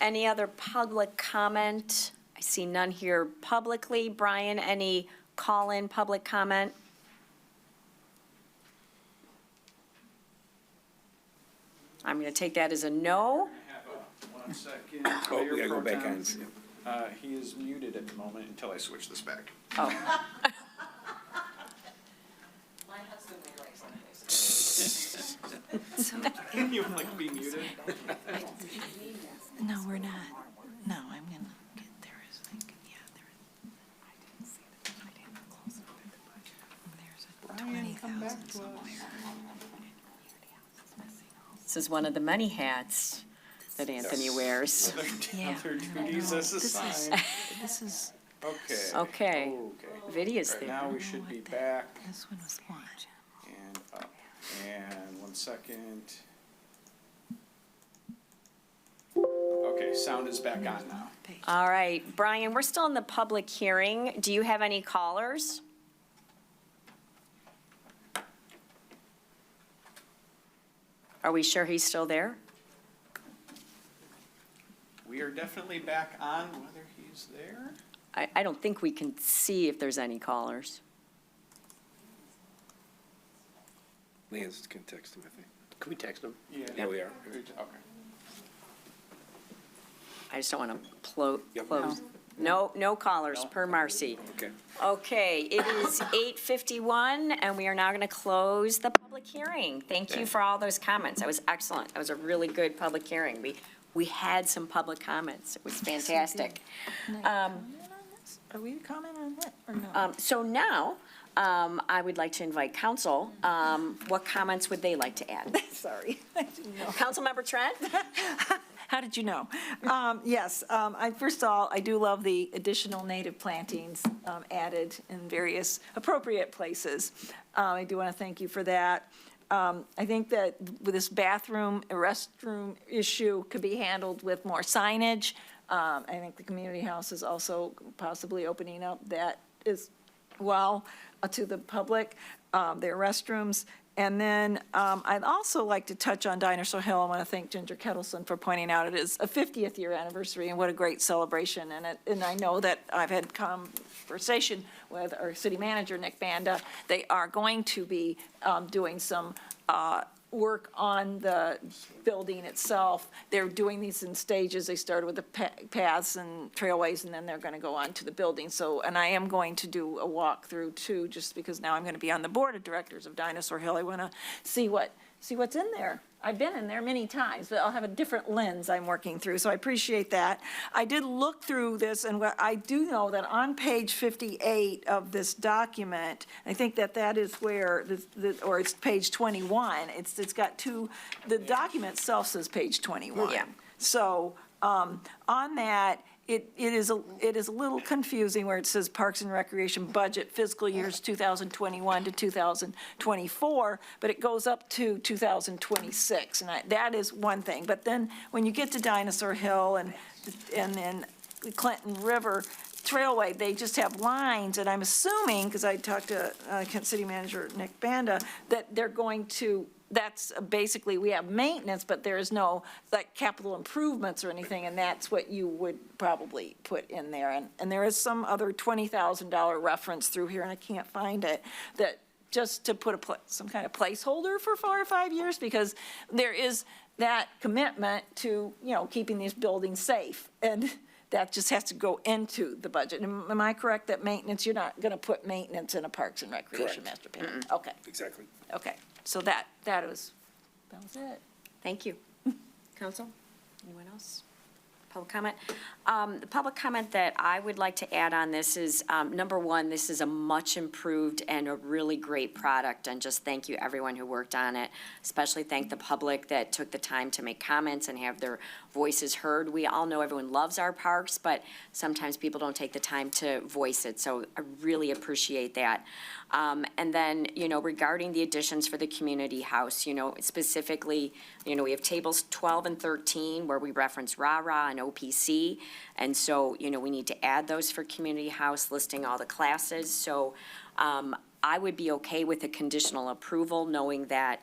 Any other public comment? I see none here publicly. Brian, any call-in public comment? I'm going to take that as a no. One second. Oh, we gotta go back on. He is muted at the moment until I switch this back. Oh. You would like to be muted? No, we're not. No, I'm gonna get, there is, there is. I didn't see that, I didn't look close enough. There's a 20,000 somewhere. This is one of the many hats that Anthony wears. Other duties as assigned. This is. Okay. Video's Right there. now we should be back This one was what? and up. And 1 second. Okay, sound is back on now. All right, Brian, we're still in the public hearing. Do you have any callers? Are we sure he's still there? We are definitely back on whether he's there. I don't think we can see if there's any callers. Lance can text him, I think. Can we text him? Yeah, we are. Okay. I just don't want to close. No callers, per Marcy. Okay. Okay, it is 8:51, and we are now going to close the public hearing. Thank you for all those comments. That was excellent. That was a really good public hearing. We had some public comments. It was fantastic. Are we commenting on that or no? So now, I would like to invite council. What comments would they like to add? Sorry. I didn't know. Councilmember Trent? How did you know? Yes, first of all, I do love the additional native plantings added in various appropriate places. I do want to thank you for that. I think that with this bathroom, restroom issue could be handled with more signage. I think the community house is also possibly opening up that as well to the public, their restrooms. And then I'd also like to touch on Dinosaur Hill. I want to thank Ginger Kettleson for pointing out it is a 50th year anniversary, and what a great celebration. And I know that I've had conversation with our city manager, Nick Banda. They are going to be doing some work on the building itself. They're doing these in stages. They started with the paths and trailways, and then they're going to go on to the building. So, and I am going to do a walkthrough too, just because now I'm going to be on the board of directors of Dinosaur Hill. I want to see what's in there. I've been in there many times, but I'll have a different lens I'm working through, so I appreciate that. I did look through this, and what I do know that on page 58 of this document, I think that is where, or it's page 21, it's got the document itself says page 21. Yeah. So on that, it is a little confusing where it says Parks and Recreation budget fiscal years 2021 to 2024, but it goes up to 2026, and that is one thing. But then when you get to Dinosaur Hill and then Clinton River Trailway, they just have lines, and I'm assuming, because I talked to Kent City Manager Nick Banda, that they're going to, that's basically, we have maintenance, but there is no, like, capital improvements or anything, and that's what you would probably put in there. And there is some other $20,000 reference through here, and I can't find it, that just to put some kind of placeholder for 4 or 5 years, because there is that commitment to, keeping these buildings safe. And that just has to go into the budget. Am I correct that maintenance, you're not going to put maintenance in a Parks and Recreation master plan? Okay. Exactly. Okay, so that was it. Thank you. Council, anyone else? Public comment? The public comment that I would like to add on this is, number one, this is a much improved and a really great product, and just thank you everyone who worked on it. Especially thank the public that took the time to make comments and have their voices heard. We all know everyone loves our parks, but sometimes people don't take the time to voice it, so I really appreciate that. And then, regarding the additions for the community house, specifically, we have tables 12 and 13 where we reference RARA and OPC. And so, we need to add those for community house, listing all the classes. So I would be okay with a conditional approval, knowing that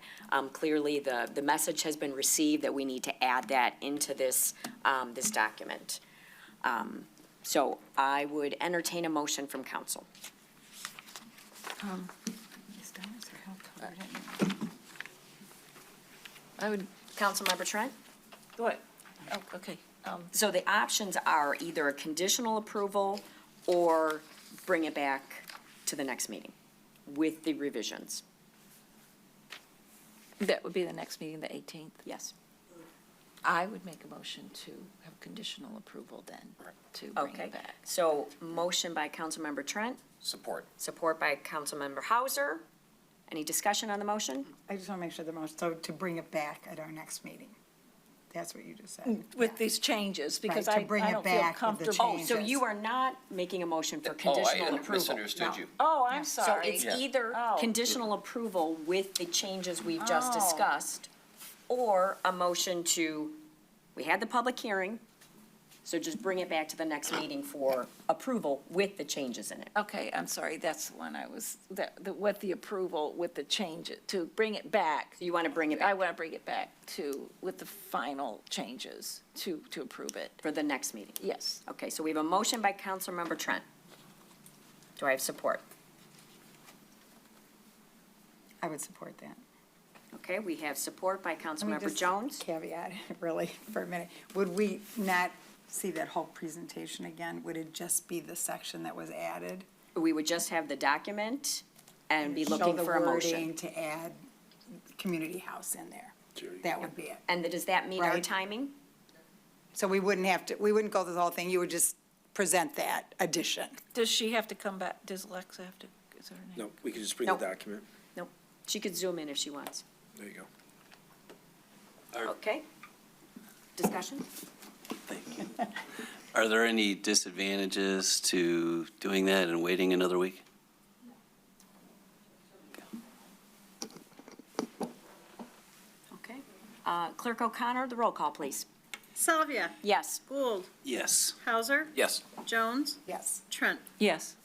clearly the message has been received that we need to add that into this, this document. So I would entertain a motion from council. I would, Councilmember Trent? go ahead. Oh, okay. So the options are either a conditional approval or bring it back to the next meeting with the revisions. That would be the next meeting, the 18th. Yes. I would make a motion to have conditional approval then, to bring Okay. it back. So motion by Councilmember Trent, Support. support by Councilmember Hauser. Any discussion on the motion? I just want to make sure the motion, so to bring it back at our next meeting. That's what you just said. With these changes, because Right, I to bring it don't feel back with the comfortable. Oh, so changes. you are not making a motion for Oh, conditional I approval? misunderstood No. you. Oh, I'm So sorry. it's Yeah. either Oh. conditional approval with the changes we've just Oh. discussed, or a motion to, we had the public hearing, so just bring it back to the next meeting for approval with the changes in it. Okay, I'm sorry, that's the one I was, with the approval, with the change, to bring it back. So you want to bring it I back want to bring it back with the final changes, to approve it. for the next meeting? Yes. Okay, so we have a motion by Councilmember Trent. Do I have support? I would support that. Okay, we have support by Let me Councilmember just Jones. Caveat, really, for a minute. Would we not see that whole presentation again? Would it just be the section that was added? We would just have the document and be Show looking the for a motion. wording to add community house in there. That would be it. And does that meet our Right. timing? So we wouldn't have to, we wouldn't go through the whole thing, you would just present that addition. Does she have to come back, does Alexa have to, is her name? No, we can just bring Nope. the document. Nope. She could zoom in if she wants. There you go. Okay. Discussion? Thank you. Are there any disadvantages to doing that and waiting another week? Okay. Clerk O'Connor, the roll call, please. Salvia, Yes. Gould, Yes. Hauser, Yes. Jones, Yes. Trent. Yes.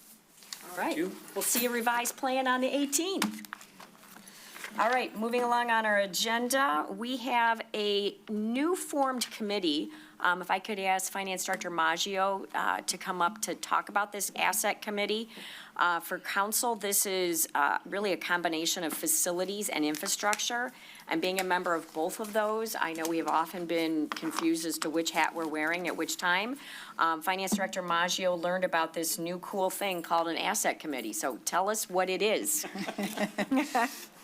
All right. We'll see a revised plan on the 18th. All right, moving along on our agenda, we have a new formed committee. If I could ask Finance Director Maggio to come up to talk about this asset committee. For council, this is really a combination of facilities and infrastructure. And being a member of both of those, I know we have often been confused as to which hat we're wearing at which time. Finance Director Maggio learned about this new cool thing called an asset committee. So tell us what it is.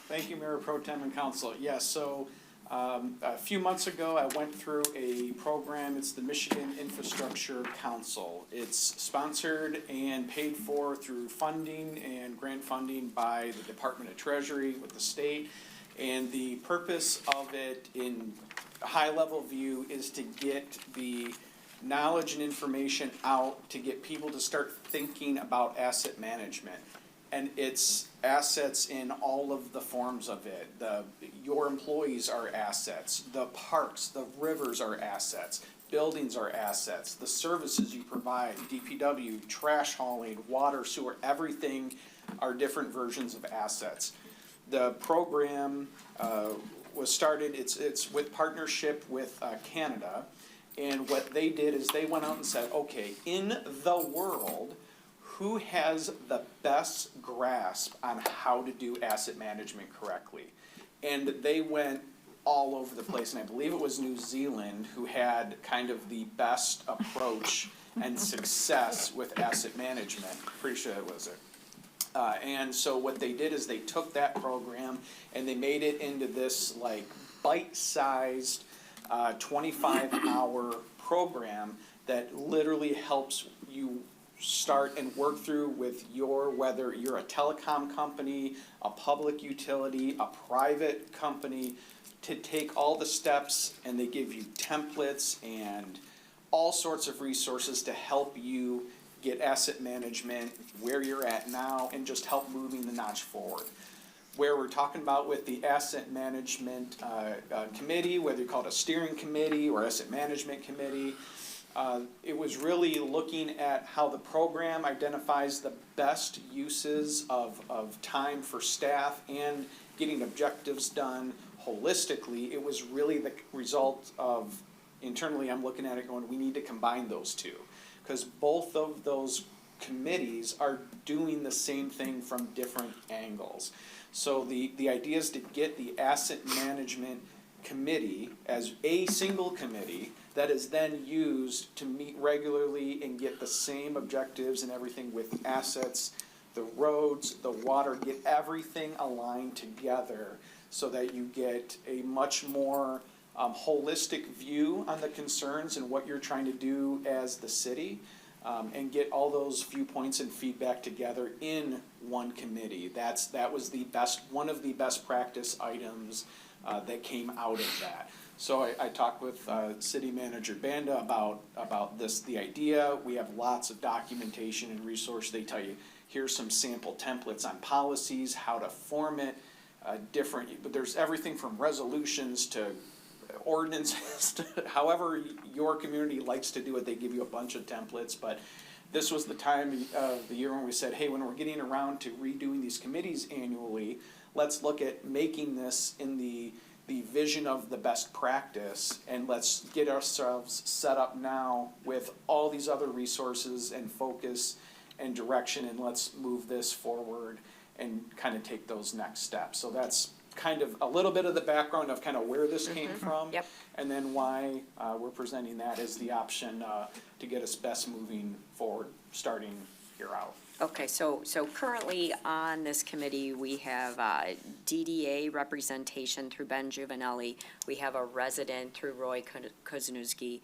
Thank you, Mayor Pro Tem and Council. Yes, so a few months ago, I went through a program. It's the Michigan Infrastructure Council. It's sponsored and paid for through funding and grant funding by the Department of Treasury with the state. And the purpose of it in a high-level view is to get the knowledge and information out to get people to start thinking about asset management. And it's assets in all of the forms of it. Your employees are assets, the parks, the rivers are assets, buildings are assets, the services you provide, DPW, trash hauling, water, sewer, everything are different versions of assets. The program was started, it's with partnership with Canada, and what they did is they went out and said, okay, in the world, who has the best grasp on how to do asset management correctly? And they went all over the place, and I believe it was New Zealand who had kind of the best approach and success with asset management. Pretty sure that was it. And so what they did is they took that program and they made it into this like bite-sized 25-hour program that literally helps you start and work through with whether you're a telecom company, a public utility, a private company, to take all the steps, and they give you templates and all sorts of resources to help you get asset management where you're at now and just help moving the notch forward. Where we're talking about with the asset management committee, whether you call it a steering committee or asset management committee, it was really looking at how the program identifies the best uses of time for staff and getting objectives done holistically. It was really the result of, internally I'm looking at it going, we need to combine those two. Because both of those committees are doing the same thing from different angles. So the idea is to get the asset management committee as a single committee that is then used to meet regularly and get the same objectives and everything with assets, the roads, the water, get everything aligned together so that you get a much more holistic view on the concerns and what you're trying to do as the city, and get all those viewpoints and feedback together in one committee. That was one of the best practice items that came out of that. So I talked with City Manager Banda about the idea. We have lots of documentation and resource. They tell you, here's some sample templates on policies, how to form it, but there's everything from resolutions to ordinances, to however your community likes to do it. They give you a bunch of templates, but this was the time of the year when we said, hey, when we're getting around to redoing these committees annually, let's look at making this in the vision of the best practice, and let's get ourselves set up now with all these other resources and focus and direction, and let's move this forward and kind of take those next steps. So that's kind of a little bit of the background of kind of where this came from. Yep. And then why we're presenting that as the option to get us best moving forward, starting here out. Okay, so currently on this committee, we have DDA representation through Ben Juvenelli. We have a resident through Roy Kozunski.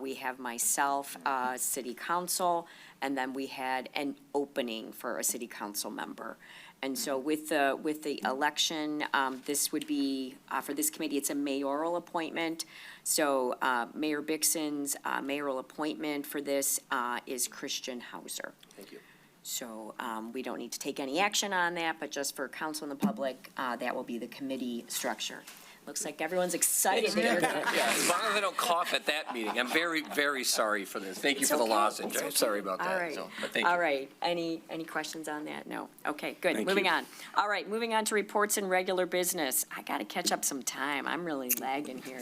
We have myself, city council, and then we had an opening for a city council member. And so with the election, this would be, for this committee, it's a mayoral appointment. So Mayor Bixen's mayoral appointment for this is Christian Hauser. Thank you. So we don't need to take any action on that, but just for council and the public, that will be the committee structure. Looks like everyone's excited to hear that. Yeah, as long as I don't cough at that meeting. I'm very, very sorry for this. Thank you It's for the okay. lozenge. It's I'm okay. sorry about that. All right. But thank you. All right. Any questions on that? No. Okay, good. Thank Moving you. on. All right, moving on to reports and regular business. I got to catch up some time. I'm really lagging here.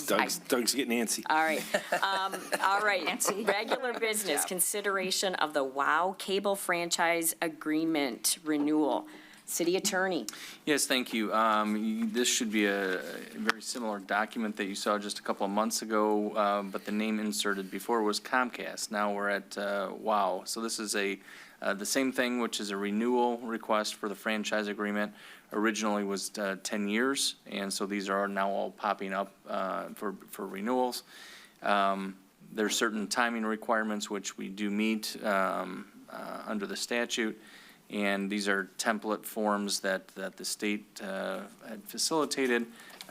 Doug's getting antsy. All right. All right. Regular business, consideration of the WOW Cable Franchise Agreement renewal. City Attorney. Yes, thank you. This should be a very similar document that you saw just a couple of months ago, but the name inserted before was Comcast. Now we're at WOW. So this is the same thing, which is a renewal request for the franchise agreement. Originally was 10 years, and so these are now all popping up for renewals. There's certain timing requirements which we do meet under the statute. And these are template forms that the state had facilitated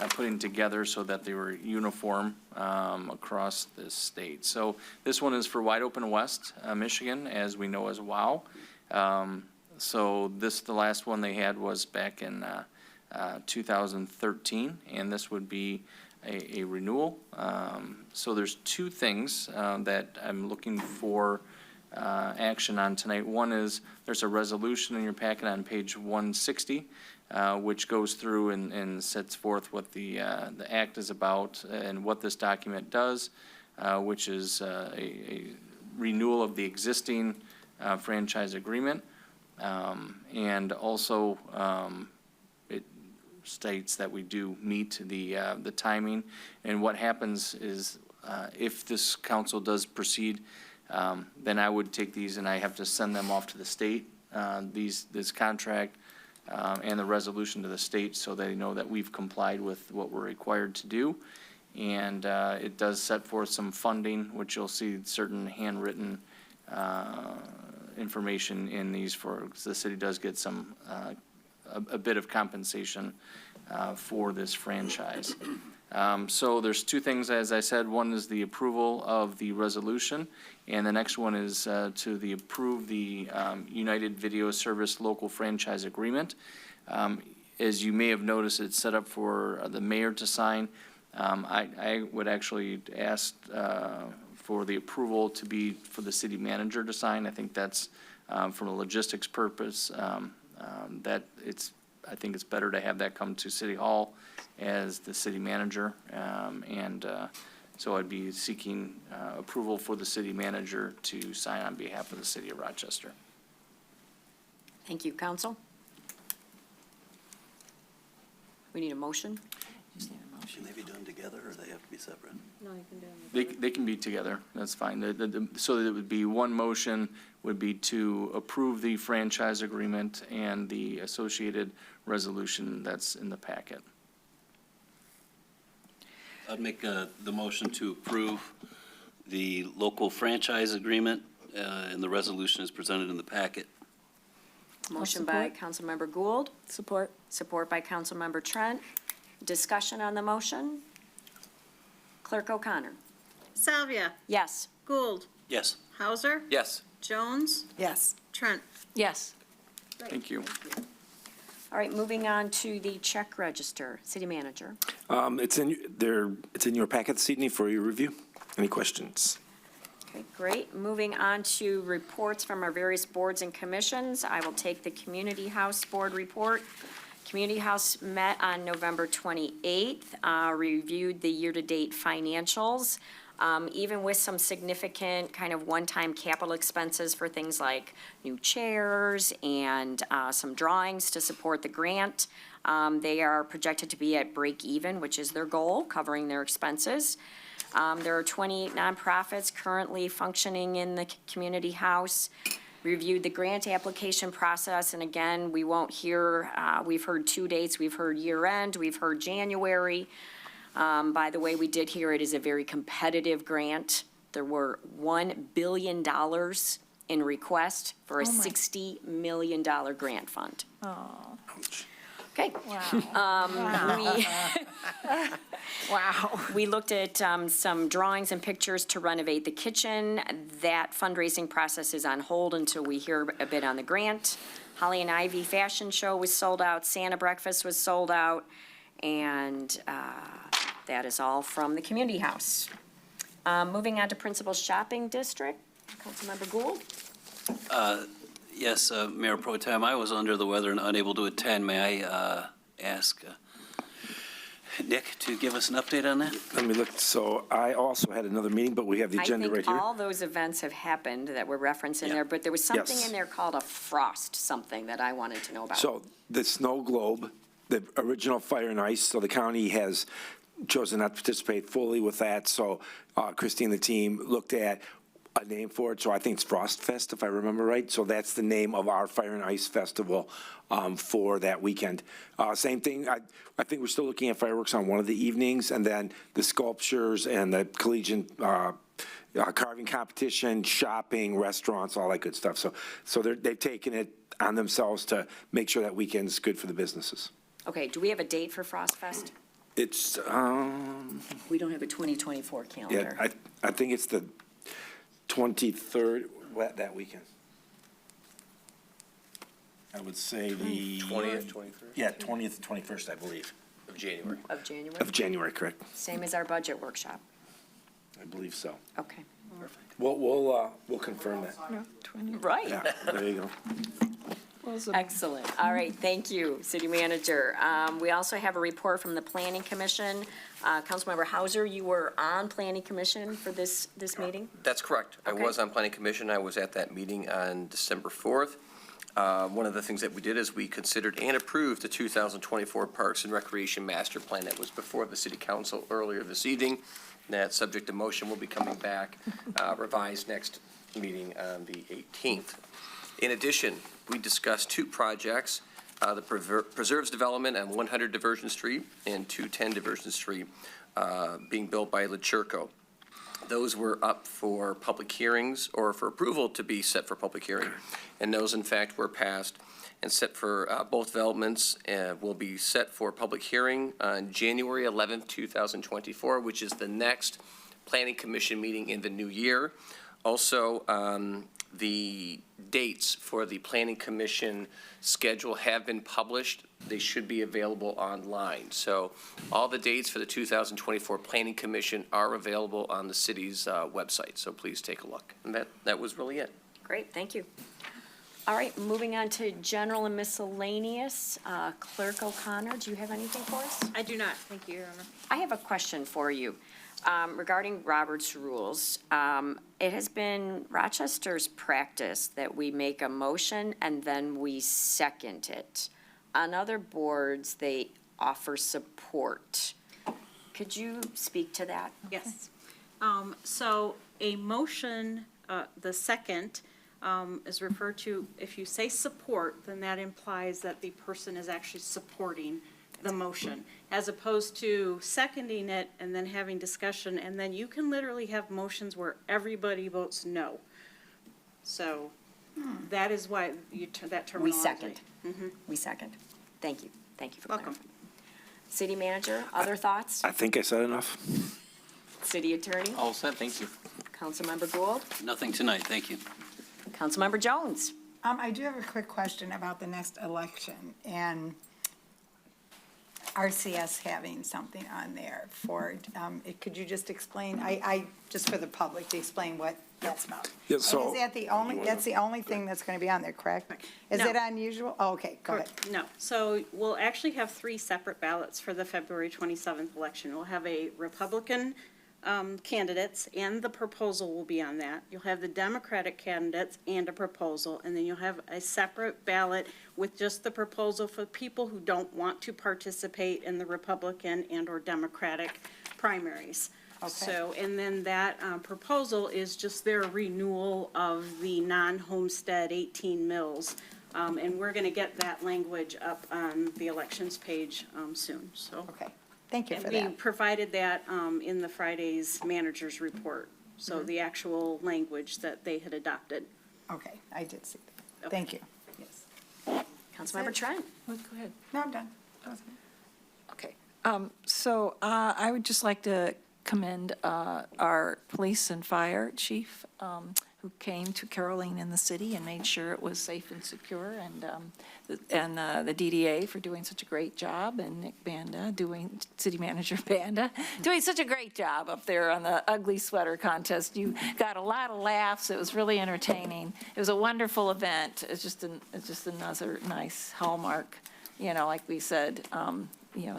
putting together so that they were uniform across the state. So this one is for Wide Open West, Michigan, as we know as WOW. So the last one they had was back in 2013, and this would be a renewal. So there's two things that I'm looking for action on tonight. One is there's a resolution in your packet on page 160, which goes through and sets forth what the act is about and what this document does, which is a renewal of the existing franchise agreement. And also, it states that we do meet the timing. And what happens is, if this council does proceed, then I would take these and I have to send them off to the state, this contract and the resolution to the state, so they know that we've complied with what we're required to do. And it does set forth some funding, which you'll see certain handwritten information in these for, because the city does get some, a bit of compensation for this franchise. So there's two things, as I said. One is the approval of the resolution, and the next one is to approve the United Video Service Local Franchise Agreement. As you may have noticed, it's set up for the mayor to sign. I would actually ask for the approval to be for the city manager to sign. I think that's from a logistics purpose, I think it's better to have that come to City Hall as the city manager. So I'd be seeking approval for the city manager to sign on behalf of the city of Rochester. Thank you, council. We need a motion? Should they be done together, or they have to be separate? No, you can do them. They can be together, that's fine. So it would be one motion would be to approve the franchise agreement and the associated resolution that's in the packet. I'd make the motion to approve the local franchise agreement, and the resolution is presented in the packet. Motion by Councilmember Gould. Support. Support by Councilmember Trent. Discussion on the motion? Clerk O'Connor. Salvia, Yes. Gould, Yes. Hauser, Yes. Jones, Yes. Trent. Yes. Thank you. All right, moving on to the check register. City manager. It's in your packet this evening for your review. Any questions? Okay, great. Moving on to reports from our various boards and commissions. I will take the Community House Board report. Community House met on November 28th, reviewed the year-to-date financials, even with some significant kind of one-time capital expenses for things like new chairs and some drawings to support the grant. They are projected to be at break even, which is their goal, covering their expenses. There are 28 nonprofits currently functioning in the Community House. Reviewed the grant application process, and again, we won't hear, we've heard 2 dates, we've heard year end, we've heard January. By the way, we did hear it is a very competitive grant. There were $1 billion in request for a $60 million grant fund. Oh. Okay. Wow. Wow. We looked at some drawings and pictures to renovate the kitchen. That fundraising process is on hold until we hear a bit on the grant. Holly and Ivy Fashion Show was sold out, Santa Breakfast was sold out, and that is all from the Community House. Moving on to Principal Shopping District, Councilmember Gould. Yes, Mayor Pro Tem, I was under the weather and unable to attend. May I ask Nick to give us an update on that? Let me look. So I also had another meeting, but we have the agenda right I here. think all those events have happened that were referenced in Yeah. there, but there was something Yes. in there called a frost something that I wanted to know about. So the snow globe, the original Fire and Ice, so the county has chosen not to participate fully with that. So Christine and the team looked at a name for it. So I think it's Frost Fest, if I remember right. So that's the name of our Fire and Ice Festival for that weekend. Same thing, I think we're still looking at fireworks on one of the evenings, and then the sculptures and the collegiate carving competition, shopping, restaurants, all that good stuff. So they've taken it on themselves to make sure that weekend's good for the businesses. Okay, do we have a date for Frost Fest? It's, We don't have a 2024 yeah, calendar. I think it's the 23rd, that weekend. I would say the. 20th, 21st? Yeah, 20th, 21st, I believe. Of January. Of January? Of January, correct. Same as our budget workshop. I believe so. Okay. We'll confirm that. Right. Yeah, there you go. Excellent. All right, thank you, City Manager. We also have a report from the Planning Commission. Councilmember Hauser, you were on Planning Commission for this meeting? That's correct. Okay. I was on Planning Commission. I was at that meeting on December 4th. One of the things that we did is we considered and approved the 2024 Parks and Recreation Master Plan that was before the City Council earlier this evening. That subject to motion will be coming back revised next meeting on the 18th. In addition, we discussed two projects, the Preserves Development on 100 Diversion Street and 210 Diversion Street being built by LeChurco. Those were up for public hearings or for approval to be set for public hearing. And those, in fact, were passed and set for both developments will be set for public hearing on January 11th, 2024, which is the next Planning Commission meeting in the new year. Also, the dates for the Planning Commission schedule have been published. They should be available online. So all the dates for the 2024 Planning Commission are available on the city's website. So please take a look. And that was really it. Great, thank you. All right, moving on to general and miscellaneous. Clerk O'Connor, do you have anything for us? I do not, thank you, Your Honor. I have a question for you regarding Robert's rules. It has been Rochester's practice that we make a motion and then we second it. On other boards, they offer support. Could you speak to that? Yes. So a motion, the second, is referred to, if you say support, then that implies that the person is actually supporting the motion, as opposed to seconding it and then having discussion, and then you can literally have motions where everybody votes no. So that is why that terminology. We second. We second. Thank you. Thank you for clarifying. City Manager, other thoughts? I think I said enough. City Attorney? All set, thank you. Councilmember Gould? Nothing tonight, thank you. Councilmember Jones? I do have a quick question about the next election and RCS having something on there for, could you just explain, just for the public, to explain what that's about? Yeah, And so- is that that's the only thing that's going to be on there, correct? Is No. it unusual? Oh, okay, go ahead. No, so we'll actually have 3 separate ballots for the February 27th election. We'll have a Republican candidates, and the proposal will be on that. You'll have the Democratic candidates and a proposal, and then you'll have a separate ballot with just the proposal for people who don't want to participate in the Republican and/or Democratic primaries. So, and then that proposal is just their renewal of the non-homestead 18 mills. And we're going to get that language up on the elections page soon, so. Okay, thank you for And that. we provided that in the Friday's manager's report, so the actual language that they had adopted. Okay, I did see that. Thank you. Yes. Councilmember Trent? Go ahead. No, I'm done. Okay, so I would just like to commend our police and fire chief who came to Caroline in the city and made sure it was safe and secure, and the DDA for doing such a great job, and Nick Banda, city manager Banda, doing such a great job up there on the ugly sweater contest. You got a lot of laughs. It was really entertaining. It was a wonderful event. It's just another nice hallmark, like we said,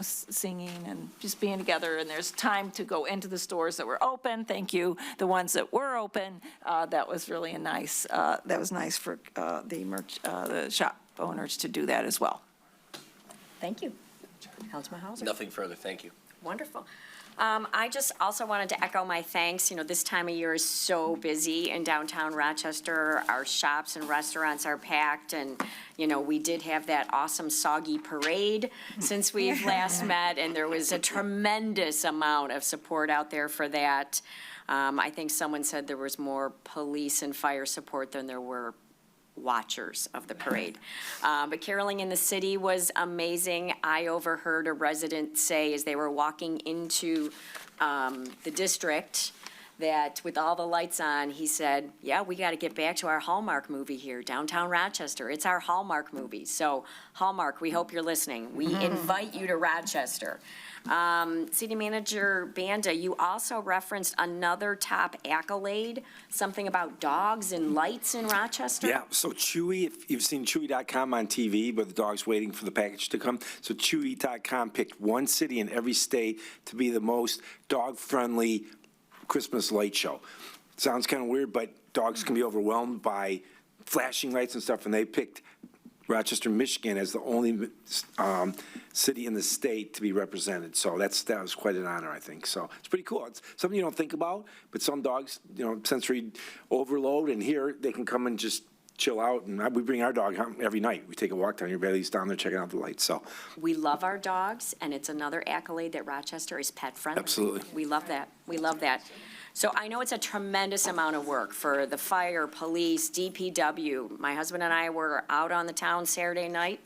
singing and just being together, and there's time to go into the stores that were open. Thank you, the ones that were open. That was really nice for the shop owners to do that as well. Thank you. Councilman Hauser? Nothing further, thank you. Wonderful. I just also wanted to echo my thanks. This time of year is so busy in downtown Rochester. Our shops and restaurants are packed, and, we did have that awesome soggy parade since we've last met, and there was a tremendous amount of support out there for that. I think someone said there was more police and fire support than there were watchers of the parade. But caroling in the city was amazing. I overheard a resident say as they were walking into the district that with all the lights on, he said, yeah, we got to get back to our Hallmark movie here, downtown Rochester. It's our Hallmark movie. So Hallmark, we hope you're listening. We invite you to Rochester. City Manager Banda, you also referenced another top accolade, something about dogs and lights in Rochester? Yeah, so Chewy, if you've seen Chewy.com on TV, but the dog's waiting for the package to come. So Chewy.com picked one city in every state to be the most dog-friendly Christmas light show. Sounds kind of weird, but dogs can be overwhelmed by flashing lights and stuff, and they picked Rochester, Michigan as the only city in the state to be represented. So that was quite an honor, I think. So it's pretty cool. It's something you don't think about, but some dogs, sensory overload, and here they can come and just chill out. And we bring our dog home every night. We take a walk down here, Bailey's down there checking out the lights. So We love our dogs, and it's another accolade that Rochester is pet-friendly. Absolutely. We love that. We love that. So I know it's a tremendous amount of work for the fire, police, DPW. My husband and I were out on the town Saturday night,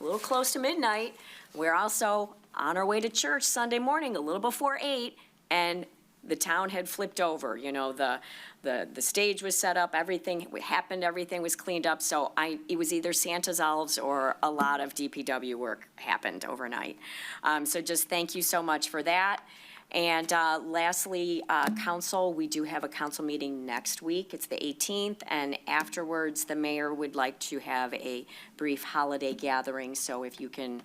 a little close to midnight. We're also on our way to church Sunday morning, a little before 8, and the town had flipped over. The stage was set up, everything happened, everything was cleaned up. So it was either Santa's elves or a lot of DPW work happened overnight. So just thank you so much for that. And lastly, council, we do have a council meeting next week. It's the 18th, and afterwards, the mayor would like to have a brief holiday gathering. So if you can,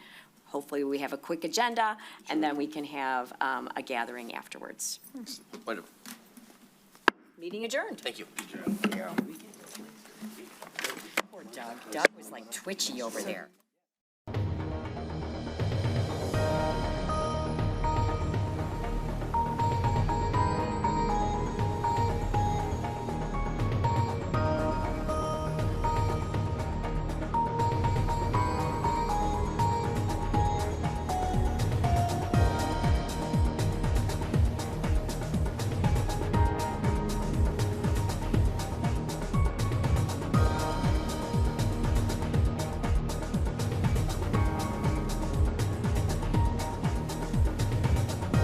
hopefully we have a quick agenda, and then we can have a gathering afterwards. Wonderful. Meeting adjourned. Thank you. Poor Doug. Doug was like twitchy over there.